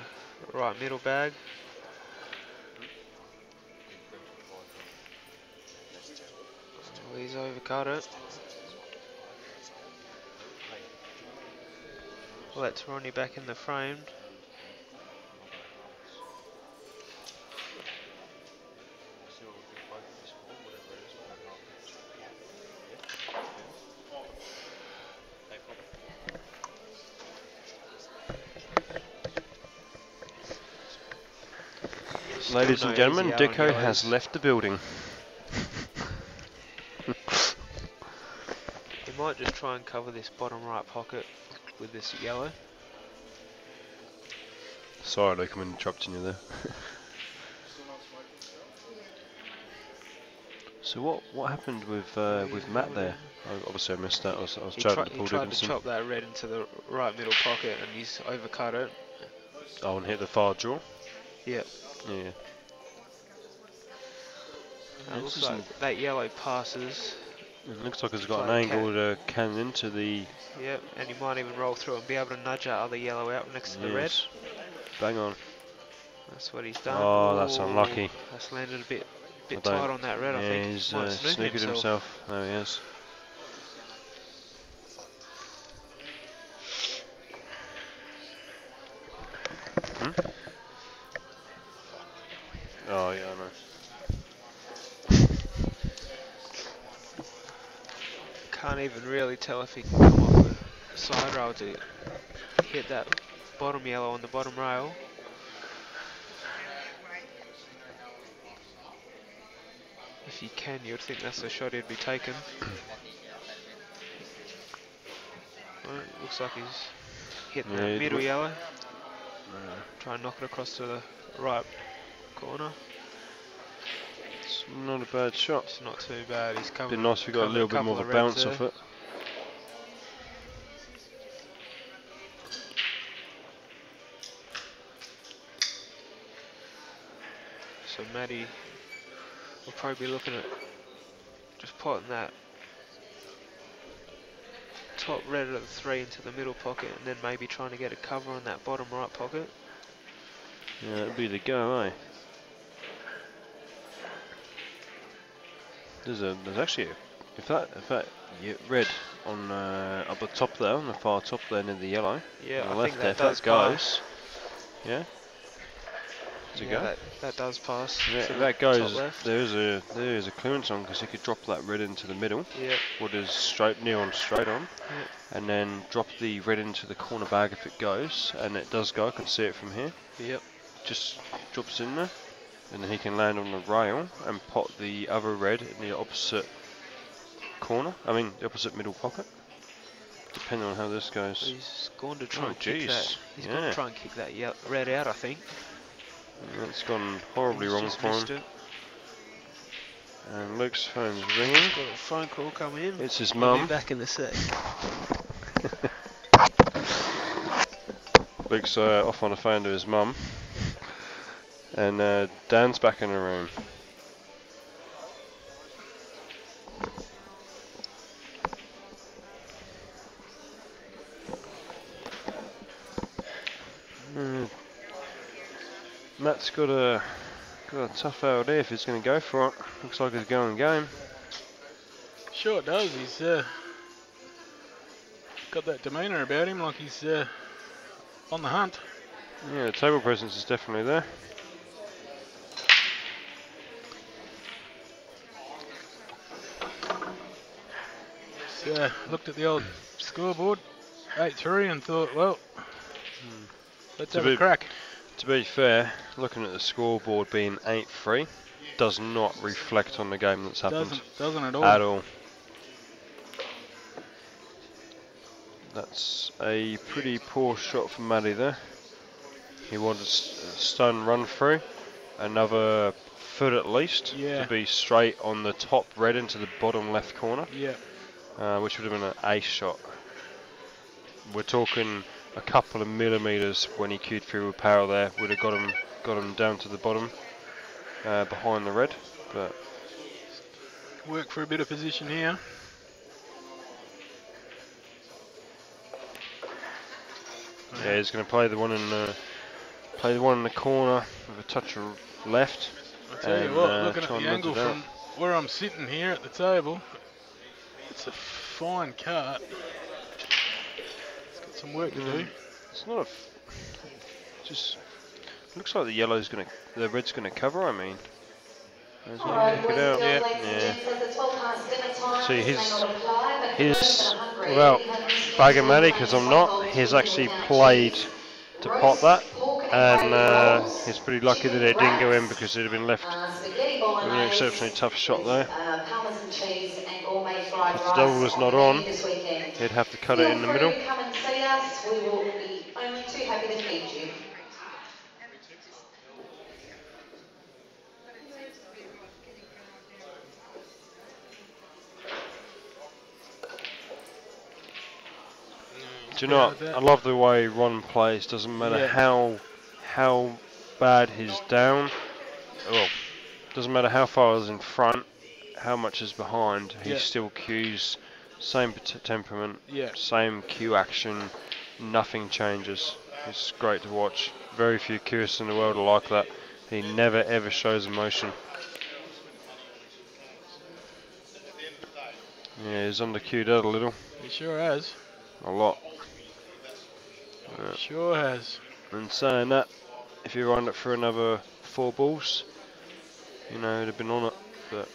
right middle bag. Oh, he's overcut it. Let's Ronnie back in the frame. Ladies and gentlemen, Dicko has left the building. He might just try and cover this bottom right pocket with this yellow. Sorry, Luke, I'm interrupting you there. So what happened with Matt there? Obviously I missed that. I was chatting to Paul He tried Dickinson. to chop that red into the right middle pocket and he's overcut it. Oh, and hit the far draw? Yep. Yeah. It looks like that yellow passes. It looks like it's got an angle to can into the... Yep, and he might even roll through and be able to nudge that other yellow out next to the red. Bang on. That's what he's done. Oh, that's unlucky. That's landed a bit tight on that red, I think. Yeah, he's Might snookered snookered himself. There he is. Oh, yeah, I know. Can't even really tell if he can come off the side rail to hit that bottom yellow on the bottom rail. If he can, you'd think that's the shot he'd be taking. Well, looks like he's hitting that middle yellow. Try and knock it across to the right corner. It's not a bad shot. It's not too bad. He's coming. Been nice if we got a little bit more of a bounce off it. So Matty will probably be looking at just potting that top red of the 3 into the middle pocket and then maybe trying to get a cover on that bottom right pocket. Yeah, that'd be the go, eh? There's actually if that red on up the top there, on the far top there near the yellow. Yeah, on the I left think there, that does if that goes. pass. Yeah. Does it Yeah, go? that does pass. Yeah, if that goes, there is a clearance on because he could drop that red into the middle. Yeah. What is straight neon straight on, Yeah. and then drop the red into the corner bag if it goes, and it does go. I can see it from here. Yep. Just drops in there, and then he can land on the rail and pot the other red in the opposite corner. I mean, the opposite middle pocket. depending on how this goes. He's going to try Oh, and kick jeez. that. He's going Yeah. to try and kick that red out, I think. That's gone horribly He's wrong just for missed him. it. And Luke's phone's ringing. Got a phone call coming in. It's his He'll mum. be back in a sec. Luke's off on the phone to his mum. And Dan's back in the room. Matt's got a tough LD if he's going to go for it. Looks like he's going game. Sure it does. He's got that demeanour about him, like he's on the hunt. Yeah, the table presence is definitely there. Just, looked at the old scoreboard, 8-3, and thought, well, let's have a crack. To be fair, looking at the scoreboard being 8-3 does not reflect on the game that's happened. Doesn't at all. At all. That's a pretty poor shot from Matty there. He wanted a stone run through, another foot at least, to be straight on the top red into the bottom left corner, which would have been an ace shot. We're talking a couple of millimetres when he cued through with power there, would have got him down to the bottom behind the red. But work for a bit of position here. Yeah, he's going to play the one in the corner with a touch of left. I tell you what, looking at the angle from where I'm sitting here at the table, it's a fine cart. It's got some work to do. It's not just looks like the red's going to cover. I mean, Alright, kick it out. yeah. See, he's without bagging Matty, because I'm not. He's actually played to pot that, and he's pretty lucky that it didn't go in, because it'd have been left with an exceptionally tough shot there. If the double was not on, he'd have to cut it in the middle. Come and see us. We will be only too happy to feed you. Do you know what? I love the way Ron plays. Doesn't matter how bad he's down. Well, doesn't matter how far he's in front, how much is behind. He still cues. Same temperament. Same cue action. Nothing changes. It's great to watch. Very few cueists in the world are like that. He never ever shows emotion. Yeah, he's under cued out a little. He sure has. A lot. Sure has. And saying that, if you run it for another 4 balls, you know, it'd have been on it. But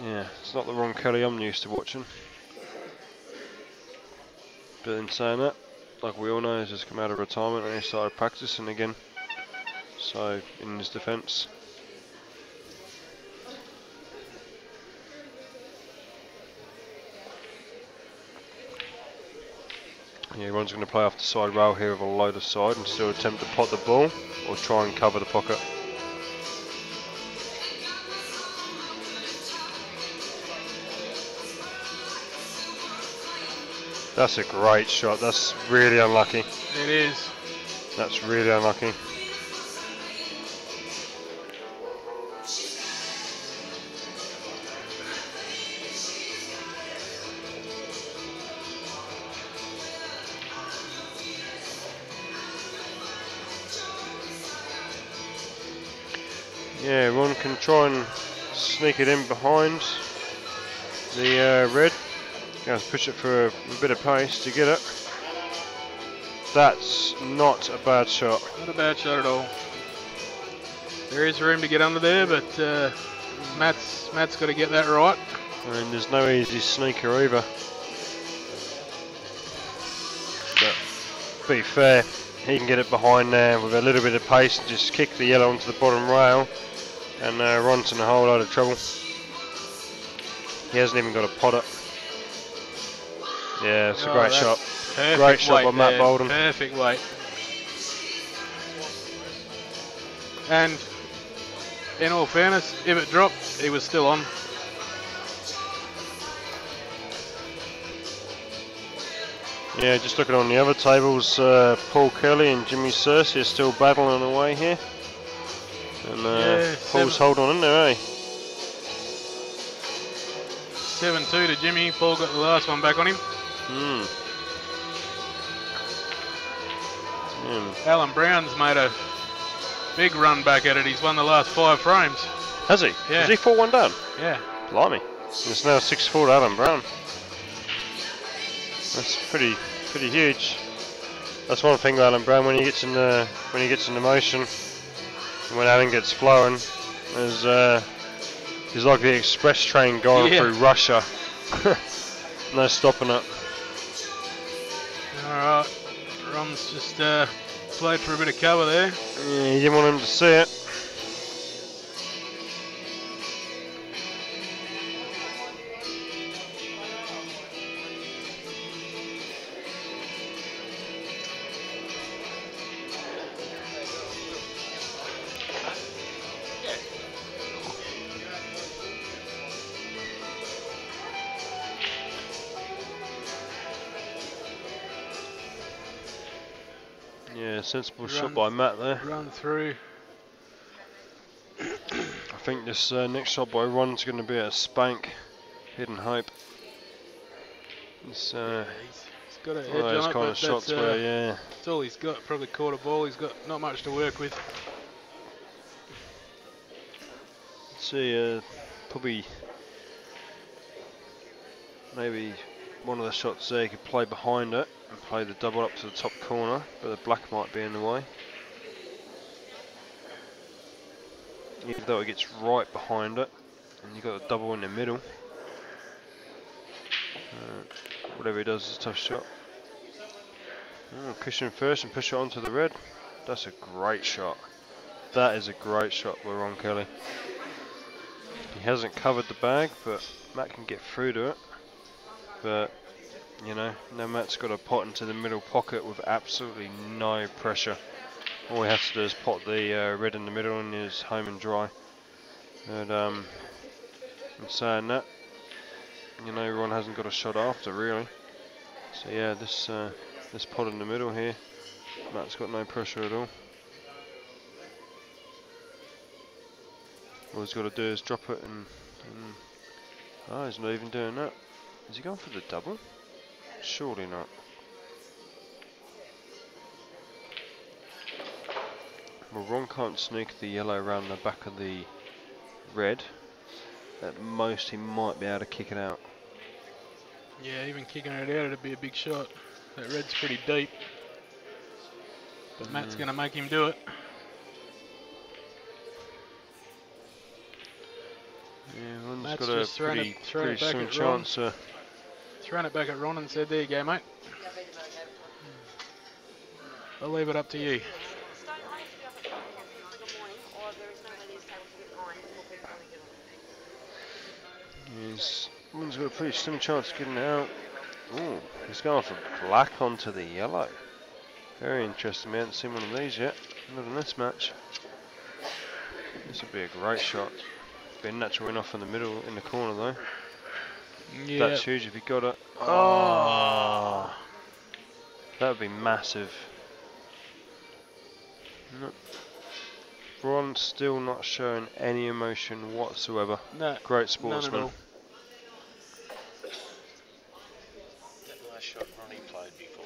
yeah, it's not the Ron Kelly I'm used to watching. But in saying that, like we all know, he's just come out of retirement and he started practicing again. So, in his defence. Yeah, Ron's going to play off the side rail here with a loader side and still attempt to pot the ball or try and cover the pocket. That's a great shot. That's really unlucky. It is. That's really unlucky. Yeah, Ron can try and sneak it in behind the red. Going to push it for a bit of pace to get it. That's not a bad shot. Not a bad shot at all. There is room to get under there, but Matt's got to get that right. And there's no easy sneaker either. But to be fair, he can get it behind there with a little bit of pace and just kick the yellow onto the bottom rail. And Ron's in a whole lot of trouble. He hasn't even got a pot up. Yeah, it's a Oh, great that's shot. Perfect Great shot weight by Matt there, Bolton. Perfect weight. And in all fairness, if it dropped, he was still on. Yeah, just looking on the other tables, Paul Kelly and Jimmy Searcy are still battling away here. And Yeah, Paul's holding on in there, eh? 7-2 to Jimmy. Paul got the last one back on him. Hmm. Yeah. Alan Brown's made a big run back at it. He's won the last 5 frames. Has he? Yeah. Has he 4-1 down? Yeah. Blimey. It's now 6-4 to Alan Brown. That's pretty huge. That's one thing with Alan Brown, when he gets in the motion, when Alan gets flowing, he's like the express train going through Russia. No stopping it. Alright. Ron's just played for a bit of cover there. Yeah, you didn't want him to see it. Yeah, sensible shot by Matt there. Run through. I think this next shot by Ron's going to be a spank. Hidden hope. It's He's got a edge one of those on it, kind but of shots that's, where, yeah. that's all he's got. Probably caught a ball. He's got not much to work with. See, probably maybe one of the shots there, you could play behind it and play the double up to the top corner, but the black might be in the way. Even though it gets right behind it, and you've got a double in the middle. Whatever he does is a tough shot. Oh, cushion first and push it onto the red. That's a great shot. That is a great shot by Ron Kelly. He hasn't covered the bag, but Matt can get through to it. But, you know, now Matt's got a pot into the middle pocket with absolutely no pressure. All he has to do is pot the red in the middle and he's home and dry. And in saying that, you know, Ron hasn't got a shot after, really. So yeah, this pot in the middle here, Matt's got no pressure at all. All he's got to do is drop it and oh, he's not even doing that. Is he going for the double? Surely not. Well, Ron can't sneak the yellow around the back of the red. At most, he might be able to kick it out. Yeah, even kicking it out, it'd be a big shot. That red's pretty deep. But Matt's going to make him do it. Yeah, Ron's Matt's got a just thrown pretty it back slim at Ron. chance. Thrown it back at Ron and said, there you go, mate. I'll leave it up to you. Ron's got a pretty slim chance of getting it out. Ooh, he's going for black onto the yellow. Very interesting. We haven't seen one of these yet. Not in this match. This would be a great shot. Be a natural win off in the middle, in the corner though. Yeah. That's huge if he got it. Oh, that would be massive. Nope. Ron's still not showing any emotion whatsoever. No, great sportsman. none at all. That last shot Ronnie played before.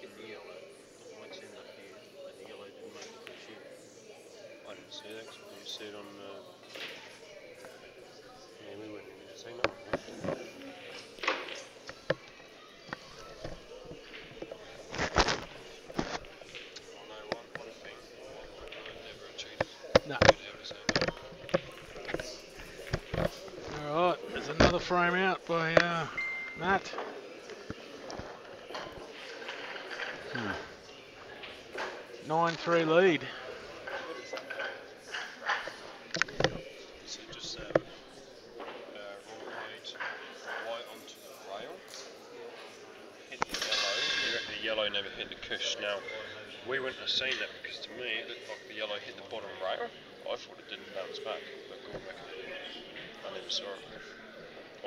In the yellow, the whites end up here, and the yellow didn't make the push here. I didn't see that. Did you see it on? Yeah, we wouldn't even see nothing. No. Alright, there's another frame out by Matt. 9-3 lead. So just wrong page, right onto the rail, hit the yellow. You reckon the yellow never hit the cush. Now, we wouldn't have seen that because to me it looked like the yellow hit the bottom rail. I thought it didn't bounce back, but Gordon reckoned it did. I never saw it.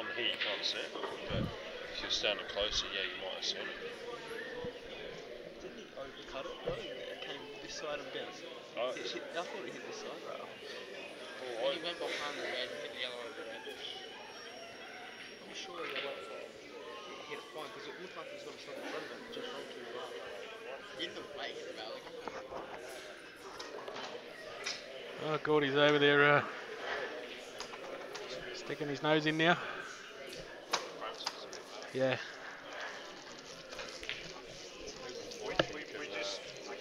On here you can't see it, but if you're standing closer, yeah, you might have seen it. Didn't he overcut it though? It came this side and bounced. Oh, I thought he hit this side rail. oh, He went behind the red and hit the yellow over the red. I'm sure the yellow hit it fine because it looked like he was going to stop in front of it and just roll too right. He didn't look like it, Valley. Oh, Gordy's over there sticking his nose in now. Yeah. we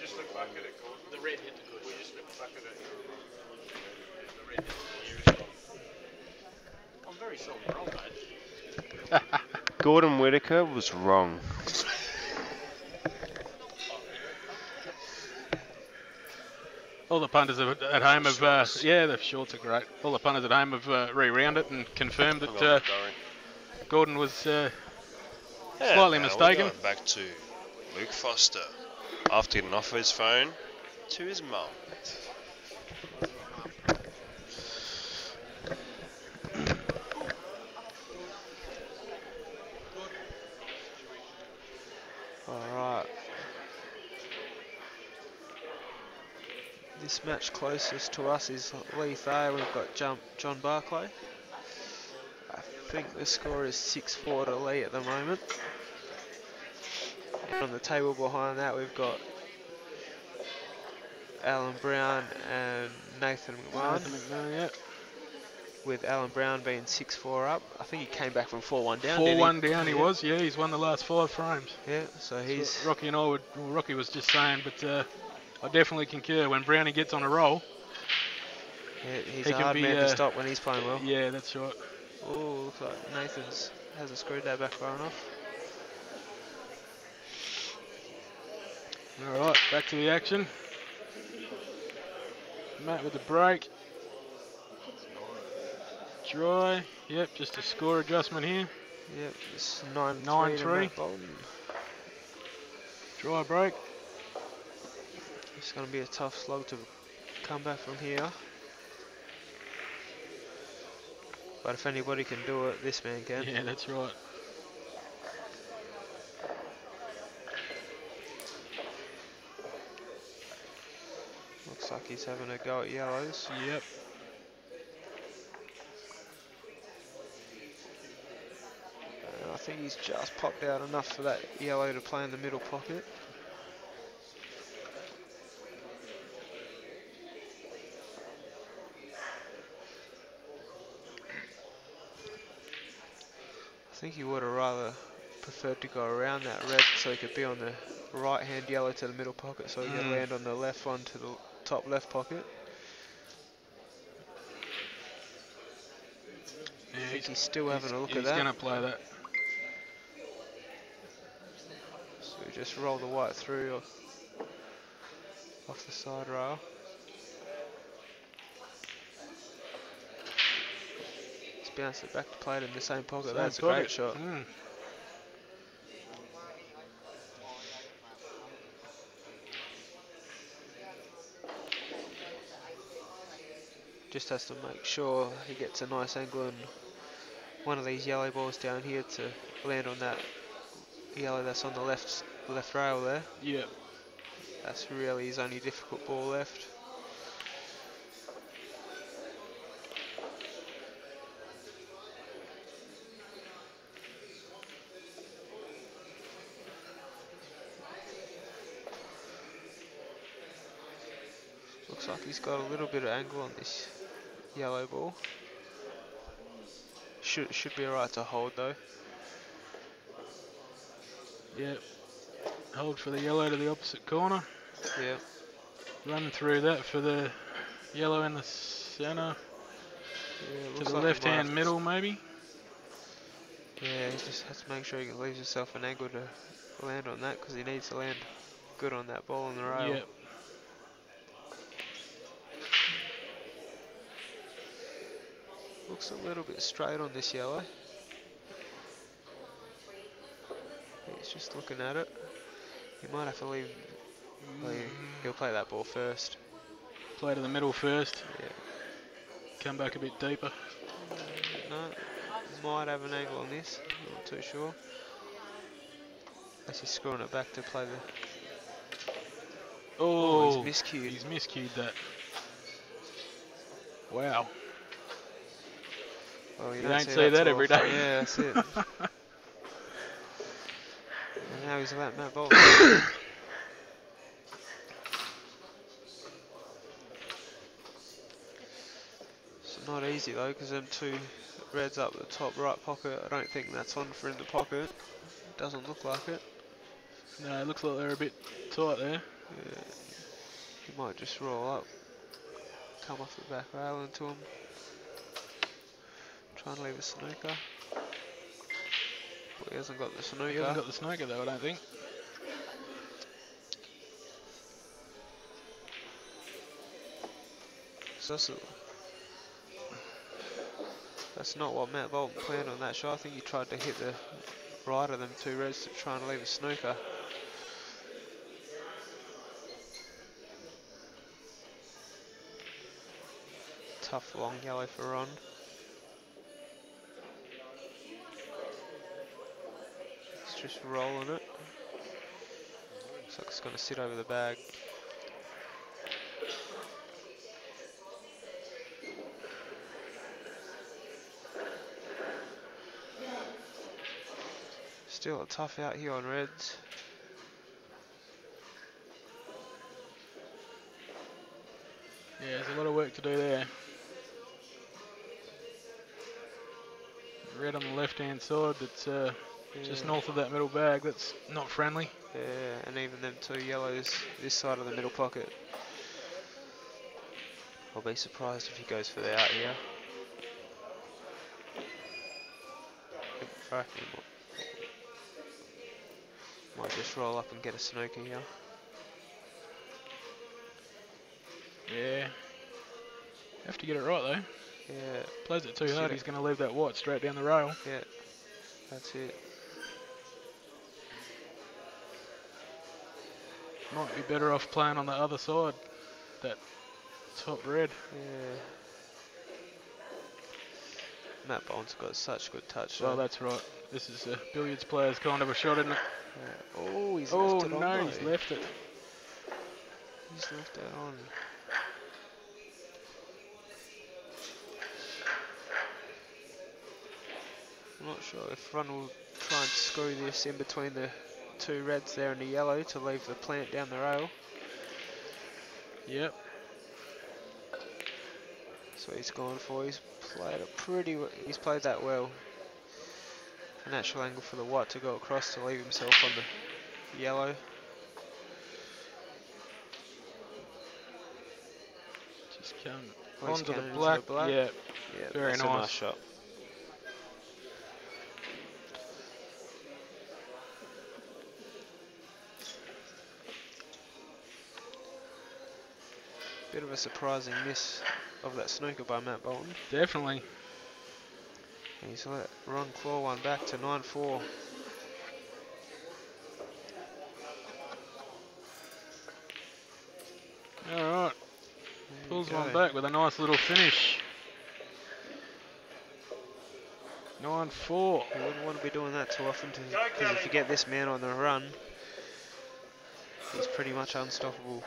just look back at it, Gordon. The red hit the good. We just look back at it. The red hit the I'm very seldom wrong, mate. Gordon Whittaker was wrong. All the punters at home have, yeah, the shorts are great. All the punters at home have re-round it and confirmed that Gordon was slightly mistaken. We're going back to Luke Foster after getting off his phone to his mum. Alright. This match closest to us is Lee Thayer. We've got John Barclay. I think the score is 6-4 to Lee at the moment. And on the table behind that we've got Alan Brown and Nathan McMahon. Yeah. With Alan Brown being 6-4 up. I think he came back from 4-1 down. 4-1 down he was, yeah, he's won the last 5 frames. Yeah, so he's... So Rocky and I would, well, Rocky was just saying, but I definitely concur. When Brownie gets on a roll, yeah, he's he a can hard be, man to stop when he's playing well. Yeah, that's right. Oh, looks like Nathan's hasn't screwed that back far enough. All right, back to the action. Matt with the break. Dry. Yep, just a score adjustment here. Yep, it's 9-3. 9-3. Bolton. Dry break. It's going to be a tough slog to come back from here. But if anybody can do it, this man can. Yeah, that's right. Looks like he's having a go at yellows. Yep. And I think he's just popped out enough for that yellow to play in the middle pocket. I think he would have rather preferred to go around that red so he could be on the right hand yellow to the middle pocket so he could land on the left one to the top left pocket. Yeah, I think he's still having a look at that. He's going to play that. So we just roll the white through off the side rail. He's bounced it back to play it in the same pocket. Same That's a pocket. great shot. Just has to make sure he gets a nice angle and one of these yellow balls down here to land on that yellow that's on the left rail there. Yep. That's really his only difficult ball left. Looks like he's got a little bit of angle on this yellow ball. Should be alright to hold though. Yep. Hold for the yellow to the opposite corner. Yep. Run through that for the yellow in the centre. Yeah, To the like left hand middle maybe. Yeah, he just has to make sure he leaves himself an angle to land on that because he needs to land good on that ball on the rail. Yep. Looks a little bit straight on this yellow. He's just looking at it. He might have to leave. He'll play that ball first. Play to the middle first. Yeah. Come back a bit deeper. No, might have an angle on this. Not too sure. Unless he's screwing it back to play the. Oh, he's miscued. He's miscued that. Wow. Well, You don't see that every day. Yeah, that's it. And now he's let Matt Bolton. It's not easy though, because them two reds up the top right pocket. I don't think that's on for in the pocket. Doesn't look like it. No, it looks like they're a bit tight there. Yeah. He might just roll up, come off the back rail into him. Trying to leave a snooker. But he hasn't got the snooker. He hasn't got the snooker though, I don't think. So that's not what Matt Bolton planned on that shot. I think he tried to hit the right of them two reds to try and leave a snooker. Tough long yellow for Ron. He's just rolling it. Looks like it's going to sit over the bag. Still a tough out here on reds. Yeah, there's a lot of work to do there. Red on the left-hand side, that's just north of that middle bag. That's not friendly. Yeah, and even them two yellows this side of the middle pocket. I'll be surprised if he goes for the out here. I reckon he might just roll up and get a snooker here. Yeah. Have to get it right though. Yeah. Plays it too hard, he's going to leave that white straight down the rail. Yeah, that's it. Might be better off playing on the other side, that top red. Yeah. Matt Bolton's got such good touch. Well, that's right. This is a billiards player's kind of a shot, isn't it? Yeah. Oh, he's oh left it on. No, he's left it. He's left it on. I'm not sure if Ron will try and screw this in between the two reds there and the yellow to leave the plant down the rail. Yep. That's what he's gone for. He's played it pretty. He's played that well. A natural angle for the white to go across to leave himself on the yellow. Just come Oh, onto the into black. the black. Yeah. Yeah, Very that's nice. a nice shot. Bit of a surprising miss of that snooker by Matt Bolton. Definitely. And he's let Ron claw one back to 9-4. All right. Pulls one back with a nice little finish. 9-4. You wouldn't want to be doing that too often, because if you get this man on the run, he's pretty much unstoppable.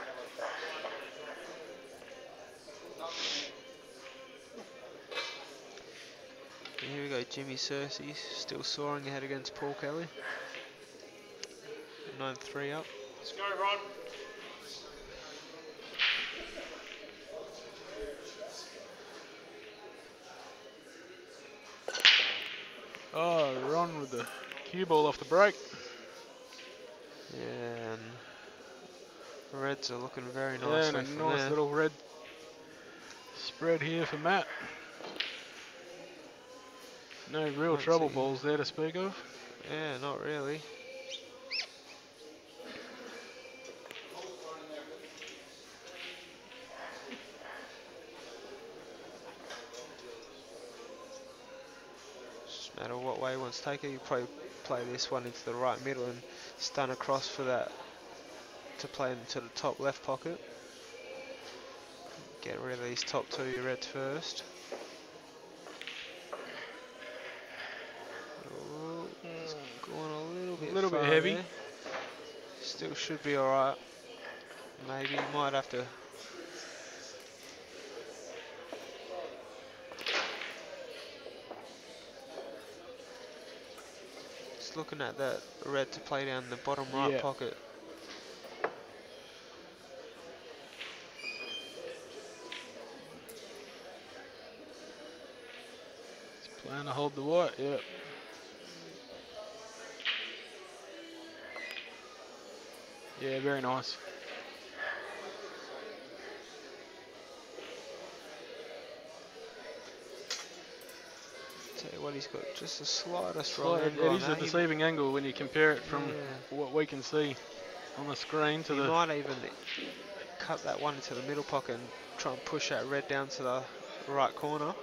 And here we go, Jimmy Cersei still soaring ahead against Paul Kelly. 9-3 up. Let's go, Ron. Oh, Ron with the cue ball off the break. Yeah, and reds are looking very nice. And a nice little red spread here for Matt. No real trouble balls there to speak of. Yeah, not really. No matter what way he wants to take it, you probably play this one into the right middle and stun across for that to play into the top left pocket. Get rid of these top two reds first. Oh, it's going a little bit far heavy. there. Still should be alright. Maybe he might have to. Just looking at that red to play down the bottom right Yeah. pocket. Playing to hold the white, yeah. Yeah, very nice. Tell you what, he's got just the slightest wrong It angle on is a that. deceiving angle when you compare it from Yeah. what we can see on the screen to He the... might even cut that one into the middle pocket and try and push that red down to the right corner.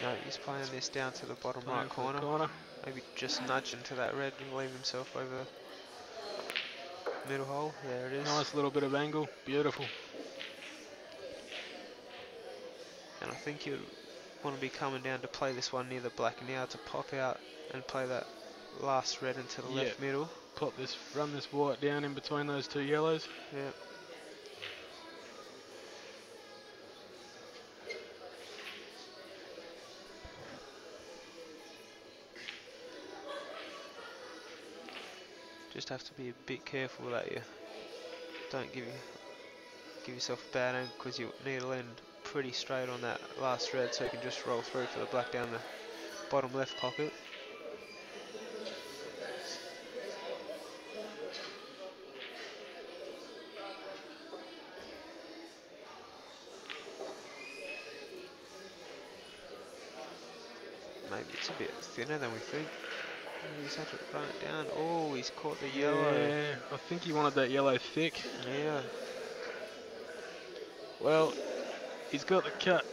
No, he's playing this down to the bottom right corner. Maybe just nudge into that red and leave himself over the middle hole. There it is. Nice little bit of angle, beautiful. And I think you'd want to be coming down to play this one near the black now to pop out and play that last red into the left middle. Pop this, run this white down in between those two yellows. Yeah. Just have to be a bit careful that you don't give yourself a bad angle, because you need to land pretty straight on that last red so you can just roll through for the black down the bottom left pocket. Maybe it's a bit thinner than we think. He's had to run it down. Oh, he's caught the yellow. Yeah, I think he wanted that yellow thick. Yeah. Well, he's got the cut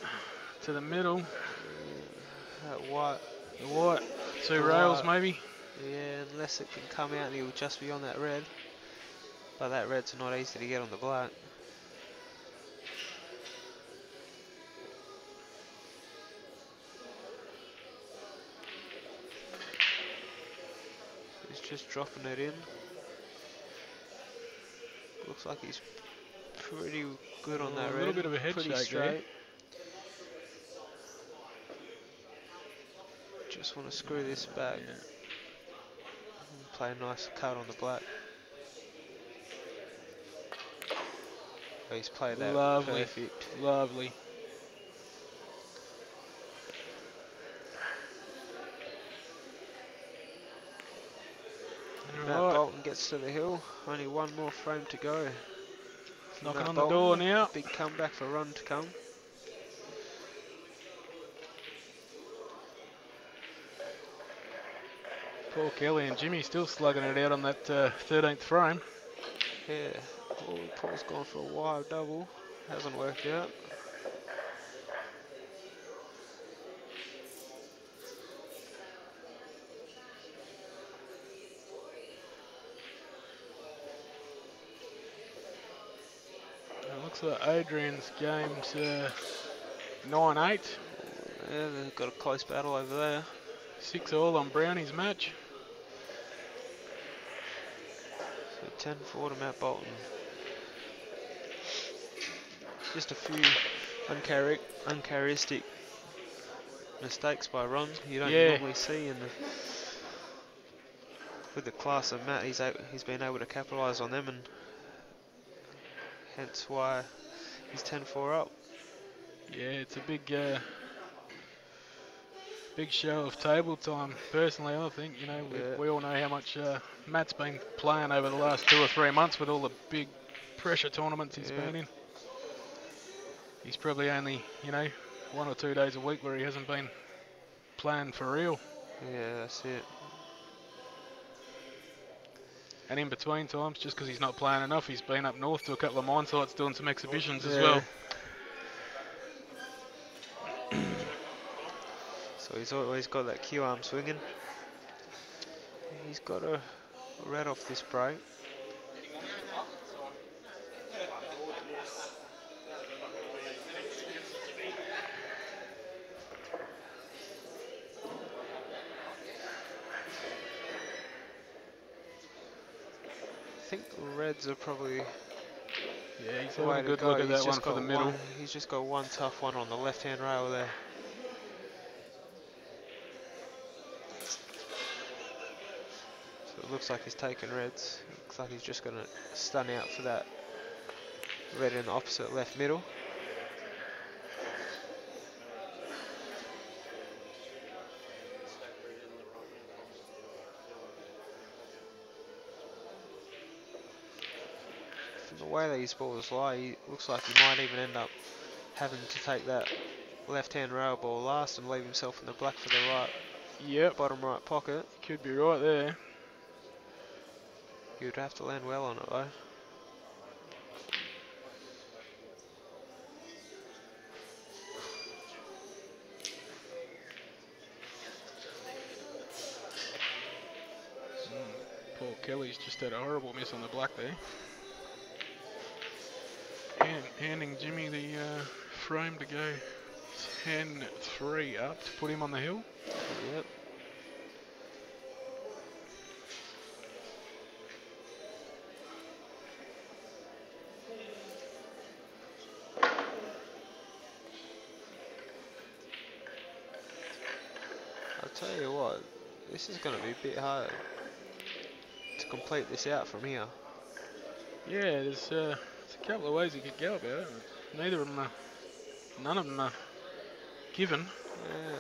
to the middle. That white. The white. Two The rails white. maybe. Yeah, unless it can come out and he'll just be on that red. But that red's not easy to get on the black. He's just dropping it in. Looks like he's pretty good on that red. A little bit of a head pretty shake straight. there. Just want to screw this back. Yeah. And play a nice cut on the black. Oh, he's played that Lovely. perfect. Lovely. Matt Bolton gets to the hill. Only one more frame to go. Knocking Matt on the Bolton, door now. Big comeback for Run to come. Paul Kelly and Jimmy still slugging it out on that 13th frame. Yeah. Oh, Paul's gone for a wild double. Hasn't worked out. It looks like Adrian's game's 9-8. Yeah, they've got a close battle over there. 6-all on Brownie's match. So 10-4 to Matt Bolton. Just a few uncharacteristic mistakes by Ron you don't normally see in the with the class of Matt. He's been able to capitalise on them, and hence why he's 10-4 up. Yeah, it's a big show of table time. Personally, I think, you know, we all know how much Matt's been playing over the last 2 or 3 months with all the big pressure tournaments he's been in. He's probably only, you know, 1 or 2 days a week where he hasn't been playing for real. Yeah, that's it. And in between times, just because he's not playing enough, he's been up north to a couple of mine sites doing some exhibitions as well. So he's always got that Q arm swinging. He's got a red off this break. I think reds are probably Yeah, he's the having way a to good go. look at He's that one just for the got middle. He's just got one tough one on the left-hand rail there. So it looks like he's taking reds. Looks like he's just going to stun out for that red in the opposite left middle. From the way these balls lie, he looks like he might even end up having to take that left-hand rail ball last and leave himself in the black for the right, Yep, bottom right pocket. could be right there. He would have to land well on it though. Paul Kelly's just had a horrible miss on the black there. Handing Jimmy the frame to go 10-3 up to put him on the hill. Yep. I'll tell you what, this is going to be a bit hard to complete this out from here. Yeah, there's a couple of ways you could go about it. Neither of them are, none of them are given. Yeah.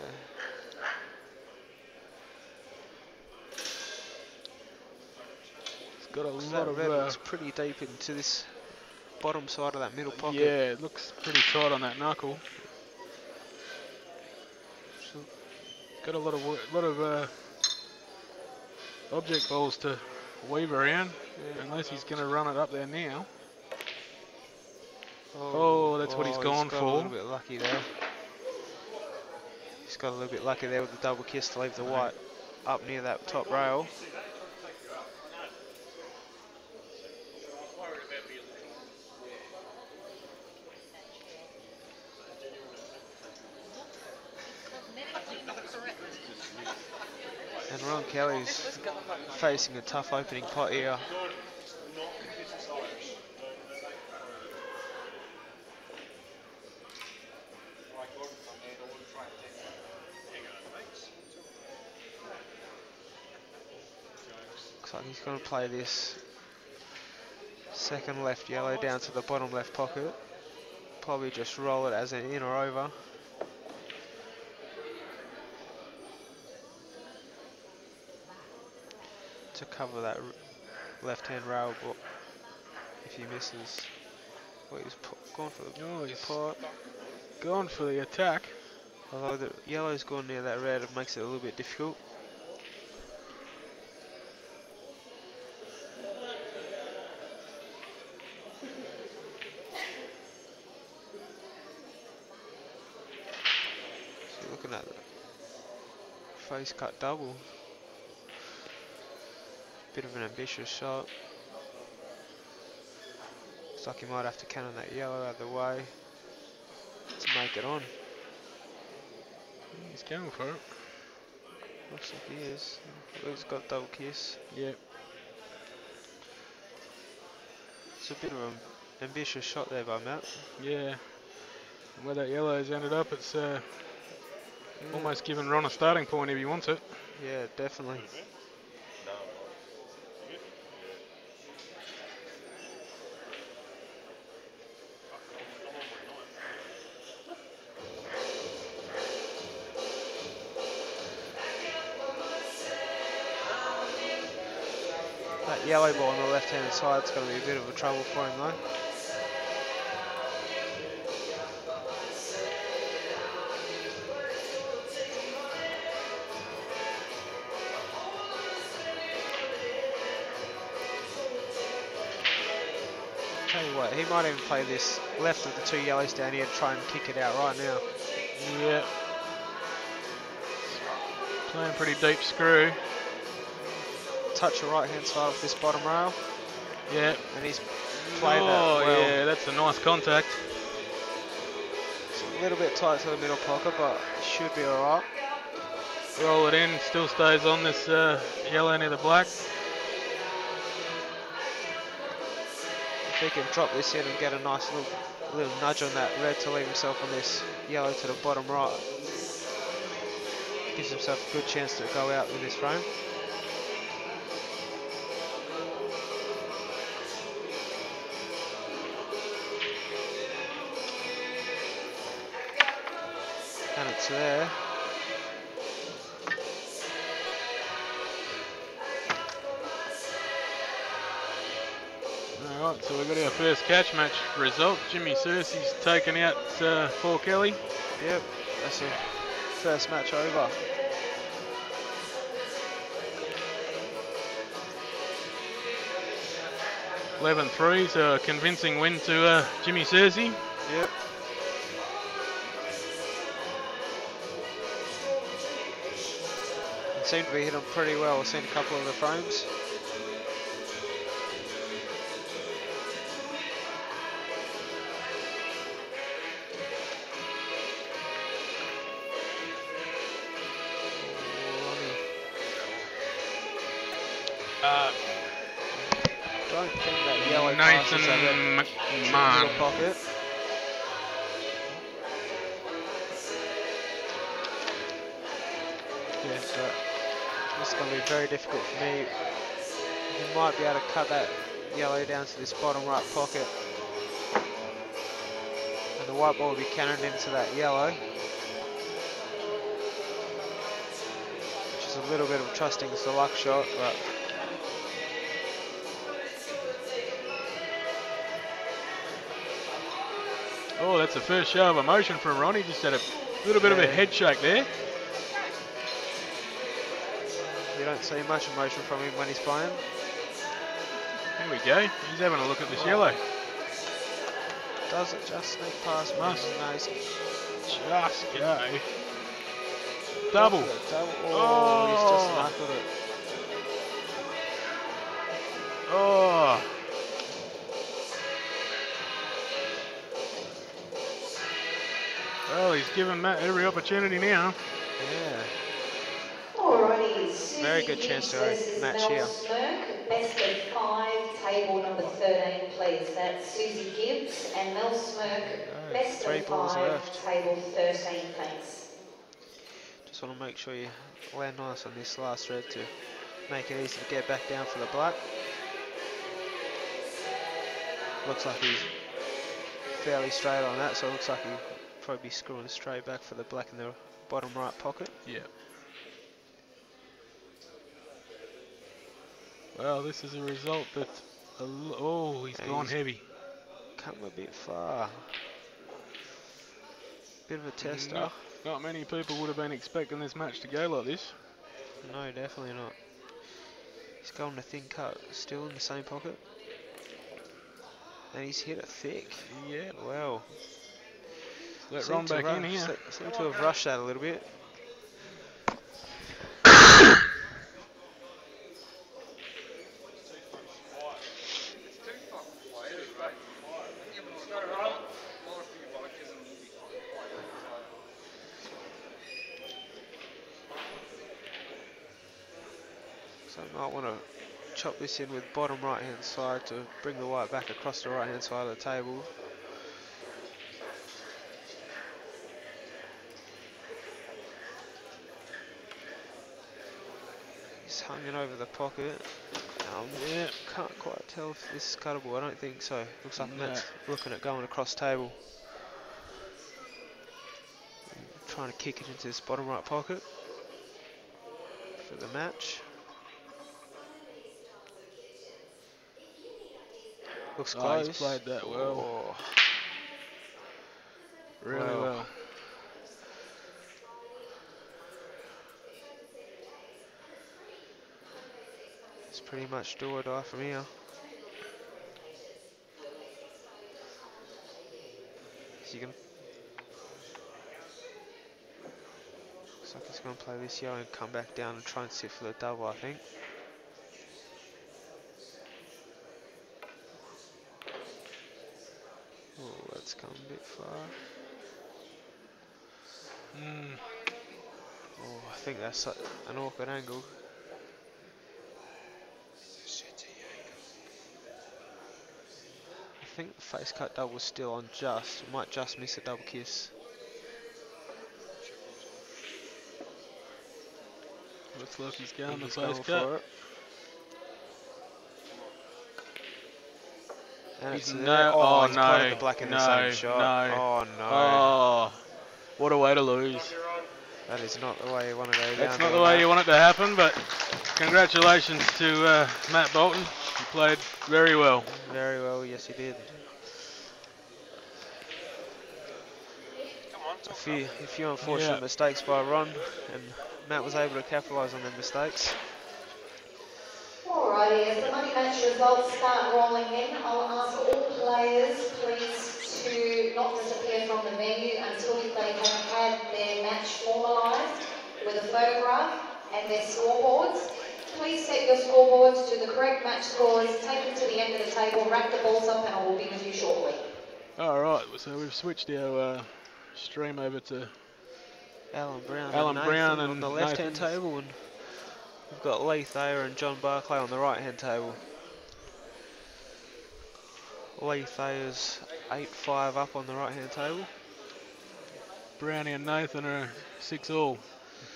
It's got a lot That of red looks pretty deep into this bottom side of that middle pocket. yeah, it looks pretty tight on that knuckle. Got a lot of object balls to weave around, unless he's going to run it up there now. Oh, that's what he's gone got for. A little bit lucky there. He's got a little bit lucky there with the double kiss to leave the white up near that top rail. And Ron Kelly's facing a tough opening pot here. Looks like he's going to play this second left yellow down to the bottom left pocket. Probably just roll it as an in or over. To cover that left-hand rail block if he misses. Well, he's gone for the pot. Gone for the attack. Although the yellow's gone near that red, it makes it a little bit difficult. So looking at the face cut double. Bit of an ambitious shot. Looks like he might have to cannon that yellow out of the way to make it on. He's going for it. Looks like he is. He's got double kiss. Yep. It's a bit of an ambitious shot there by Matt. Yeah. Where that yellow's ended up, it's almost given Ron a starting point if he wants it. Yeah, definitely. That yellow ball on the left-hand side is going to be a bit of a trouble for him though. Tell you what, he might even play this left of the two yellows down here to try and kick it out right now. Yeah. Playing pretty deep screw. Touch the right hand side of this bottom rail. Yeah. And he's played that well. Yeah, that's a nice contact. It's a little bit tight to the middle pocket, but should be alright. Roll it in, still stays on this yellow near the black. If he can drop this in and get a nice little nudge on that red to leave himself on this yellow to the bottom right, gives himself a good chance to go out with this frame. And it's there. Alright, so we've got our first catch match result. Jimmy Cersei's taken out for Kelly. Yep, that's the first match over. (11-3), so a convincing win to Jimmy Cersei. Yep. Seemed to be hitting pretty well. I've seen a couple of the frames. Don't think that yellow Nathan passes that red McMahon. little pocket. Yeah, so this is going to be very difficult for me. He might be able to cut that yellow down to this bottom right pocket. And the white ball will be cannoned into that yellow. Which is a little bit of trusting it's a luck shot, but oh, that's the first show of emotion from Ronnie. Just had a little bit of a head shake there. you don't see much emotion from him when he's playing. There we go. He's having a look at this yellow. Does it just sneak past me? Must. Nice. Just go. Double. Double. Oh, he's just knuckled it. Oh. Well, he's given Matt every opportunity now. Yeah. Alrighty, Very good chance to match here. Smirk, best of 5, table number 13, please. That's Susie Gibbs and Mel Smirk, best Three of balls 5, left. table 13, thanks. Just want to make sure you land nice on this last red to make it easy to get back down for the black. Looks like he's fairly straight on that, so it looks like he'll probably be screwing straight back for the black in the bottom right pocket. Yeah. Well, this is a result that's oh, he's gone heavy. Come a bit far. Bit of a tester. Not many people would have been expecting this match to go like this. No, definitely not. He's going a thin cut, still in the same pocket. And he's hit it thick. Yeah. Wow. Let Ron back in here. Seem to have rushed that a little bit. So I might want to chop this in with bottom right hand side to bring the white back across the right hand side of the table. He's hanging over the pocket. Yeah. Can't quite tell if this is cuttable. I don't think so. Looks like Matt's looking at going across table. Trying to kick it into this bottom right pocket for the match. Looks close. He's played that well. Oh. Really well. It's pretty much do or die from here. Michigan. Looks like he's going to play this yellow and come back down and try and sit for the double, I think. Oh, that's come a bit far. Oh, I think that's an awkward angle. I think the face cut double's still on just. Might just miss a double kiss. Looks like he's going the He's face going cut. for it. And He's it's no, there. oh He's no, plotted the black in the same shot. no. Oh no. Oh, what a way to lose. That is not the way you want to go down. That's not the way you want it to happen, but congratulations to Matt Bolton. He played very well. Very well, yes he did. A few unfortunate mistakes by Ron, and Matt was able to capitalise on them mistakes. Alrighty, as the money match results start rolling in, I'll ask all players please to not disappear from the venue until they have had their match formalised with a photograph and their scoreboards. Please set your scoreboards to the correct match scores, take them to the end of the table, rack the balls up, and I will be with you shortly. Alright, so we've switched our stream over to Alan Brown Brown on the left-hand table, and we've got Lee Thayer and John Barclay on the right-hand table. Lee Thayer's 8-5 up on the right-hand table. Brownie and Nathan are 6-all.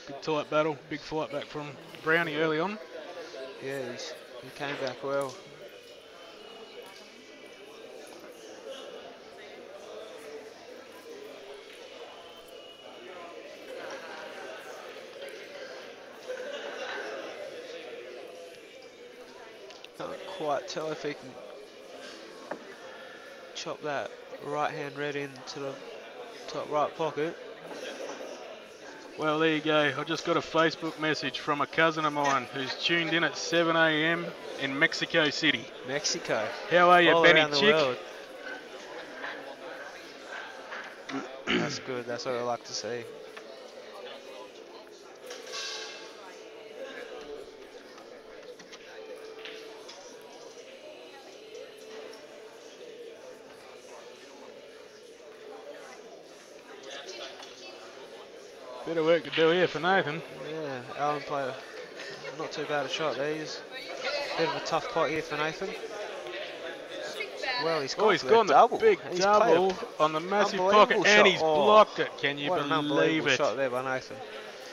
Good tight battle, big fight back from Brownie early on. Yeah, he came back well. Can't quite tell if he can chop that right hand red into the top right pocket. Well, there you go. I just got a Facebook message from a cousin of mine who's tuned in at 7 AM in Mexico City. Mexico. How are you, All Benny around the Chick? world. That's good. That's what I like to see. Bit of work to do here for Nathan. Yeah, Alan played not too bad a shot there. He's a bit of a tough pot here for Nathan. Well, he's gone the double. big He's double played on the massive unbelievable pocket, shot. and he's Oh, blocked it. Can you what an believe unbelievable it? shot there by Nathan.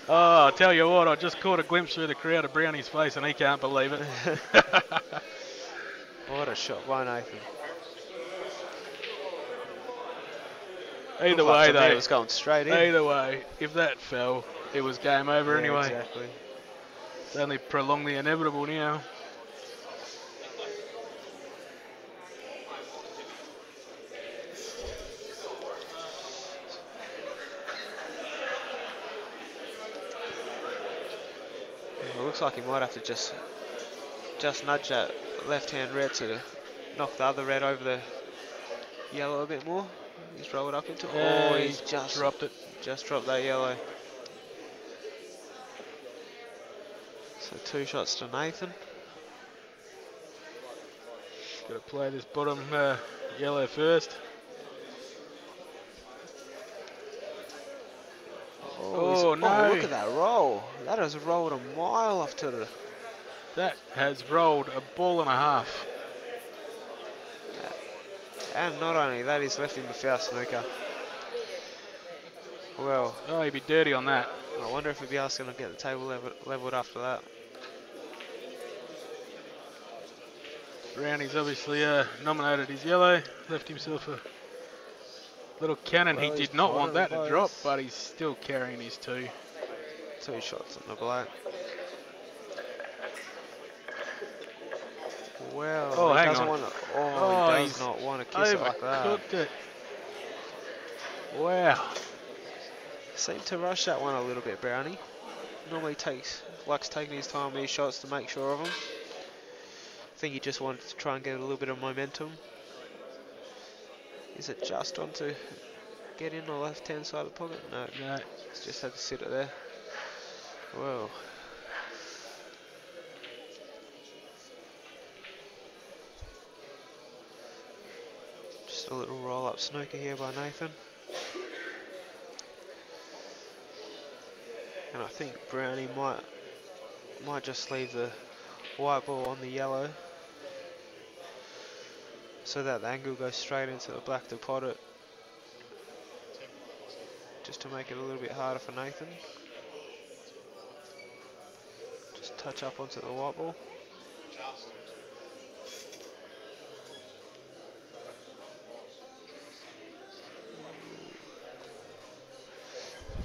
Oh, I'll tell you what, I just caught a glimpse through the crowd of Brownie's face, and he can't believe it. What a shot by Nathan. Either Looked like way, to me though, it was going straight in. either way, if that fell, it was game over Yeah, anyway. exactly. It's only prolonged the inevitable now. It looks like he might have to just nudge that left-hand red to knock the other red over the yellow a bit more. He's rolled up into it. Yeah, Oh, he's just dropped it. Just dropped that yellow. So 2 shots to Nathan. Got to play this bottom yellow first. Oh, no. Oh, look at that roll. That has rolled a mile off to the... That has rolled a ball and a half. And not only that, he's left him the foul snooker. Well, Oh, he'd be dirty on that. I wonder if he'd be asking to get the table leveled after that. Brownie's obviously nominated his yellow, left himself a little cannon. Well, He he's did not trying want that to both. drop, but he's still carrying his 2. 2 shots on the black. Well, Oh, he hang doesn't on. want to. Oh, Oh, he he's does not want to kiss it like that. Overcooked it. Wow. Seemed to rush that one a little bit, Brownie. Normally likes taking his time with these shots to make sure of them. I think he just wanted to try and get a little bit of momentum. Is it just onto get in the left hand side of the pocket? No, No. it's just had to sit it there. Whoa. Just a little roll up snooker here by Nathan. And I think Brownie might just leave the white ball on the yellow so that the angle goes straight into the black to pot it, just to make it a little bit harder for Nathan. Just touch up onto the white ball.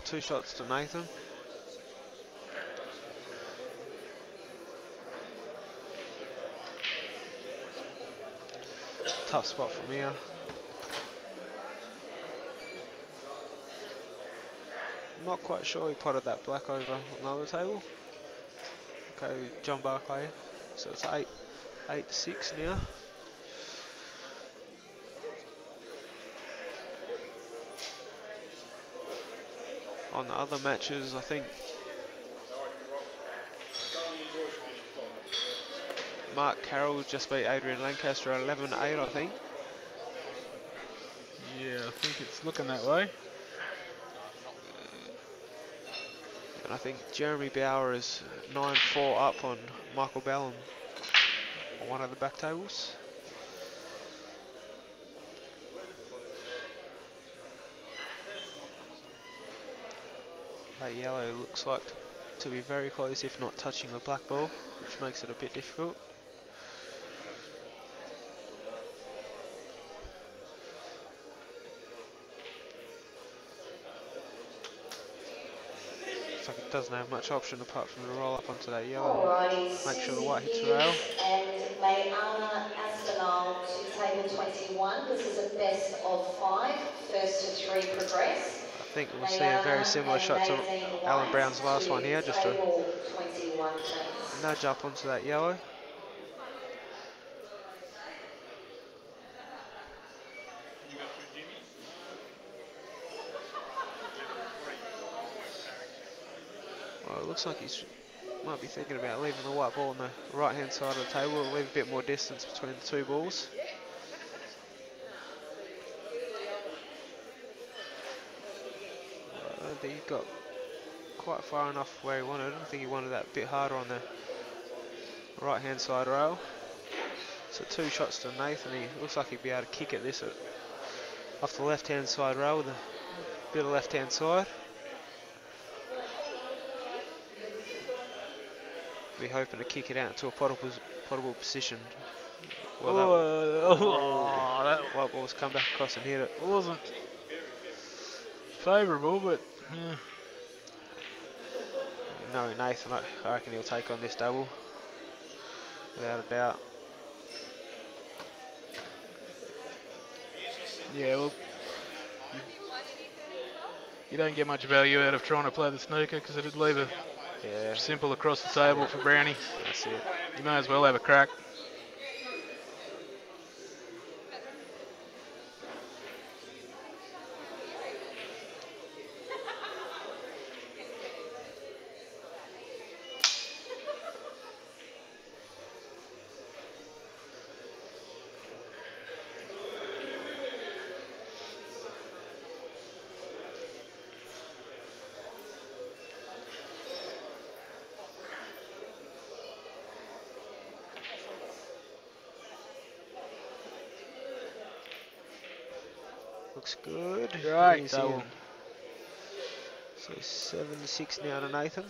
Two shots to Nathan. Tough spot from here. Not quite sure he potted that black over on the other table. Okay, John Barclay. So it's 8-6 now. On the other matches, I think Mark Carroll just beat Adrian Lancaster 11-8, I think. Yeah, I think it's looking that way. And I think Jeremy Bauer is 9-4 up on Michael Bellum on one of the back tables. That yellow looks like to be very close, if not touching the black ball, which makes it a bit difficult. Looks like it doesn't have much option apart from the roll up onto that yellow. Alrighty, Make sure the white hits the Susie rail. Hughes and Mayana Aspinall to table 21. This is a best of 5. First to 3 progress. I think we'll see a very similar shot to Alan Brown's last one here, just a nudge up onto that yellow. Well, it looks like he's might be thinking about leaving the white ball on the right hand side of the table, leave a bit more distance between the two balls. I don't think he got quite far enough where he wanted. I think he wanted that bit harder on the right hand side rail. So 2 shots to Nathan. He looks like he'd be able to kick at this off the left hand side rail with a bit of left hand side. Be hoping to kick it out into a potable position. Well, that white ball's come back across and hit it. It wasn't favourable, but yeah. No, Nathan, I reckon he'll take on this double, without a doubt. Yeah, well, you don't get much value out of trying to play the snooker because it'd leave a simple across the table for Brownie. That's it. You may as well have a crack. Looks good. Right, Easy double. in. So 7-6 now to Nathan.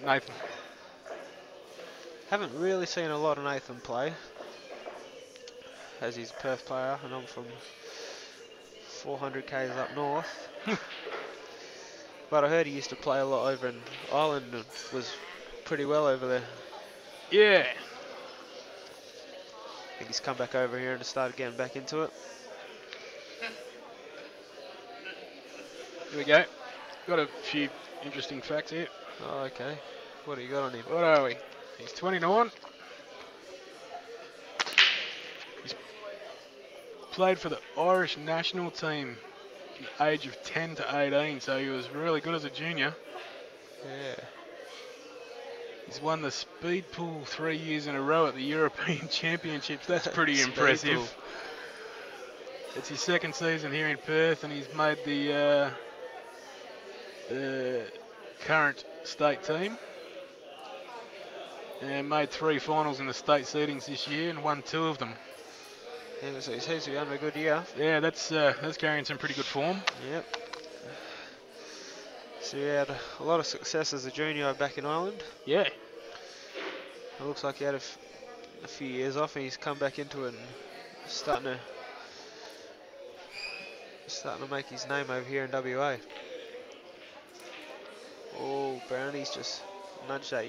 Nathan. Haven't really seen a lot of Nathan play, as he's a Perth player and I'm from 400 k's up north. But I heard he used to play a lot over in Ireland and was pretty well over there. Yeah. I think he's come back over here and started getting back into it. Here we go. Got a few interesting facts here. Oh, okay. What do you got on him? What are we? He's 29. He's played for the Irish national team from the age of 10 to 18, so he was really good as a junior. Yeah. He's won the speed pool 3 years in a row at the European Championships. That's pretty Speed impressive. pool. It's his second season here in Perth, and he's made the current state team. And made 3 finals in the state seedings this year and won 2 of them. Yeah, so he seems to be having a good year. Yeah, that's carrying some pretty good form. Yep. So he had a lot of success as a junior back in Ireland. Yeah. It looks like he had a few years off and he's come back into it and starting to make his name over here in WA. Oh, Brownie's just nudged that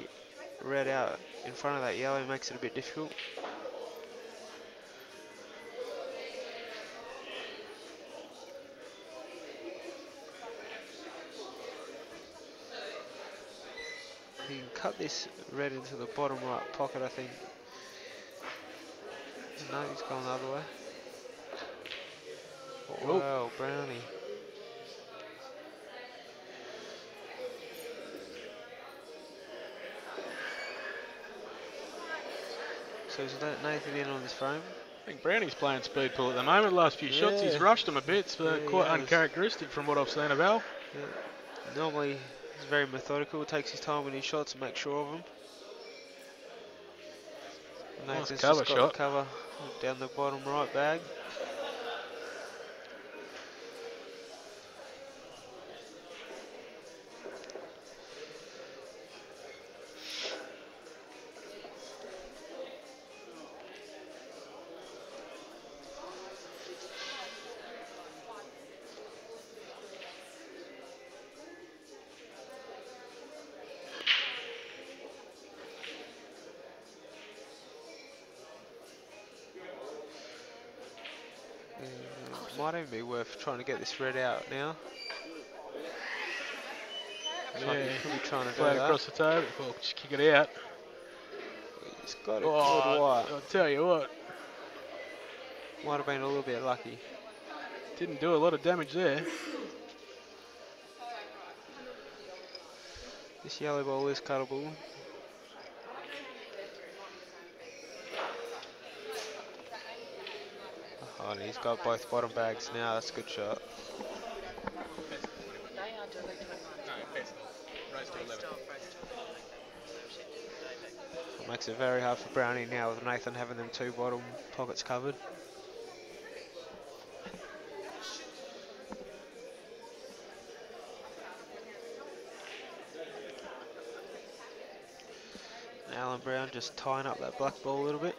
red out in front of that yellow, makes it a bit difficult. He can cut this red into the bottom right pocket, I think. No, he's gone the other way. Wow, Brownie. So is that Nathan in on this frame? I think Brownie's playing speed pool at the moment. Last few shots, he's rushed them a bit. It's quite uncharacteristic from what I've seen of Al. Yeah. Normally, he's very methodical. Takes his time with his shots and makes sure of them. Nice Nathan's cover just got shot. the cover down the bottom right bag. Might even be worth trying to get this red out now. Yeah, Could be trying to do play it that. across the table. Well, just kick it out. He's got a good Oh, white. I'll tell you what, Might have been a little bit lucky. didn't do a lot of damage there. This yellow ball is cuttable. Oh, and he's got both bottom bags now. That's a good shot. Makes it very hard for Brownie now with Nathan having them 2 bottom pockets covered. Alan Brown just tying up that black ball a little bit.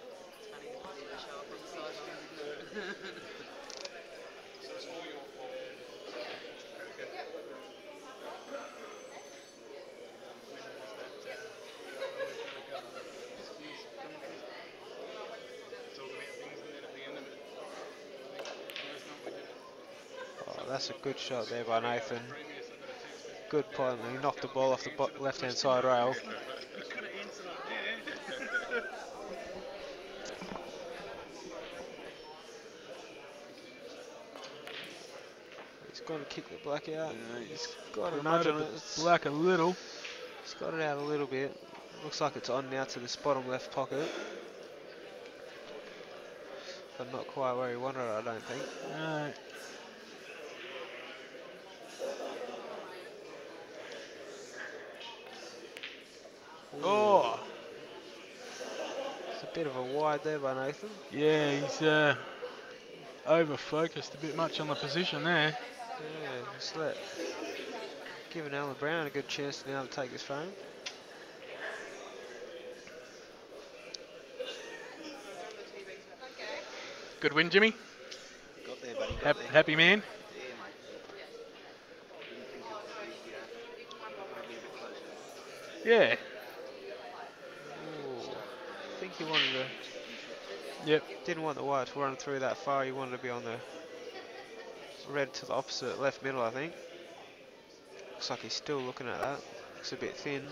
Oh, that's a good shot there by Nathan. Good point. He knocked the ball off the left-hand side rail. He's got to kick the black out. He's got to nudge on it. Black a little. He's got it out a little bit. Looks like it's on now to this bottom left pocket. But not quite where he wanted it, I don't think. No. Oh, It's a bit of a wide there by Nathan. yeah, he's over-focused a bit much on the position there. Yeah, just giving Alan Brown a good chance now to take this frame. Good win, Jimmy. Got there, buddy. Happy man. Yeah, mate. Yeah. Ooh. I think he wanted to. Yep. Didn't want the white to run through that far. He wanted to be on the red to the opposite left middle, I think. Looks like he's still looking at that. Looks a bit thin.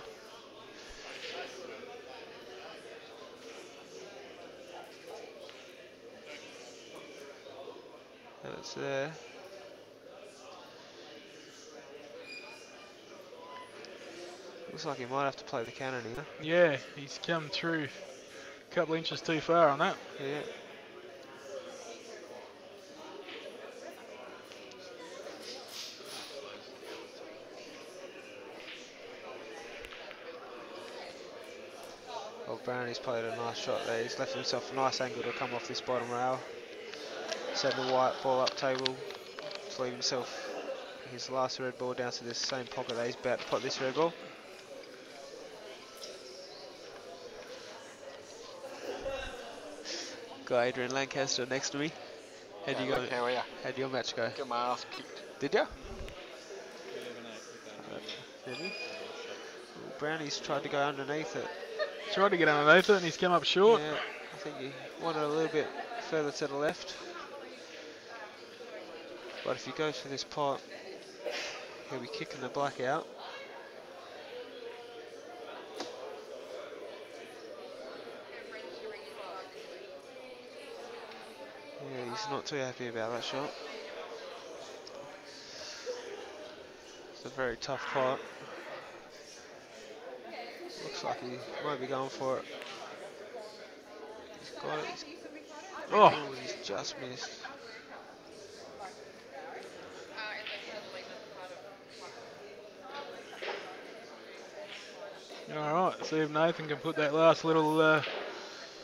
That's there. Looks like he might have to play the cannon here. Yeah, he's come through a couple inches too far on that. Yeah. Well, Brownie's played a nice shot there. He's left himself a nice angle to come off this bottom rail. Set the white ball up table to leave himself his last red ball down to this same pocket that he's about to put this red ball. Got Adrian Lancaster next to me. How'd you go? How are you? How'd your match go? Got my ass kicked. Did ya? Did he? Brownie's tried to go underneath it. Tried to get underneath it and he's come up short. Yeah, I think he wanted a little bit further to the left. But if he goes for this pot, he'll be kicking the black out. Yeah, he's not too happy about that shot. It's a very tough pot. Looks like he might be going for it. He's got it. Oh, He's just missed. alright, see if Nathan can put that last little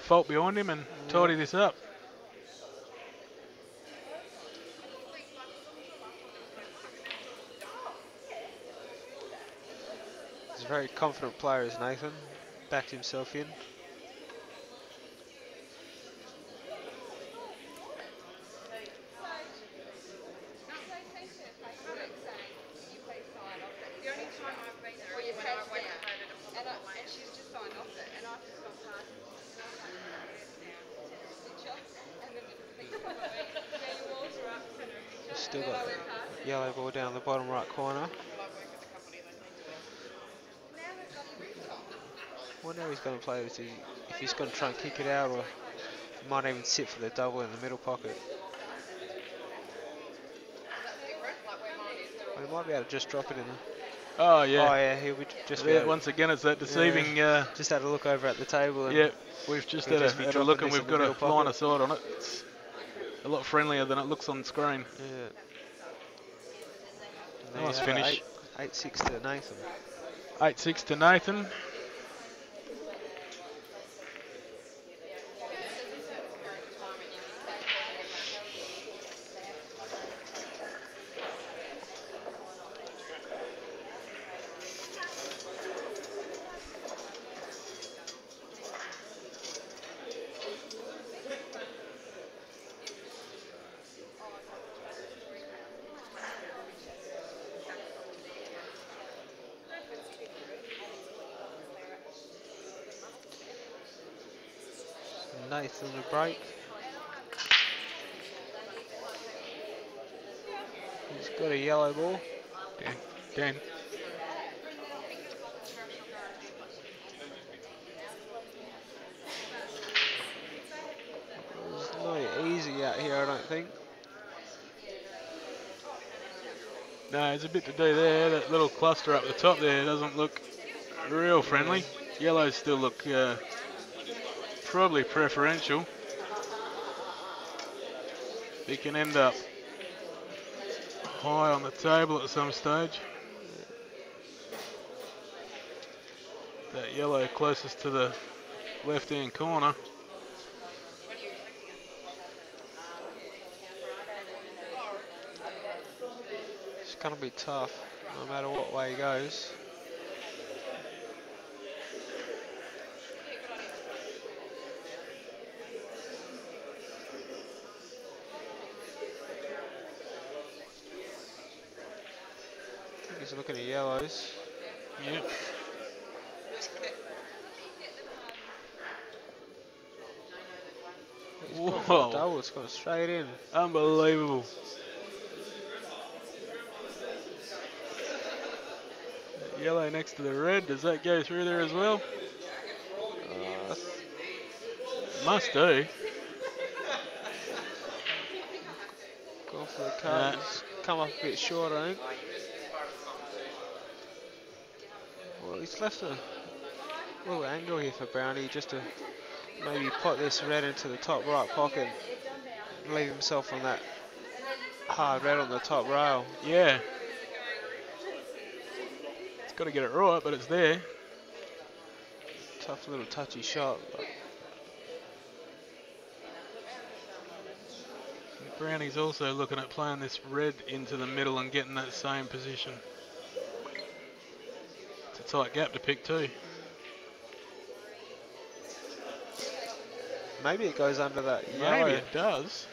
fault behind him and tidy this up. He's a very confident player, is Nathan. Backed himself in. Still got the yellow ball down the bottom right corner. Wonder how he's going to play this. If he's going to try and kick it out, or he might even sit for the double in the middle pocket. Or he might be able to just drop it in the... Oh yeah. Oh yeah, he'll be just... be Yeah, able- once again, it's that deceiving. just had a look over at the table. And Yeah, we've just We'll had just be a dropping look and this we've in the got a middle line pocket. of sight on it. It's a lot friendlier than it looks on screen. Yeah. Nice finish. 8-6 to Nathan. 8-6 to Nathan. Nathan the break. He's got a yellow ball. Dan. It's not easy out here, I don't think. No, there's a bit to do there. That little cluster up the top there doesn't look real friendly. Yellows still look probably preferential. He can end up high on the table at some stage. That yellow closest to the left-hand corner. It's going to be tough, no matter what way he goes. I think he's looking at yellows. Yep. He's gone for Whoa. a double, it's gone straight in. Unbelievable. That yellow next to the red, does that go through there as well? Must do. Gone for the cut, he's come up a bit short, I think. Well, he's left a little angle here for Brownie just to maybe pot this red into the top right pocket and leave himself on that hard red on the top rail. Yeah. It's got to get it right, but it's there. Tough little touchy shot. But Brownie's also looking at playing this red into the middle and getting that same position. It's a tight gap to pick too. maybe it goes under that yellow. Maybe it does.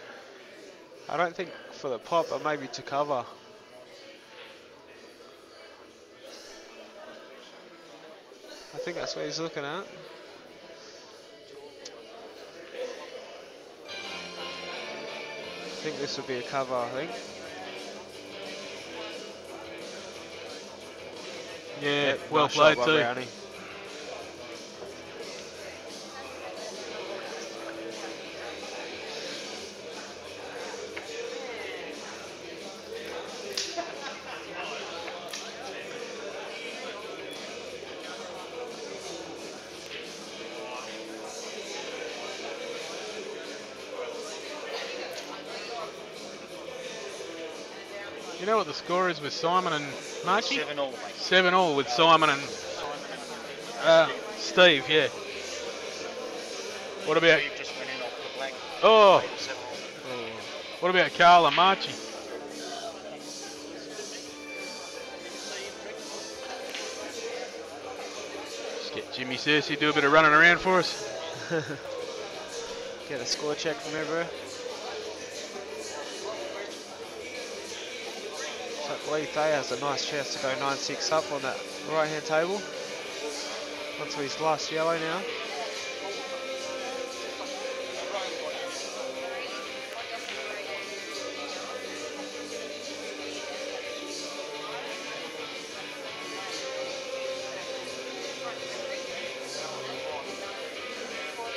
I don't think for the pop, but maybe to cover. I think that's what he's looking at. I think this would be a cover, I think. Yeah, Yep, well nice shot played by too. Brownie. You know what the score is with Simon and Marchie? 7 all, mate. 7-all with Simon and Steve, yeah. What about... Steve just went in off the black. Oh, 7 all. what about Carl and Marchie? Just get Jimmy Cersei, do a bit of running around for us. Get a score check from everywhere. So Lee Thay has a nice chance to go 9-6 up on that right hand table. Onto his last yellow now.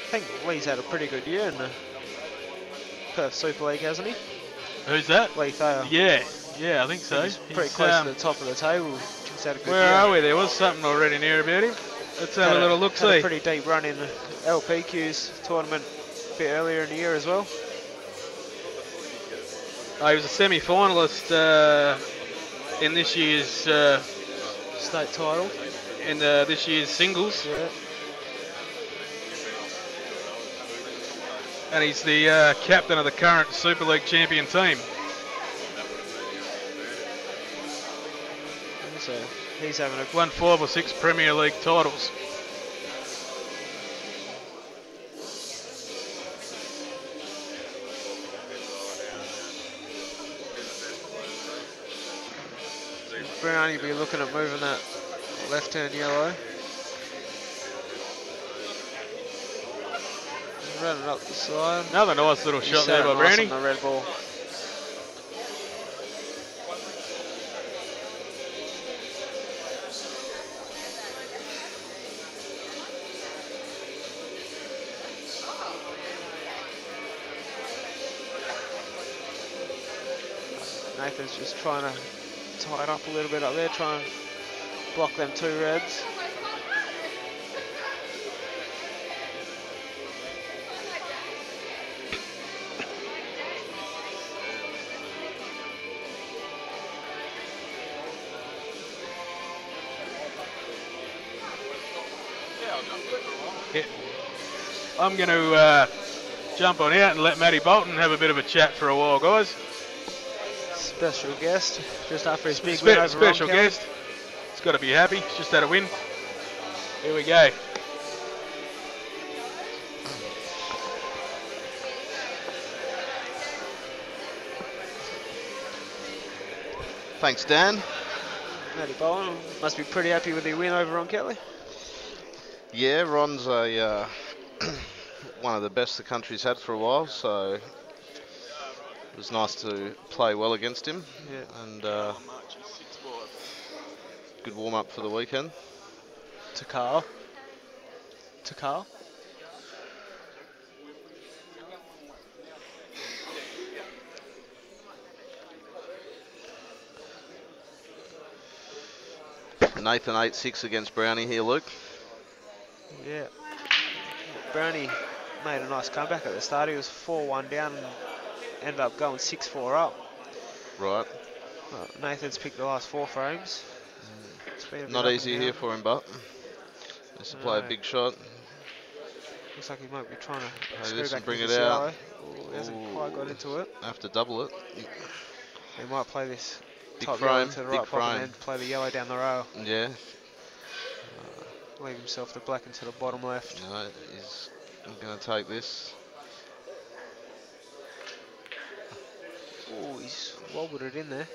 I think Lee's had a pretty good year in the Perth Super League, hasn't he? Who's that? Lee Thayer. Yeah, I think so. He's pretty close to the top of the table. He's had a good Where year. are we? There was something already near about him. Let's have Had a little Had a look-see. pretty deep run in the LPQ's tournament a bit earlier in the year as well. Oh, he was a semi-finalist in this year's State title. this year's singles, Yeah. and he's the captain of the current Super League champion team. So he's having a Won 5 or 6 Premier League titles. Brownie be looking at moving that left-hand yellow. Running up the side. Another nice little He's shot there sat by nice Brownie. on the red ball. Nathan's just trying to tie it up a little bit up there, try and block them 2 reds. Yeah. I'm going to jump on out and let Matty Bolton have a bit of a chat for a while, guys. Special guest, just after his big win over Special Ron Kelly. guest. He's got to be happy. He's just had a win. Here we go. Thanks, Dan. Matty Bolton must be pretty happy with the win over Ron Kelly. Yeah, Ron's a one of the best the country's had for a while, so it was nice to play well against him. Yeah. And good warm up for the weekend. To Carl. To Carl. Nathan 8-6 against Brownie here, Luke. Yeah. Brownie made a nice comeback at the start. He was 4-1 down and ended up going 6-4 up. Right. Well, Nathan's picked the last 4 frames. It's been a bit Not up and easy down. here for him, but has to play a No. big shot. Looks like he might be trying to Hey, screw this will back bring into it this out. yellow. Ooh, he hasn't quite got into it. Have to double it. He might play this Big top frame, yellow to the big right pop and frame. then play the yellow down the rail. Yeah. Leave himself the black into the bottom left. No, he's going to take this. Oh, he's wobbled it in there.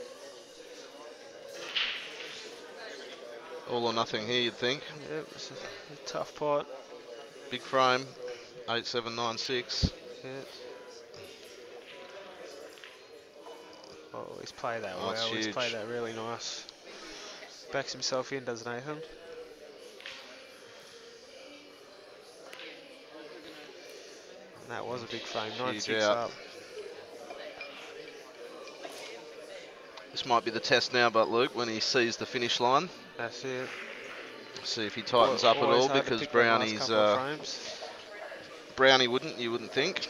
All or nothing here, you'd think. Yeah, it was a tough pot. Big frame, 8-7-9-6. Yeah. Oh, he's played that Oh, well. it's He's huge. played that really nice. Backs himself in, does Nathan. And that was a big frame, 9-6 out. up. This might be the test now, but Luke, when he sees the finish line, That's it. see if he tightens up at Always all, hard to because pick that last Brownie's couple of frames. Brownie wouldn't, you wouldn't think.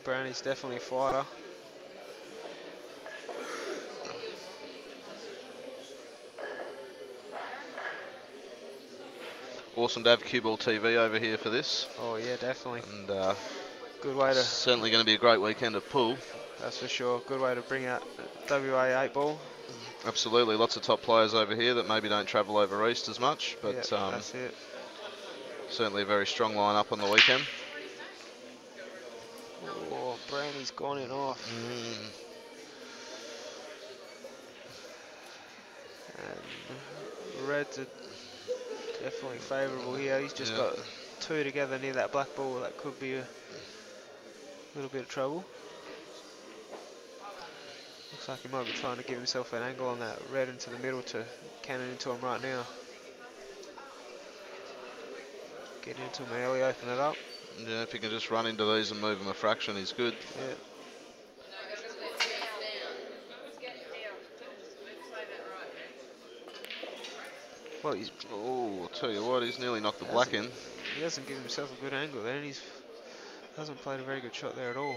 Brownie's definitely a fighter. Awesome to have CueballTV over here for this, Oh yeah, definitely. and Good way to, certainly going to be a great weekend of pool. that's for sure. Good way to bring out WA 8 ball. Absolutely, lots of top players over here that maybe don't travel over east as much, but Yeah, that's it. certainly a very strong lineup on the weekend. Oh, Brownie's gone in off. And Reds are definitely favourable here. He's just got 2 together near that black ball. That could be a little bit of trouble. Looks like he might be trying to give himself an angle on that red into the middle to cannon into him right now. Get into him early, open it up. Yeah, if he can just run into these and move them a fraction, he's good. Yeah. Well, he's Oh, I'll tell you what, he's nearly knocked the black in. he hasn't given himself a good angle there, and he's hasn't played a very good shot there at all.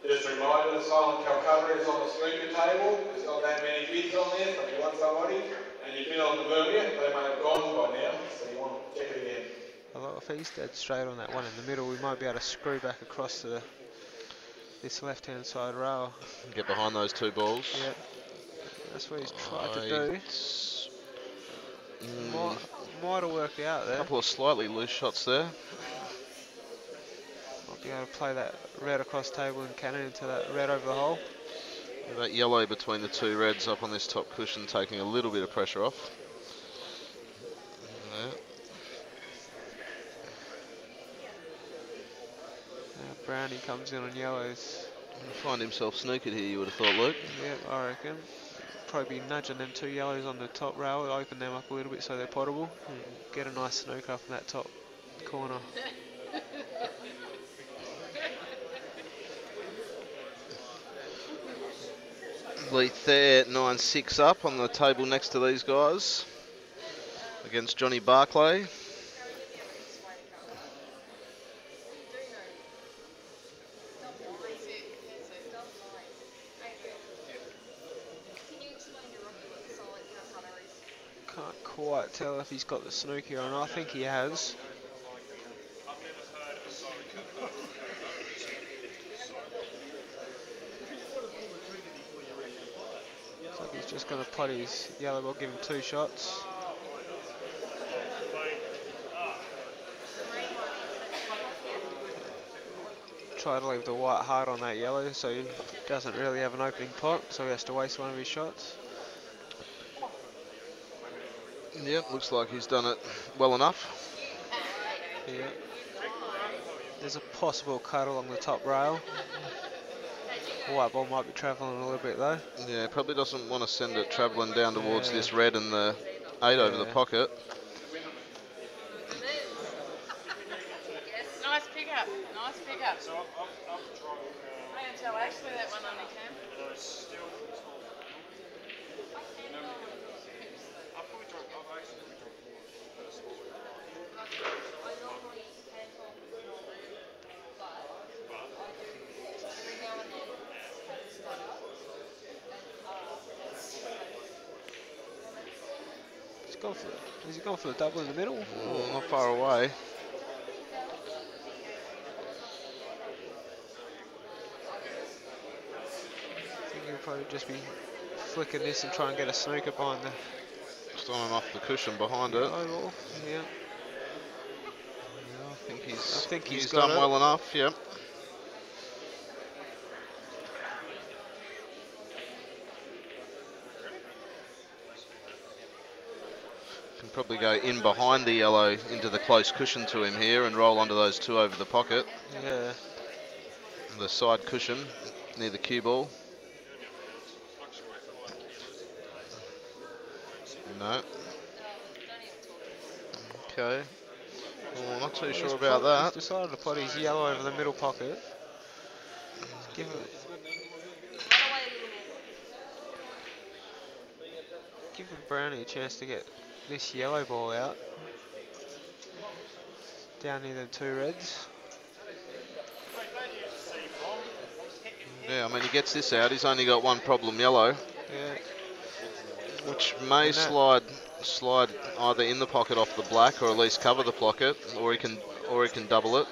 Just a reminder, the silent recovery is on the snooker table. There's not that many bids on there, so if you want somebody and you bid on the Vermeer, they may have gone by now, so you want to check it again. Although if he's dead straight on that one in the middle, we might be able to screw back across to this left-hand side rail. Get behind those 2 balls. Yeah, that's what he's tried to do. Might have worked out A there. couple of slightly loose shots there. Might be able to play that red across table and cannon into that red over the hole. That yellow between the 2 reds up on this top cushion taking a little bit of pressure off. Yeah. Brownie comes in on yellows. He'll find himself snookered here, you would have thought, Luke. Yeah, I reckon. Probably be nudging them 2 yellows on the top rail, open them up a little bit so they're potable. And get a nice snooker up in that top corner. Leith there, 9-6 up on the table next to these guys against Johnny Barclay. Can't quite tell if he's got the snooker or not. I think he has. Looks like he's just going to pot his yellow ball, give him 2 shots. Try to leave the white hard on that yellow so he doesn't really have an opening pot, so he has to waste one of his shots. Yep, looks like he's done it well enough. Yeah. There's a possible cut along the top rail. White ball might be travelling a little bit though. Yeah, probably doesn't want to send it travelling down towards Yeah. this red and the 8 over the Yeah. pocket. Nice pickup. Nice pickup. So actually that one only came. Has he gone for the double in the middle? Oh, not far away. I think he'll probably just be flicking this and try and get a snooker behind the Just on and off the cushion behind it. yellow ball. Yeah. Yeah, I think he's got done it. well enough, yep. Can probably go in behind the yellow into the close cushion to him here and roll onto those 2 over the pocket. Yeah. The side cushion near the cue ball. No. Okay. Well, not too sure about He's that. decided to put his yellow over the middle pocket. Give Brownie a chance to get this yellow ball out. Down near the 2 reds. Yeah, I mean, he gets this out. He's only got 1 problem yellow, Yeah. which may slide either in the pocket off the black, or at least cover the pocket, or he can double it.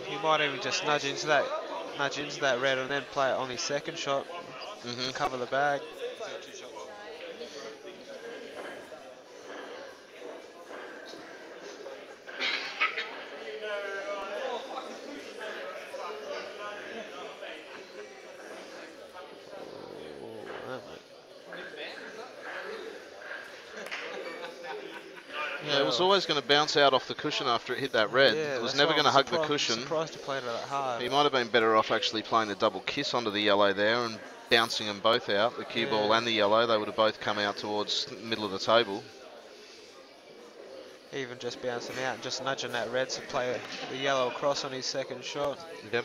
He might even just nudge into that red and then play it on his second shot. Mm-hmm. Cover the bag. Yeah, it was always going to bounce out off the cushion after it hit that red. Yeah, it was that's never why going to I'm hug the surprised- cushion. Surprised he played it that hard. He might have been better off actually playing the double kiss onto the yellow there and bouncing them both out, the cue ball and the yellow. They would have both come out towards the middle of the table. Even just bouncing out and just nudging that red to play the yellow across on his second shot. Yep.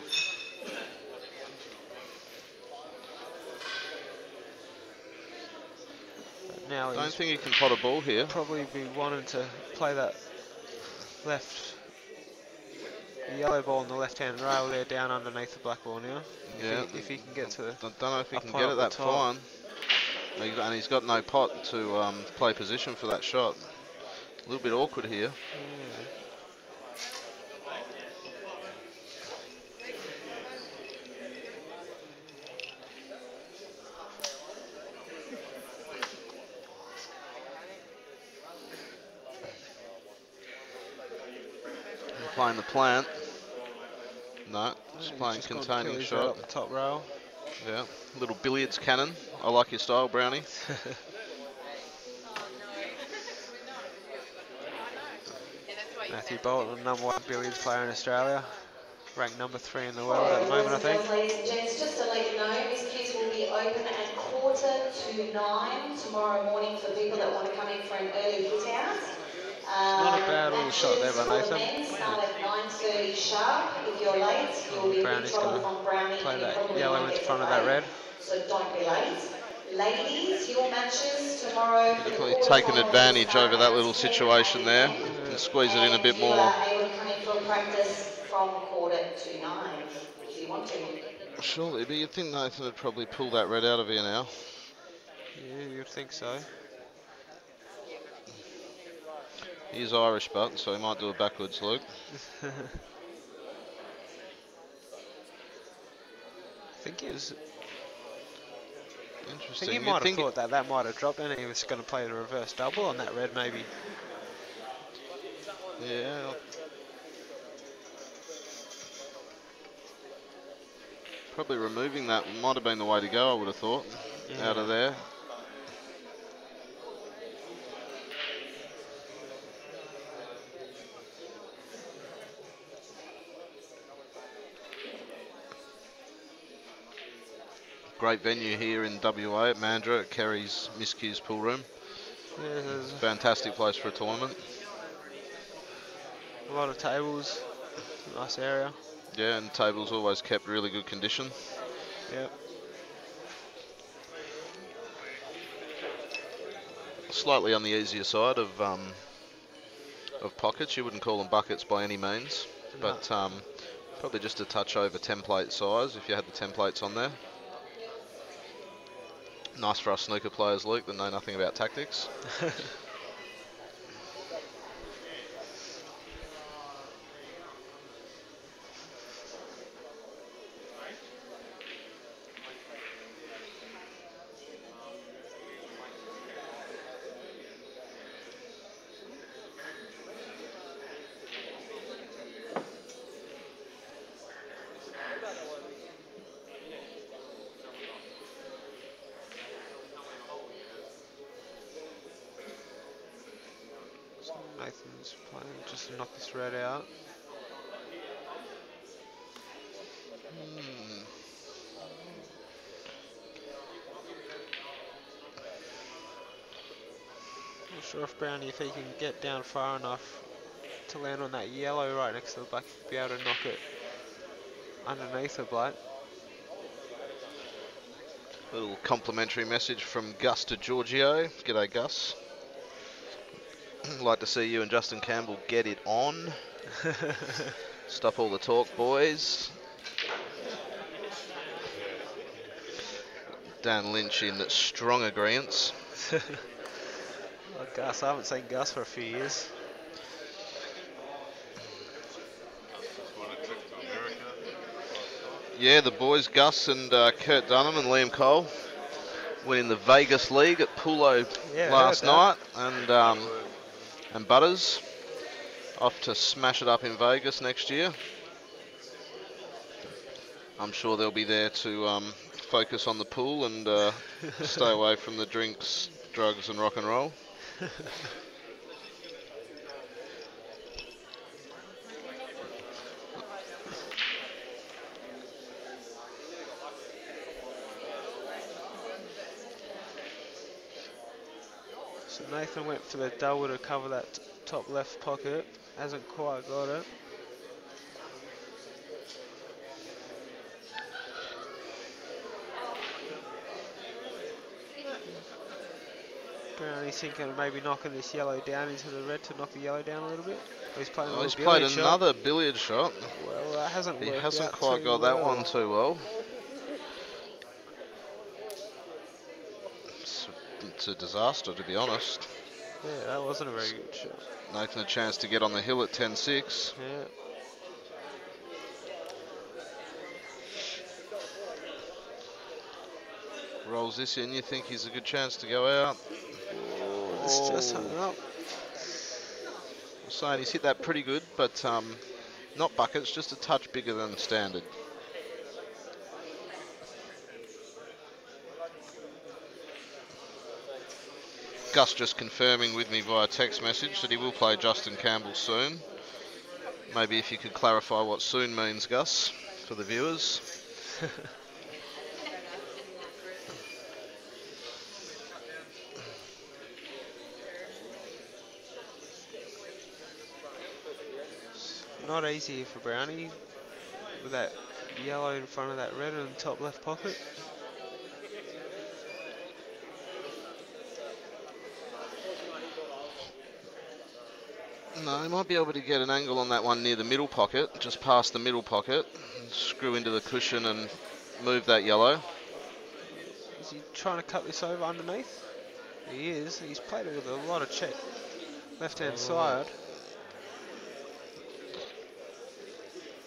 But now Don't he's think he can pot a ball here. probably be wanting to play that left, the yellow ball on the left-hand rail there down underneath the black ball now. Yeah. If he can get to the... Don't know if he up can high get up it the that top. fine. And he's got no pot to play position for that shot. A little bit awkward here. Yeah. Playing the plant. No, just He's playing just gone containing Achilles shot. right up the top rail. Yeah, little billiards cannon. I like your style, Brownie. Matthew Bolton, #1 billiards player in Australia. Ranked #3 in the world at the moment, I think. Ladies and gents, just to let you know, Miss Q's will be open at 8:45 tomorrow morning for people that want to come in for an early hit out. Not a bad little shot there by Matches for Nathan. men start at 9:30 sharp. If you're late, you'll be in Brownie's trouble gonna from Brownie. play and you that probably yellow won't into get front of to that play. red. So don't be late. Ladies, your matches tomorrow. for the Definitely taken quarterfinals advantage start over that at little 10 situation there. a.m. Can squeeze it in a bit You more. are able to come in for practice from 8:45 if you want to. Surely, but you'd think Nathan would probably pull that red out of here now. Yeah, you'd think so. He's Irish, but so he might do a backwards loop. I think he was. I Interesting. think he You'd might have think thought that might have dropped and he was going to play the reverse double on that red maybe. Yeah. Probably removing that might have been the way to go, I would have thought, out of there. great venue here in WA at Mandurah at Kerry's Miss Q's pool room. Yeah, there's Fantastic place for a tournament. a lot of tables, nice area. Yeah, and tables always kept really good condition. Yep. Slightly on the easier side of pockets. You wouldn't call them buckets by any means, but probably just a touch over template size if you had the templates on there. Nice for us snooker players, Luke, that know nothing about tactics. Nathan's playing just to knock this red out. Not sure if Brownie, if he can get down far enough to land on that yellow right next to the black, be able to knock it underneath the black. Little complimentary message from Gus to Giorgio. G'day, Gus. Like to see you and Justin Campbell get it on. Stop all the talk, boys. Dan Lynch in strong agreeance. Oh, Gus, I haven't seen Gus for a few years. Yeah, the boys, Gus and Kurt Dunham and Liam Cole, winning the Vegas League at Pulo last night, and Butters off to smash it up in Vegas next year. I'm sure they'll be there to focus on the pool and stay away from the drinks, drugs and rock and roll. So Nathan went for the double to cover that top left pocket, hasn't quite got it. Brownie's thinking of maybe knocking this yellow down into the red to knock the yellow down a little bit. He's playing He's played another billiard shot. Well, that hasn't worked. He hasn't out quite too got that well. one too well. It's a disaster, to be honest. Yeah, that wasn't a very good shot. Nathan a chance to get on the hill at 10-6. Yeah. Rolls this in, you think he's a good chance to go out. It's just hung up. I'm saying he's hit that pretty good, but not buckets, just a touch bigger than standard. Gus just confirming with me via text message that he will play Justin Campbell soon. Maybe if you could clarify what soon means, Gus, for the viewers. Not easy for Brownie with that yellow in front of that red in the top left pocket. No, he might be able to get an angle on that one near the middle pocket, just past the middle pocket, and screw into the cushion and move that yellow. Is he trying to cut this over underneath? He is. He's played it with a lot of check. Left-hand side.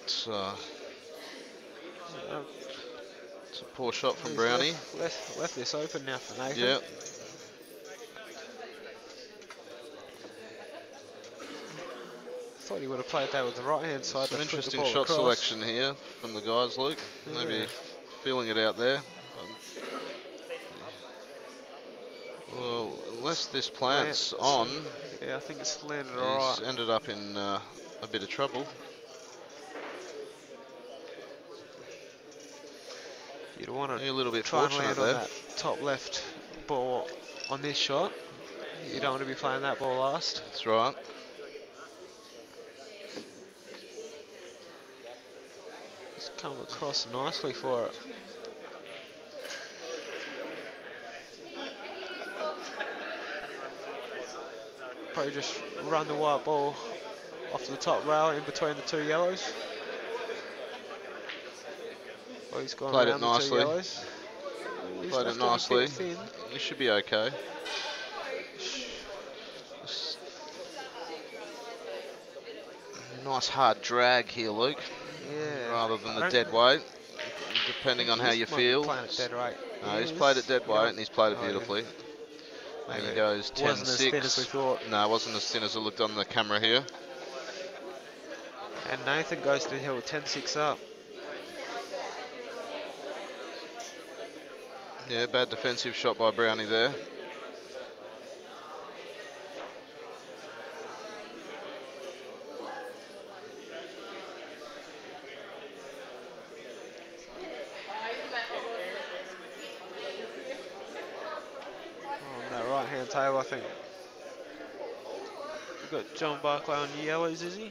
It's a poor shot from Brownie. Left this open now for Nathan. Yeah. Thought he would have played that with the right-hand side. Some to flick the interesting ball shot across. selection here from the guys, Luke. Maybe Yeah. feeling it out there. Well, unless this plant's on, yeah, I think it's landed he's alright. ended up in a bit of trouble. You'd want A little to bit try and fortunate land on there. that top left ball on this shot. You don't want to be playing that ball last. That's right. It's come across nicely for it. Probably just run the white ball off the top rail in between the two yellows. Oh, he's gone Played it around the two nicely. yellows. He's Played it left him a nicely. bit thin. You should be okay. Nice hard drag here, Luke. Yeah. Rather than I the don't dead weight, depending on how you might be feel. playing at dead weight. No, he's He played is. at dead You weight don't- and he's played it oh, yeah. beautifully. And Maybe he goes it wasn't as thin as we 10-6. thought. No, it wasn't as thin as it looked on the camera here. And Nathan goes to the hill 10-6 up. Yeah, bad defensive shot by Brownie there. On that right hand table, I think. We've got John Barclay on yellows, is he?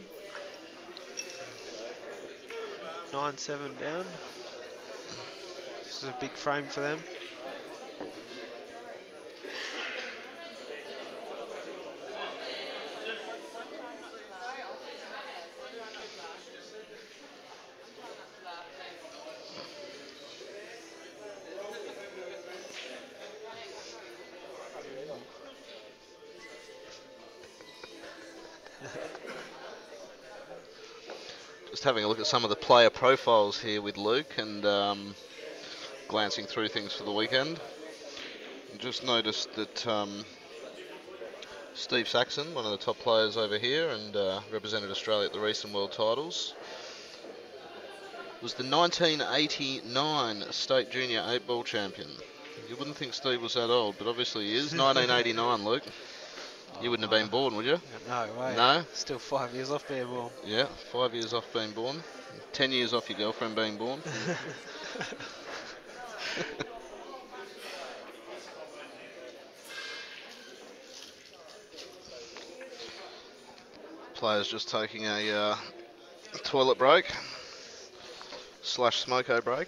9-7 down. This is a big frame for them. Just having a look at some of the player profiles here with Luke and glancing through things for the weekend. Just noticed that Steve Saxon, one of the top players over here and represented Australia at the recent World Titles, was the 1989 State Junior 8-ball champion. You wouldn't think Steve was that old, but obviously he is. 1989, Luke. You wouldn't have been born, would you? No way. No? Still 5 years off being born. Yeah, 5 years off being born. 10 years off your girlfriend being born. Players just taking a toilet break / smoko break.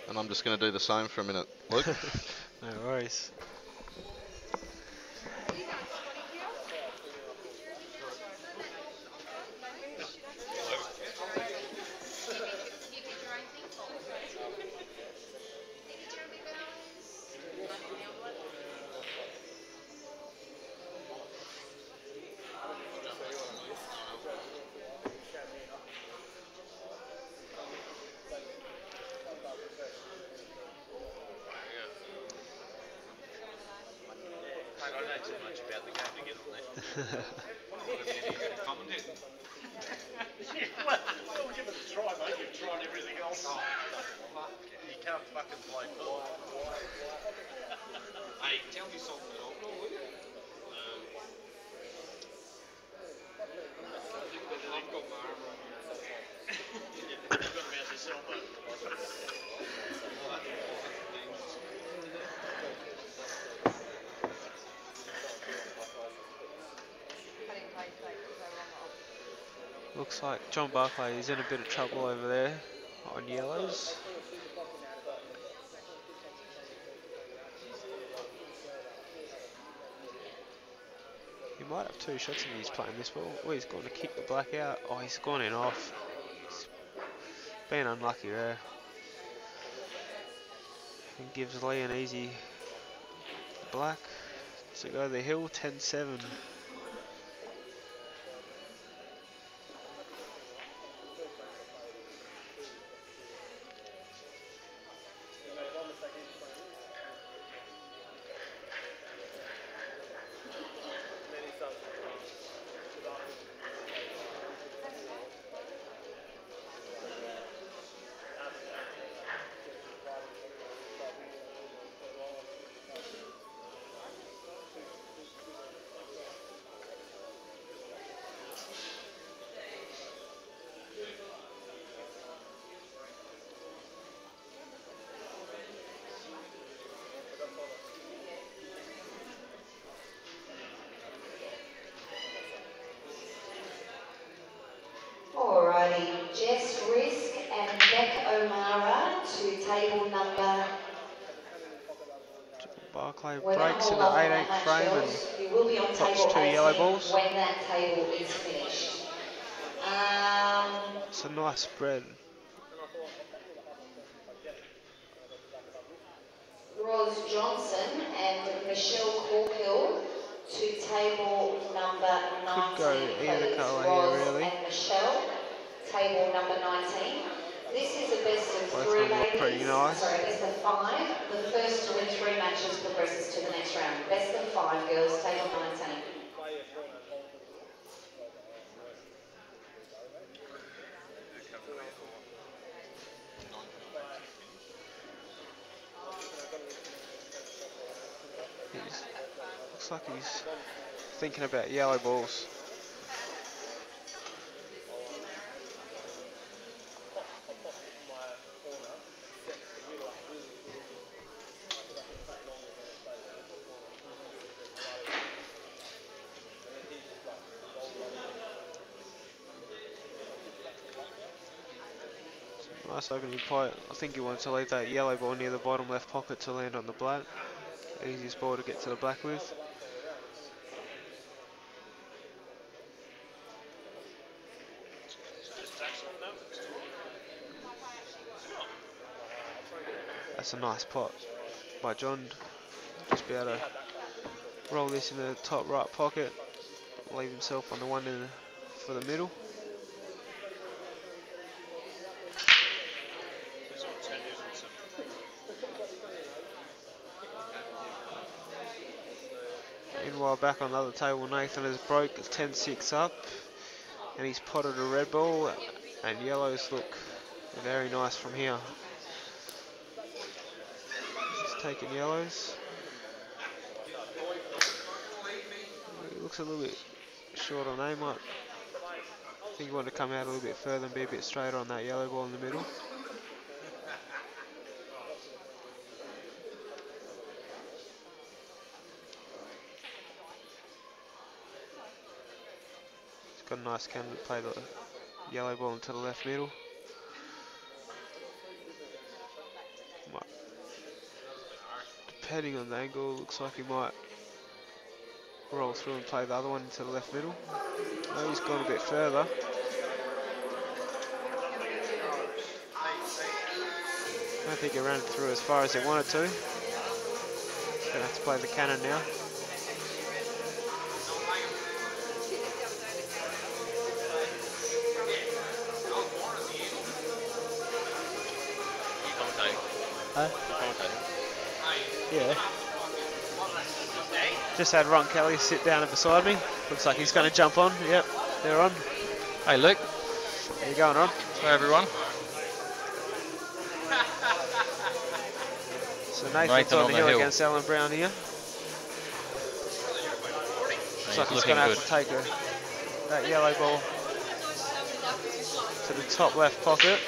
And I'm just going to do the same for a minute. Luke? No worries. Well, give it a try, mate. You've tried everything else. You can't fucking play pool. Hey, tell me something at all, will you? I've got my arm around you. You've got about yourself, Looks like John Barclay is in a bit of trouble over there on yellows. He might have 2 shots and he's playing this ball. Oh, he's going to kick the black out. Oh, he's gone in off. He's been unlucky there. And gives Lee an easy black to go to the hill, 10-7. Barclay We're going to breaks in hold the up on 8/8 that match, frame and girls. You will be on pops table 2 yellow 18 balls. when that table is finished. It's a nice spread. Roz Johnson and Michelle Corkill to table number 19, Could go either please. colour Roz here, really. and Michelle, table number 19. This is a best of Both 3, of them look pretty ladies. nice. Sorry, best of 5. The first to win 3 matches progresses to the next round. Best of 5, girls, table 19. Looks like he's thinking about yellow balls. Nice opening play. I think he wants to leave that yellow ball near the bottom left pocket to land on the black. Easiest ball to get to the black with. That's a nice pot by John. Just be able to roll this in the top right pocket, leave himself on the one for the middle. Meanwhile, back on the other table, Nathan has broke 10-6 up, and he's potted a red ball, and yellows look very nice from here. He's taking yellows. He looks a little bit short on aim. I think he wanted to come out a little bit further and be a bit straighter on that yellow ball in the middle. Got a nice candidate, play the yellow ball into the left middle. Depending on the angle, looks like he might roll through and play the other one into the left middle. Oh, he's gone a bit further. I don't think he ran it through as far as he wanted to. He's going to have to play the cannon now. Huh? Yeah. Just had Ron Kelly sit down beside me. Looks like he's going to jump on. Yep, they're on. Hey Luke. How you going, Ron? Hi everyone. So Nathan's on the hill against Alan Brown here. Looks like he's going to have to take that yellow ball to the top left pocket.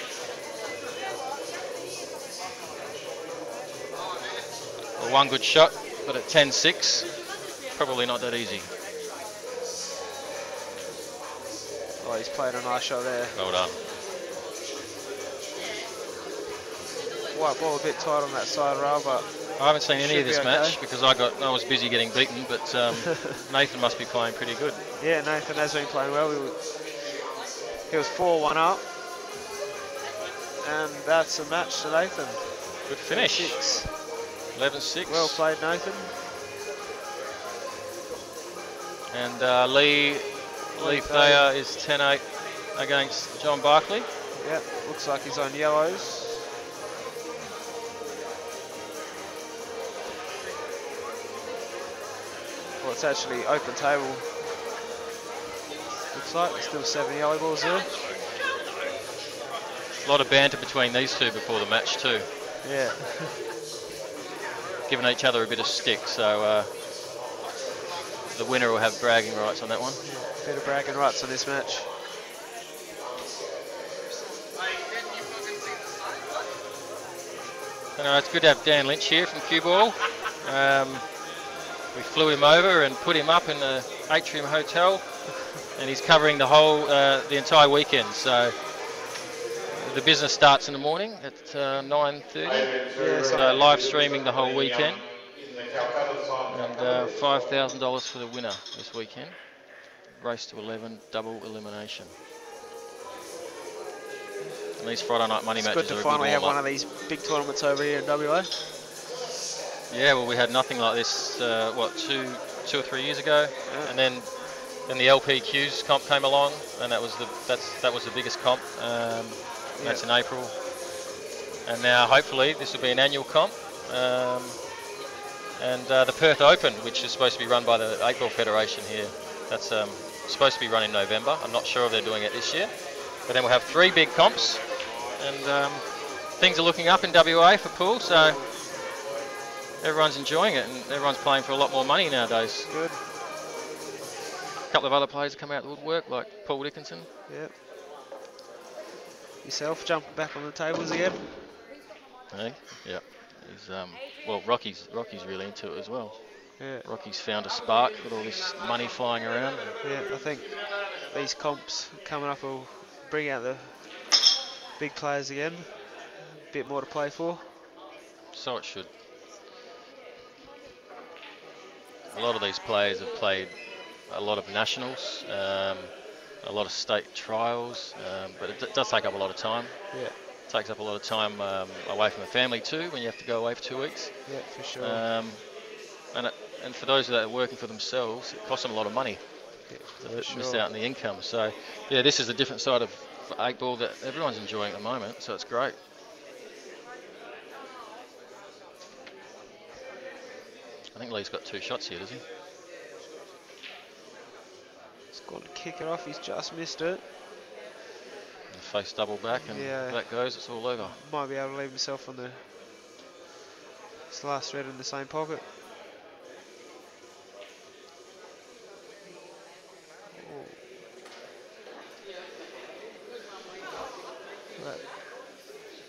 Well, one good shot, but at 10-6, probably not that easy. Oh, he's played a nice shot there. Well done. White ball a bit tight on that side rail, but I haven't seen any of this match because I was busy getting beaten, but Nathan must be playing pretty good. Yeah, Nathan has been playing well. He was 4-1 up, and that's a match to Nathan. Good finish. 11-6. Well played, Nathan. And Lee Thayer is 10-8 against John Barkley. Yep, looks like he's on yellows. Well, it's actually open table. Looks like there's still 7 yellow balls there. A lot of banter between these two before the match too. Yeah. Giving each other a bit of stick, so the winner will have bragging rights on that one. Bit of bragging rights on this match. It's good to have Dan Lynch here from Cueball. We flew him over and put him up in the Atrium Hotel, and he's covering the entire weekend. So the business starts in the morning at 9:30. Yeah, so live streaming the whole weekend. Calcutta Silent And Calcutta. $5,000 for the winner this weekend. Race to 11, double elimination. And these Friday night money It's matches good to are a finally good have one warm-up. of these big tournaments over here in WA. Yeah, well, we had nothing like this, what, two or 3 years ago, and then the LPQs comp came along, and that was the biggest comp. That's in April, and now hopefully this will be an annual comp. And the Perth Open, which is supposed to be run by the 8 Ball Federation here, that's supposed to be run in November. I'm not sure if they're doing it this year, but then we'll have 3 big comps, and things are looking up in WA for pool, so everyone's enjoying it, and everyone's playing for a lot more money nowadays. Good. A couple of other players come out the woodwork, like Paul Dickinson. Yep. Yourself jumping back on the tables again. Hey, yeah. He's well, Rocky's really into it as well. Yeah. Rocky's found a spark with all this money flying around. Yeah, I think these comps coming up will bring out the big players again. A bit more to play for. So it should. A lot of these players have played a lot of nationals, a lot of state trials, but it does take up a lot of time. Yeah. It takes up a lot of time away from the family too, when you have to go away for 2 weeks. Yeah, for sure. And for those that are working for themselves, it costs them a lot of money. Yeah, To miss out on the income. So yeah, this is a different side of 8 Ball that everyone's enjoying at the moment, so it's great. I think Lee's got 2 shots here, does he? He's going to kick it off, he's just missed it. And face double back, and if that goes, it's all over. Might be able to leave himself on this last red in the same pocket. That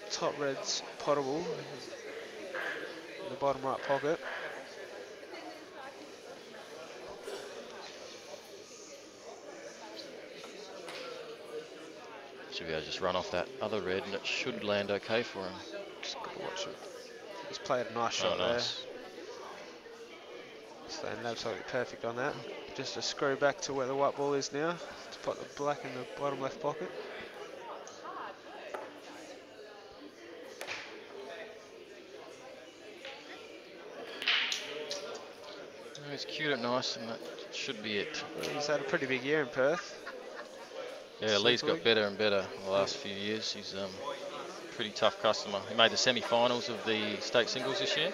top red's potable in the bottom right pocket. Should be able to just run off that other red, and it should land okay for him. Just got to watch it. He's played a nice shot there. He's landed absolutely perfect on that. Just a screw back to where the white ball is now to put the black in the bottom left pocket. He's cued it nice, and that should be it. He's had a pretty big year in Perth. Yeah, Lee's got better and better in the last few years. He's a pretty tough customer. He made the semi-finals of the state singles this year.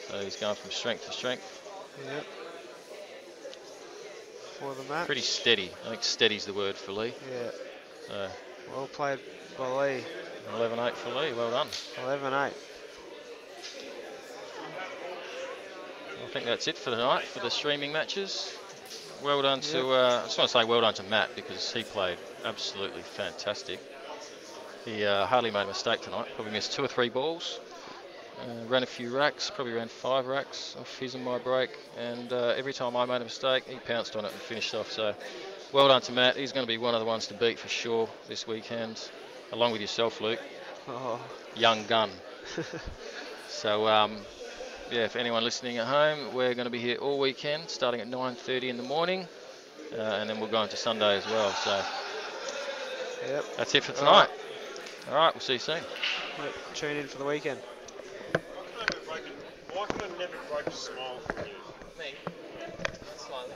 So he's going from strength to strength. Yep. For the match. Pretty steady. I think steady's the word for Lee. Yeah. So well played by Lee. 11-8 for Lee. Well done. 11-8. I think that's it for the night for the streaming matches. Well done to, I just want to say well done to Matt, because he played absolutely fantastic. He hardly made a mistake tonight, probably missed 2 or 3 balls, ran a few racks, probably ran 5 racks off his and my break, and every time I made a mistake, he pounced on it and finished off. So well done to Matt. He's going to be one of the ones to beat for sure this weekend, along with yourself, Luke. Oh. Young gun. So yeah, if anyone listening at home, we're going to be here all weekend, starting at 9:30 in the morning, and then we'll go into Sunday as well. So that's it for tonight. All right, we'll see you soon. Tune in for the weekend. Why can I never break a smile from you? Me? Slightly.